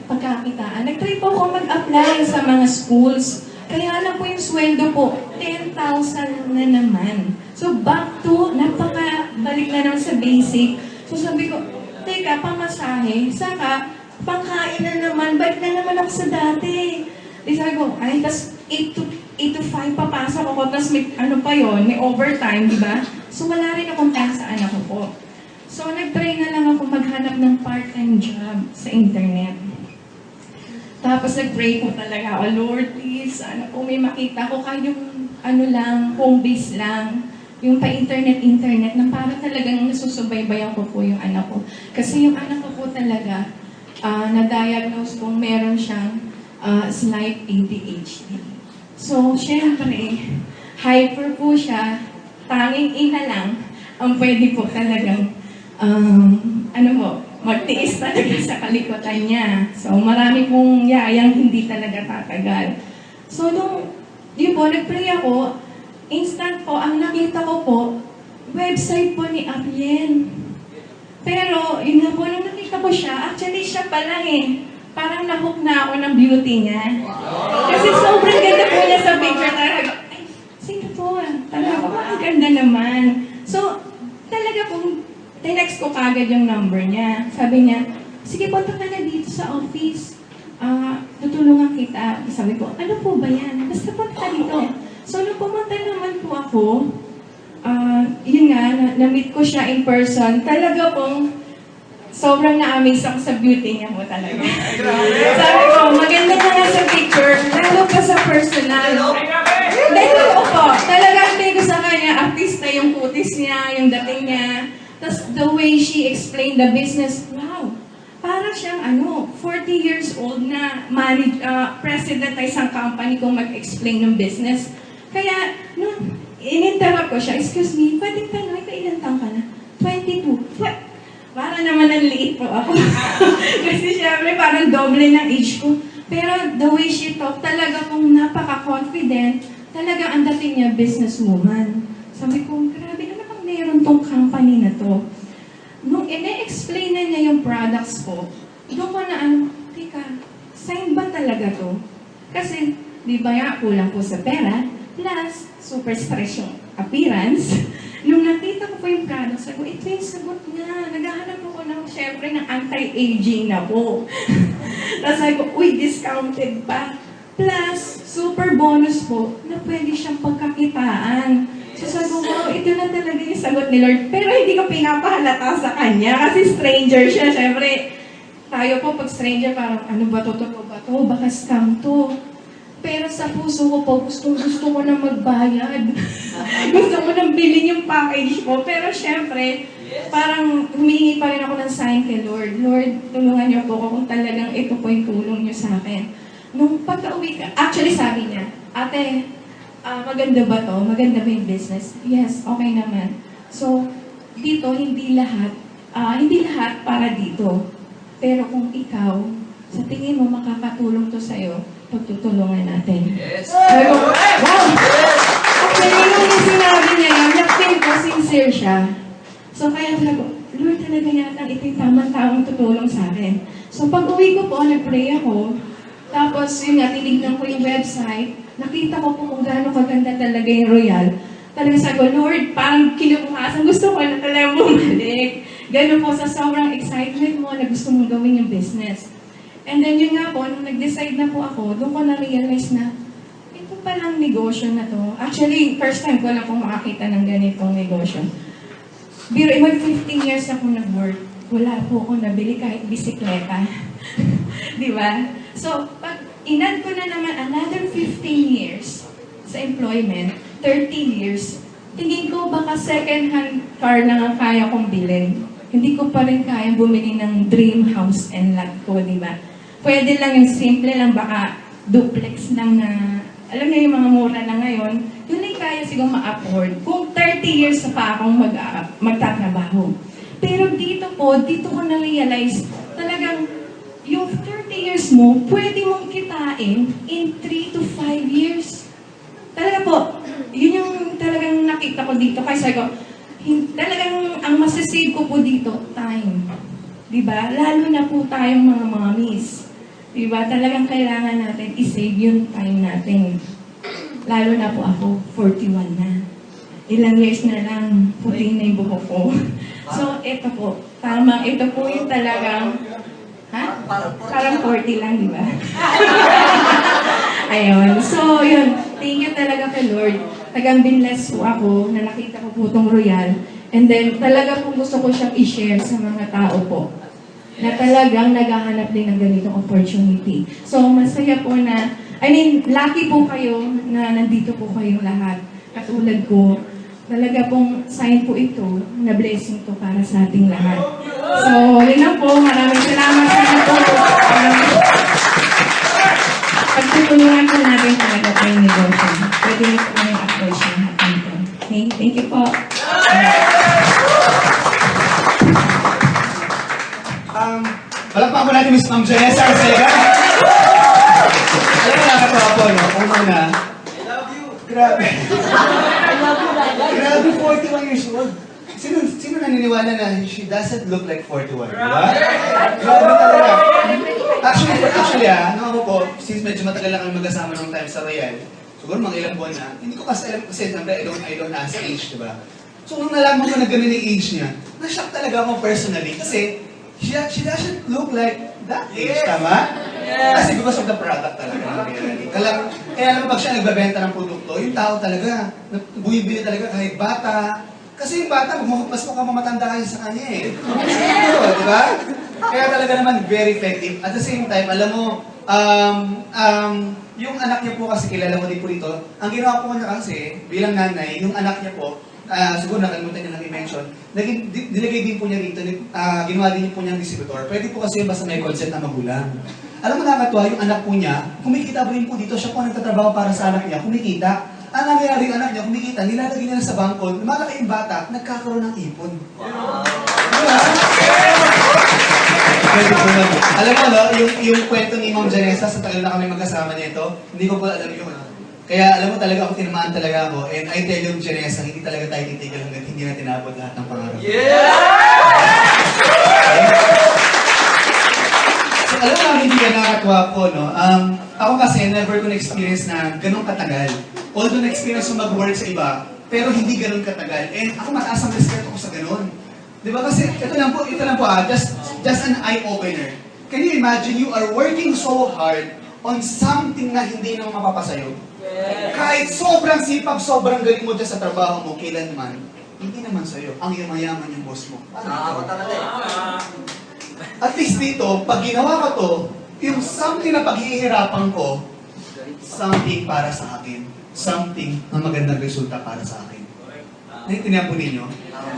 pagkakitaan. Nag-try po ako mag-apply sa mga schools. Kaya lang po yung sweldo po, 10,000 na naman. So, back to, balik na naman sa basic. So, sabi ko, teka, pamasahe, saka, pangkain na naman, balik na naman ako sa dati. Di sabi ko, ay, tas 8 to 5 papasok ako, tas may, ano pa yon, may overtime, di ba? So, wala rin akong time sa anak ko po. So, nag-try na lang ako maghanap ng part-time job sa internet. Tapos, nag-pray po talaga ako, Lord, please, ano po, may makita ko kahit yung, ano lang, home base lang, yung pa-internet, na para talagang nasusubaybayan ko po yung anak ko. Kasi yung anak ko po talaga, na-diagnose kung meron siyang slight ADHD. So, syempre, hyper po siya, tanging ina lang, ang pwede po talagang, magtiis talaga sa kalikutan niya. So, marami pong yayang hindi talaga tatagal. So, yun po, nag-pray ako, instant po, ang nakita ko po, website po ni Aplien. Pero, yun nga po, nung nakita ko siya, actually siya pa lang eh. Parang nahook na ako ng beauty niya. Kasi sobrang ganda po niya sa picture. Talaga, ay, sino po? Talaga po, ang ganda naman. So, talaga pong, tinext ko kagad yung number niya. Sabi niya, sige, punta ka na dito sa office. Tutulungan kita. Sabi ko, ano po ba yan? Basta punta ka dito. So, nung pumunta naman po ako, yun nga, na-meet ko siya in person. Talaga pong, sobrang na-amaze ako sa beauty niya mo talaga. Sabi ko, maganda na nga sa picture, lalo pa sa personal. Dahil ko po, talagang tingin ko sa kanya, artista yung kutis niya, yung dating niya. Tapos the way she explained the business, wow, parang siyang 40 years old na married, president ng isang company kung mag-explain ng business. Kaya, nung in-interrupt ko siya, excuse me, pwedeng tanong, ilan taong ka na? 22. Para naman ang liit po ako. Kasi syempre parang doble ng age ko. Pero the way she talk, talaga pong napaka-confident, talaga ang dating niya businesswoman. Sabi ko, grabe naman ang meron tong company na to. Nung ine-explain na niya yung products ko, doon ko na teka, sign ba talaga to? Kasi, di ba nga, kulang po sa pera, plus, super stress yung appearance. Nung nakita ko po yung product, sabi ko, ito yung sagot niya. Naghahanap ako ng, syempre, ng anti-aging na po. Tapos sabi ko, uy, discounted pa. Plus, super bonus po, na pwede siyang pagkakitaan. So sabi ko, wow, ito na talaga yung sagot ni Lord. Pero hindi ko pinapahalata sa kanya kasi stranger siya. Syempre, tayo po pag stranger, parang ano ba to, totoo ba to, baka scam to. Pero sa puso ko po, gusto ko na magbayad. Gusto ko nang bilhin yung package ko. Pero syempre, parang humingi pa rin ako ng sign kay Lord. Lord, tulungan niyo po ako kung talagang ito po yung tulong niyo sa akin. Nung pagka-uwi ka, actually sabi niya, ate, maganda ba to? Maganda ba yung business? Yes, okay naman. So, dito, hindi lahat para dito. Pero kung ikaw, sa tingin mo makakatulong to sa'yo, pagtutulungan natin. Yes! Sabi ko, wow! Okay, nung sinabi niya yun, na-feel ko, sincere siya. So, kaya sabi ko, Lord, talaga yata ito yung tamang-tamang tutulong sa akin. So, pag uwi ko po, nag-pray ako. Tapos, yun nga, tinignan ko yung website. Nakita ko po kung gaano kaganda talaga yung Royal. Talaga sabi ko, Lord, parang kinubukasan, gusto ko na talaga bumalik. Gano'n po sa sobrang excitement mo na gusto mong gawin yung business. And then yun nga po, nung nag-decide na po ako, doon ko na-realize na, ito palang negosyo na to. Actually, first time ko lang po makakita ng ganitong negosyo. Pero mag 15 years ako nag-work, wala po ako nabili kahit bisikleta. Di ba? So, pag inad ko na naman another 15 years sa employment, 30 years, tingin ko baka second-hand car lang ang kaya kong bilhin. Hindi ko pa rin kaya bumili ng dream house and lot ko, di ba? Pwede lang yung simple lang, baka duplex lang na, alam niyo yung mga mura na ngayon, yun ay kaya siguro ma-afford. Kung 30 years pa akong magtatrabaho. Pero dito ko na-realize, talagang yung 30 years mo, pwede mong kitain in 3 to 5 years. Talaga po, yun yung talagang nakita ko dito. Kaya sabi ko, talagang ang masasave ko po dito, time. Diba? Lalo na po tayong mga mommies. Diba? Talagang kailangan natin i-save yung time natin. Lalo na po ako, 41 na. Ilang years na lang, puti na yung buhok ko. So, ito po. Tama, ito po yung talagang, parang 40 lang, di ba? Ayun. So, yun. Thank you talaga kay Lord. Tagang binless po ako na nakita ko po itong Royal. And then, talaga po gusto ko siyang i-share sa mga tao po na talagang naghahanap din ng ganitong opportunity. So, masaya po na, lucky po kayo na nandito po kayong lahat. Katulad ko, talaga pong sign po ito na blessing to para sa ating lahat. So, yun lang po. Maraming salamat sa inyo po. Pagtutulungan po natin talaga po yung negosyo. Pwede niyo po yung approach ng hapon po. Okay? Thank you po. Palakpakan po natin Miss Ma'am Janessa Arcega. Alam mo nakatawa po, no? Una, I love you. Grabe. Grabe, 41 years old. Sino naniniwala na she doesn't look like 41? Diba? Grabe talaga. Actually, ano po, since medyo matagal na kami magkasama nung time sa Royal, siguro mga ilang buwan na, hindi ko kasi alam kasi siyempre I don't ask age, diba? So nung nalaman ko na ganun yung age niya, na-shock talaga ako personally kasi she doesn't look like that age, tama? Kasi because of the product talaga. Kaya naman pag siya nagbebenta ng produkto, yung tao talaga, bumibili talaga kahit bata. Kasi yung bata, mas mukhang mamatanda kayo sa kanya eh. Di ba? Kaya talaga naman very effective. At the same time, alam mo, yung anak niya po kasi, kilala mo din po dito, ang ginawa po niya kasi, bilang nanay, yung anak niya po, siguro nakalimutan niya lang i-mention, nilagay din po niya rito, ginawa din po niya ng distributor. Pwede po kasi basta may consent na magulang. Alam mo nakakatuwa, yung anak po niya, kumikita pa rin po dito, siya po ang nagtatrabaho para sa anak niya, kumikita. ang nangyayari anak niya, kumikita, nilalagay niya na sa bangko, malaki yung bata, nagkakaroon ng ipon. Diba? Alam mo, no, yung kwento ni Ma'am Janessa, sa tagal na kami magkasama niya ito, hindi ko po alam yun. Kaya alam mo talaga ako, tinamaan talaga ako. And I tell you, Janessa, hindi talaga tayo titigil hanggang hindi natin naabot lahat ng pangarap. So, alam mo namin hindi ka nakakatuwa po, no? Ako kasi never ko na-experience na ganun katagal. Although na-experience ko mag-work sa iba, pero hindi ganun katagal. And ako mataas ang respeto ko sa ganun. Di ba? Kasi ito lang po, just an eye-opener. Can you imagine you are working so hard on something na hindi naman mapapasayo? Kahit sobrang sipag, sobrang galing mo dyan sa trabaho mo, kailanman, hindi naman sa'yo. Ang yumayaman yung boss mo. At least dito, pag ginawa ko to, yung something na paghihirapan ko, something para sa akin. Something na magandang resulta para sa akin. Naintindihan po ninyo?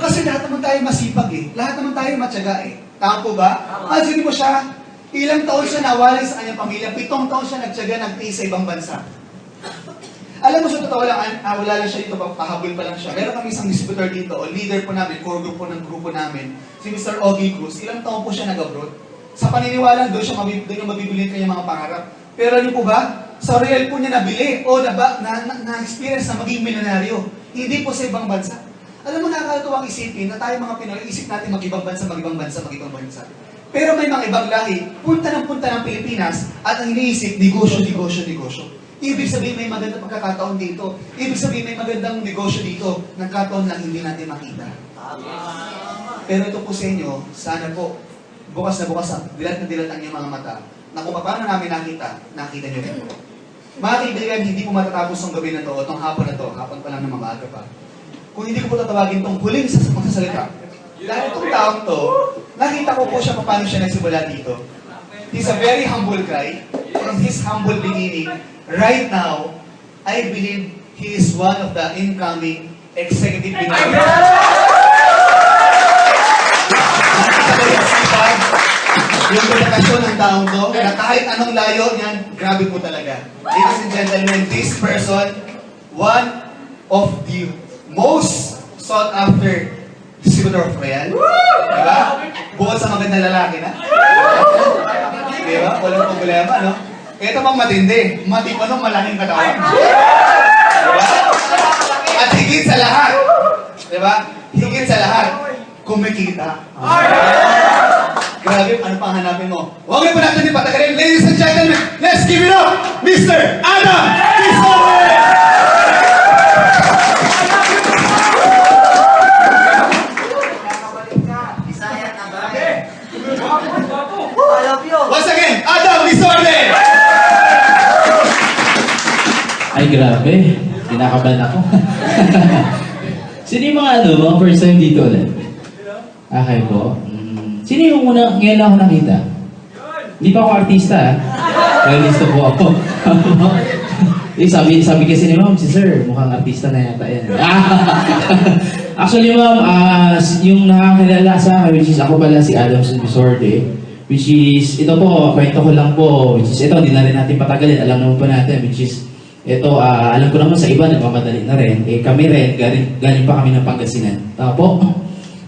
Kasi lahat naman tayo masipag eh. Lahat naman tayo matyaga eh. Tama po ba? Imagine mo siya, ilang taon siya nawalay sa kanyang pamilya, 7 taon siya nagtyaga, nagtiis sa ibang bansa. Alam mo sa totoo lang, wala lang siya dito, pahabol pa lang siya. Meron kami isang distributor dito, o leader po namin, core group po ng grupo namin, si Mr. Ogie Cruz, ilang taon po siya nag-abroad. Sa paniniwala, doon yung mabibili kanyang mga pangarap. Pero ano po ba? Sa real po niya nabili o na-experience na maging milyonaryo. Hindi po sa ibang bansa. Alam mo, nakakatuwang isipin na tayo mga Pinoy, isip natin mag-ibang bansa. Pero may mga ibang lahi, punta ng Pilipinas at ang iniisip, negosyo. Ibig sabihin may magandang pagkakataon dito. Ibig sabihin may magandang negosyo dito. Nagkataon lang hindi natin makita. Pero ito po sa inyo, sana po, bukas na bukas, dilat na dilat ang inyong mga mata, na kung paano namin nakita nyo rin po. Mga kaibigan, hindi po matatapos ang gabi na to, o itong hapon na to, hapon pa lang na maaga pa. Kung hindi ko po tatawagin itong huling magsasalita. Dahil itong taong to, nakita ko po siya paano siya nagsimula dito. He's a very humble guy. From his humble beginning, right now, I believe he is one of the incoming executive directors. Yung dedikasyon ng taong to, na kahit anong layo niyan, grabe po talaga. Ladies and gentlemen, this person, one of the most sought after distributor of Royal. Diba? Bukod sa magandang lalaki na. Diba? Walang problema, no? Ito pang matindi. Matipanong malaking katawan. Diba? At higit sa lahat. Diba? Higit sa lahat. Kumikita. Grabe, ano pang hanapin mo? Huwag mo natin ipatagalin. Ladies and gentlemen, let's give it up, Mr. Adam Quezon! Once again, Adam Quezon! Ay, grabe. Kinakabahan ako. Sino yung mga first time dito ulit? Okay po. Sino yung ngayon ako nakita? Hindi pa ako artista, Realista po ako. sabi kasi ni Ma'am, si Sir, mukhang artista na yata yan. Actually, Ma'am, yung nakakilala sa akin, which is ako pala si Adam Bisorte, which is, ito po, kwento ko lang po, which is ito, hindi na rin natin patagalin, alam naman po natin, which is, ito, alam ko naman sa iba, nagmamadali na rin. Kami rin, galing pa kami ng Pangasinan. Tama po?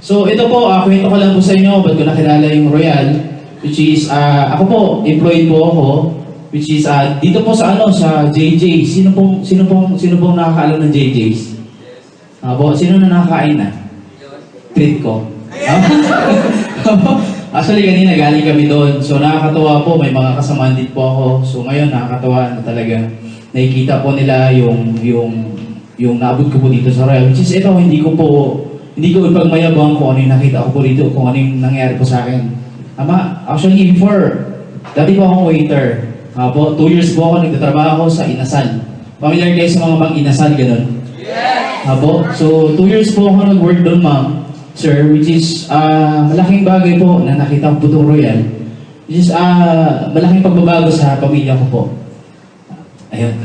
So, ito po, kwento ko lang po sa inyo, ba't ko nakilala yung Royal, which is, ako po, employed po ako, which is, dito po sa sa JJ. Sino pong nakakaalam ng JJ's? Po, sino na nakakain na? Treat ko. Actually, kanina galing kami doon. So, nakakatawa po, may mga kasamaan din po ako. So, ngayon, nakakatawa na talaga. Nakikita po nila yung naabot ko po dito sa Royal. Which is, ito, hindi ko ipagmayabang kung ano yung nakita ko po dito, kung ano yung nangyari po sa akin. Actually, before, dati po akong waiter. Po, 2 years po ako nagtatrabaho sa Inasal. Familiar kayo sa mga bang Inasal, ganun? Yes! Po, so 2 years po ako nag-work doon, ma'am, sir, which is malaking bagay po na nakita ko po itong Royal. Which is malaking pagbabago sa pamilya ko po. Ayun.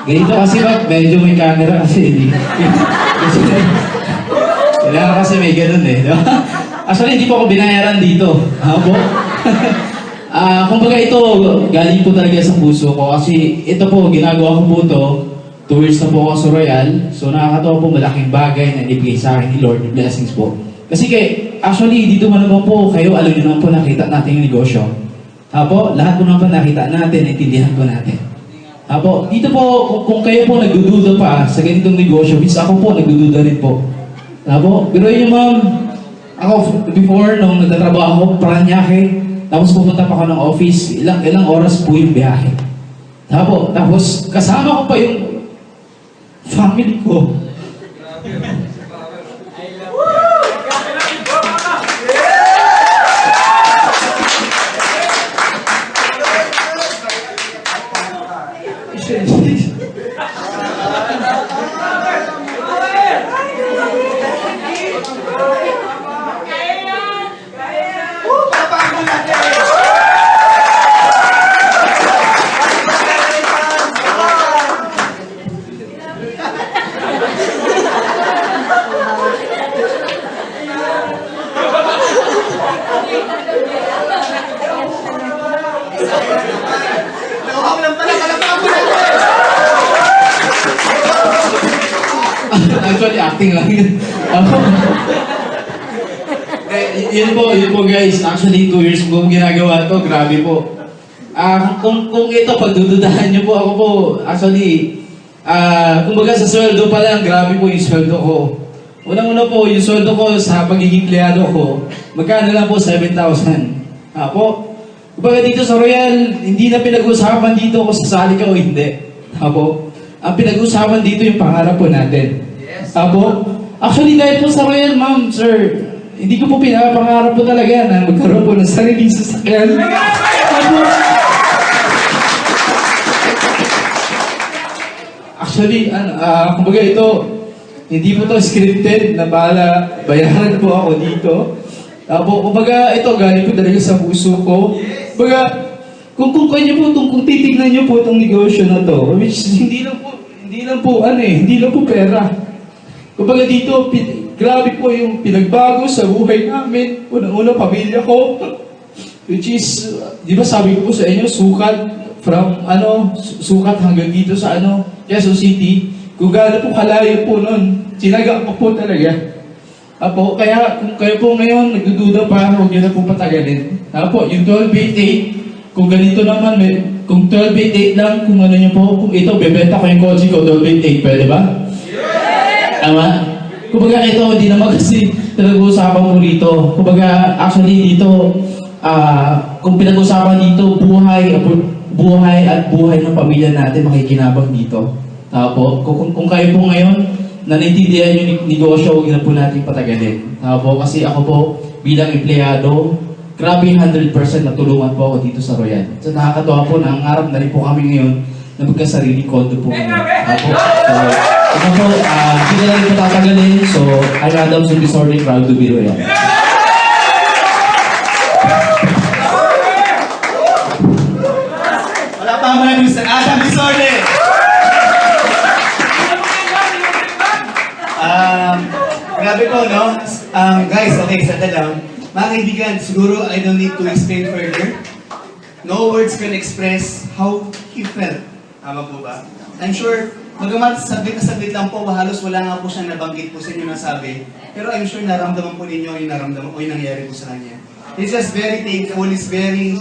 Ganito kasi medyo may camera kasi hindi. Kailangan kasi may ganun eh. Diba? Actually, hindi po ako binayaran dito. Po? Kumbaga ito, galing po talaga sa puso ko kasi ito po, ginagawa ko po ito. 2 years na po ako sa Royal. So nakakatawa po malaking bagay na ibigay sa akin ni Lord, yung blessings po. Kasi actually, dito man naman po, kayo alam niyo naman po nakita natin yung negosyo. Apo, lahat po naman nakita natin, intindihan po natin. Apo, dito po, kung kayo po nagdududa pa sa ganitong negosyo, which ako po nagdududa rin po. Apo, pero yun ma'am, ako before, nung nagtatrabaho ako, Paranaque, tapos pupunta pa ako ng office, ilang oras po yung biyahe. Tapos kasama ko pa yung family ko. Nauhaw lang pala, kalapang mo na. Actually, acting lang yun. Yun po guys. Actually, 2 years ko ginagawa to. Grabe po. Kung ito, pagdududahan nyo po, ako po, actually, kumbaga sa sweldo pa lang, grabe po yung sweldo ko. Unang-una po, yung sweldo ko sa pagiging empleyado ko, magkano lang po, 7,000. Po, kumbaga dito sa Royal, hindi na pinag-usapan dito kung sasali ka o hindi. Po, ang pinag-usapan dito yung pangarap po natin. Po, actually dahil po sa Royal, ma'am, sir, hindi ko po pinapangarap po talaga na magkaroon po ng sariling sasakyan. Po, actually, kumbaga ito, hindi po to scripted na bala, bayaran po ako dito. Kumbaga ito, galing po talaga sa puso ko. Kumbaga, kung kanya po kung titignan niyo po itong negosyo na to, which hindi lang po pera. Kumbaga dito, grabe po yung pinagbago sa buhay namin. Unang-una, pamilya ko. Which is, di ba sabi ko po sa inyo, sukat hanggang dito sa Quezon City. Kung gaano po kalayo po nun, sinaga ko po talaga. Kaya kung kayo po ngayon nagdududa pa, huwag nyo na po patagalin. Yung 1288, kung ganito naman, kung 1288 lang, kung ano nyo po, kung ito, bebenta ko yung kotse ko, 1288, pwede ba? Tama? Kumbaga ito, hindi naman kasi pinag-uusapan mo rito. Kumbaga, actually dito, kung pinag-uusapan dito, buhay at buhay ng pamilya natin makikinabang dito. Kung kayo po ngayon, nanintindihan yung negosyo, huwag na po natin patagalin. Kasi ako po, bilang empleyado, grabe 100% natulungan po ako dito sa Royal. So nakakatawa po, nangangarap na rin po kami ngayon na magkasarili kondo po ngayon. Ito po, hindi na rin po tatagalin. So, I'm Adam Sumbisorde, proud to be Royal. Wala pa mo na Mr. Adam Bisorde. Grabe po, no? Guys, okay, sandali lang. Mga kaibigan, siguro I don't need to explain further. No words can express how he felt. Tama po ba? I'm sure, magamat saglit lang po, halos wala nga po siyang nabanggit po sa inyo nasabi. Pero I'm sure naramdaman po ninyo yung naramdaman o yung nangyari po sa kanya. He's just very thankful, he's very,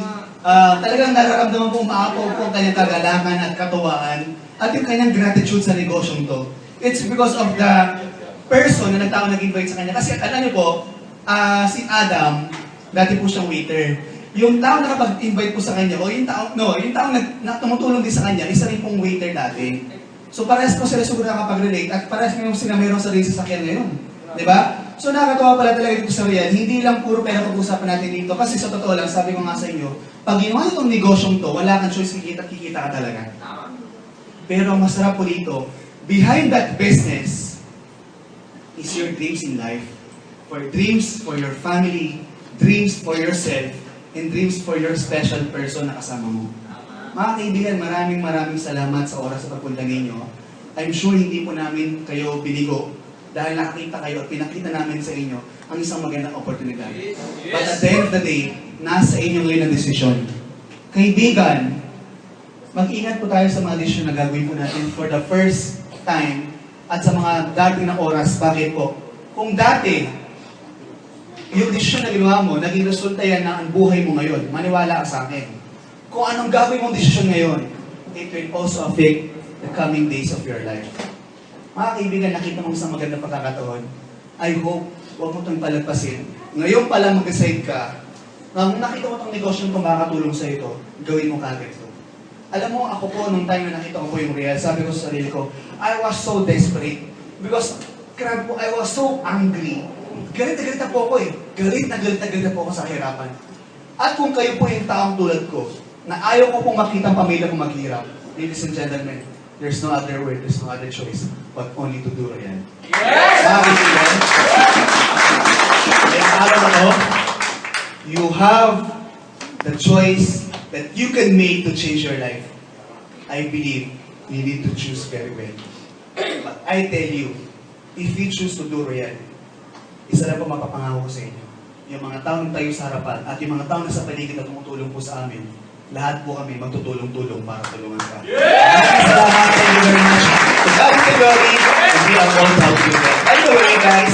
talagang nararamdaman po maapaw po ang kanyang kagalakan at katuwaan at yung kanyang gratitude sa negosyong to. It's because of the person na nag-invite sa kanya. Kasi alam niyo po, si Adam, dati po siyang waiter. Yung tao na nakapag-invite po sa kanya, o yung tao na tumutulong din sa kanya, isa rin pong waiter dati. So parehas po sila siguro nakapag-relate at parehas sila mayroong sarili sa sakyan ngayon. Diba? So nakakatawa pala talaga dito sa Royal, hindi lang puro pera pag-usapan natin dito. Kasi sa totoo lang, sabi ko nga sa inyo, pag ginawa itong negosyong to, wala kang choice, kikita ka talaga. Pero ang masarap po dito, behind that business, is your dreams in life. For dreams for your family, dreams for yourself, and dreams for your special person na kasama mo. Mga kaibigan, maraming salamat sa oras sa pagpunta ninyo. I'm sure hindi po namin kayo binigo dahil nakakita kayo at pinakita namin sa inyo ang isang magandang oportunidad. But at the end of the day, nasa inyo ngayon ang desisyon. Kaibigan, mag-ingat po tayo sa mga desisyon na gagawin po natin for the first time at sa mga dating na oras. Bakit po? Kung dati, yung desisyon na ginawa mo, naging resulta yan na ang buhay mo ngayon. Maniwala ka sa akin. Kung anong gagawin mong desisyon ngayon, it will also affect the coming days of your life. Mga kaibigan, nakita mo sa magandang pagkakataon. I hope, huwag mo itong palagpasin. Ngayon pala mag-decide ka, nang nakita mo itong negosyo kung makakatulong sa ito, gawin mo kagad ito. Alam mo, ako po, nung time na nakita ko po yung real, sabi ko sa sarili ko, I was so desperate. Because, grabe po, I was so angry. Galit na galit na po ako eh. Galit na galit na po ako sa kahirapan. At kung kayo po yung taong tulad ko, na ayaw ko pong makita ang pamilya kong maghirap, ladies and gentlemen, there's no other way, there's no other choice, but only to do Royal. Yes! Bakit yun? Kaya araw na to, you have the choice that you can make to change your life. I believe you need to choose very well. But I tell you, if you choose to do Royal, isa lang po mapapangako ko sa inyo. Yung mga tao na tayo sa harapan at yung mga tao na sa paligid na tumutulong po sa amin, lahat po kami magtutulong-tulong para tulungan ka. Maraming salamat. Thank you very much. To God be the glory, and we are all proud to do that. By the way, guys,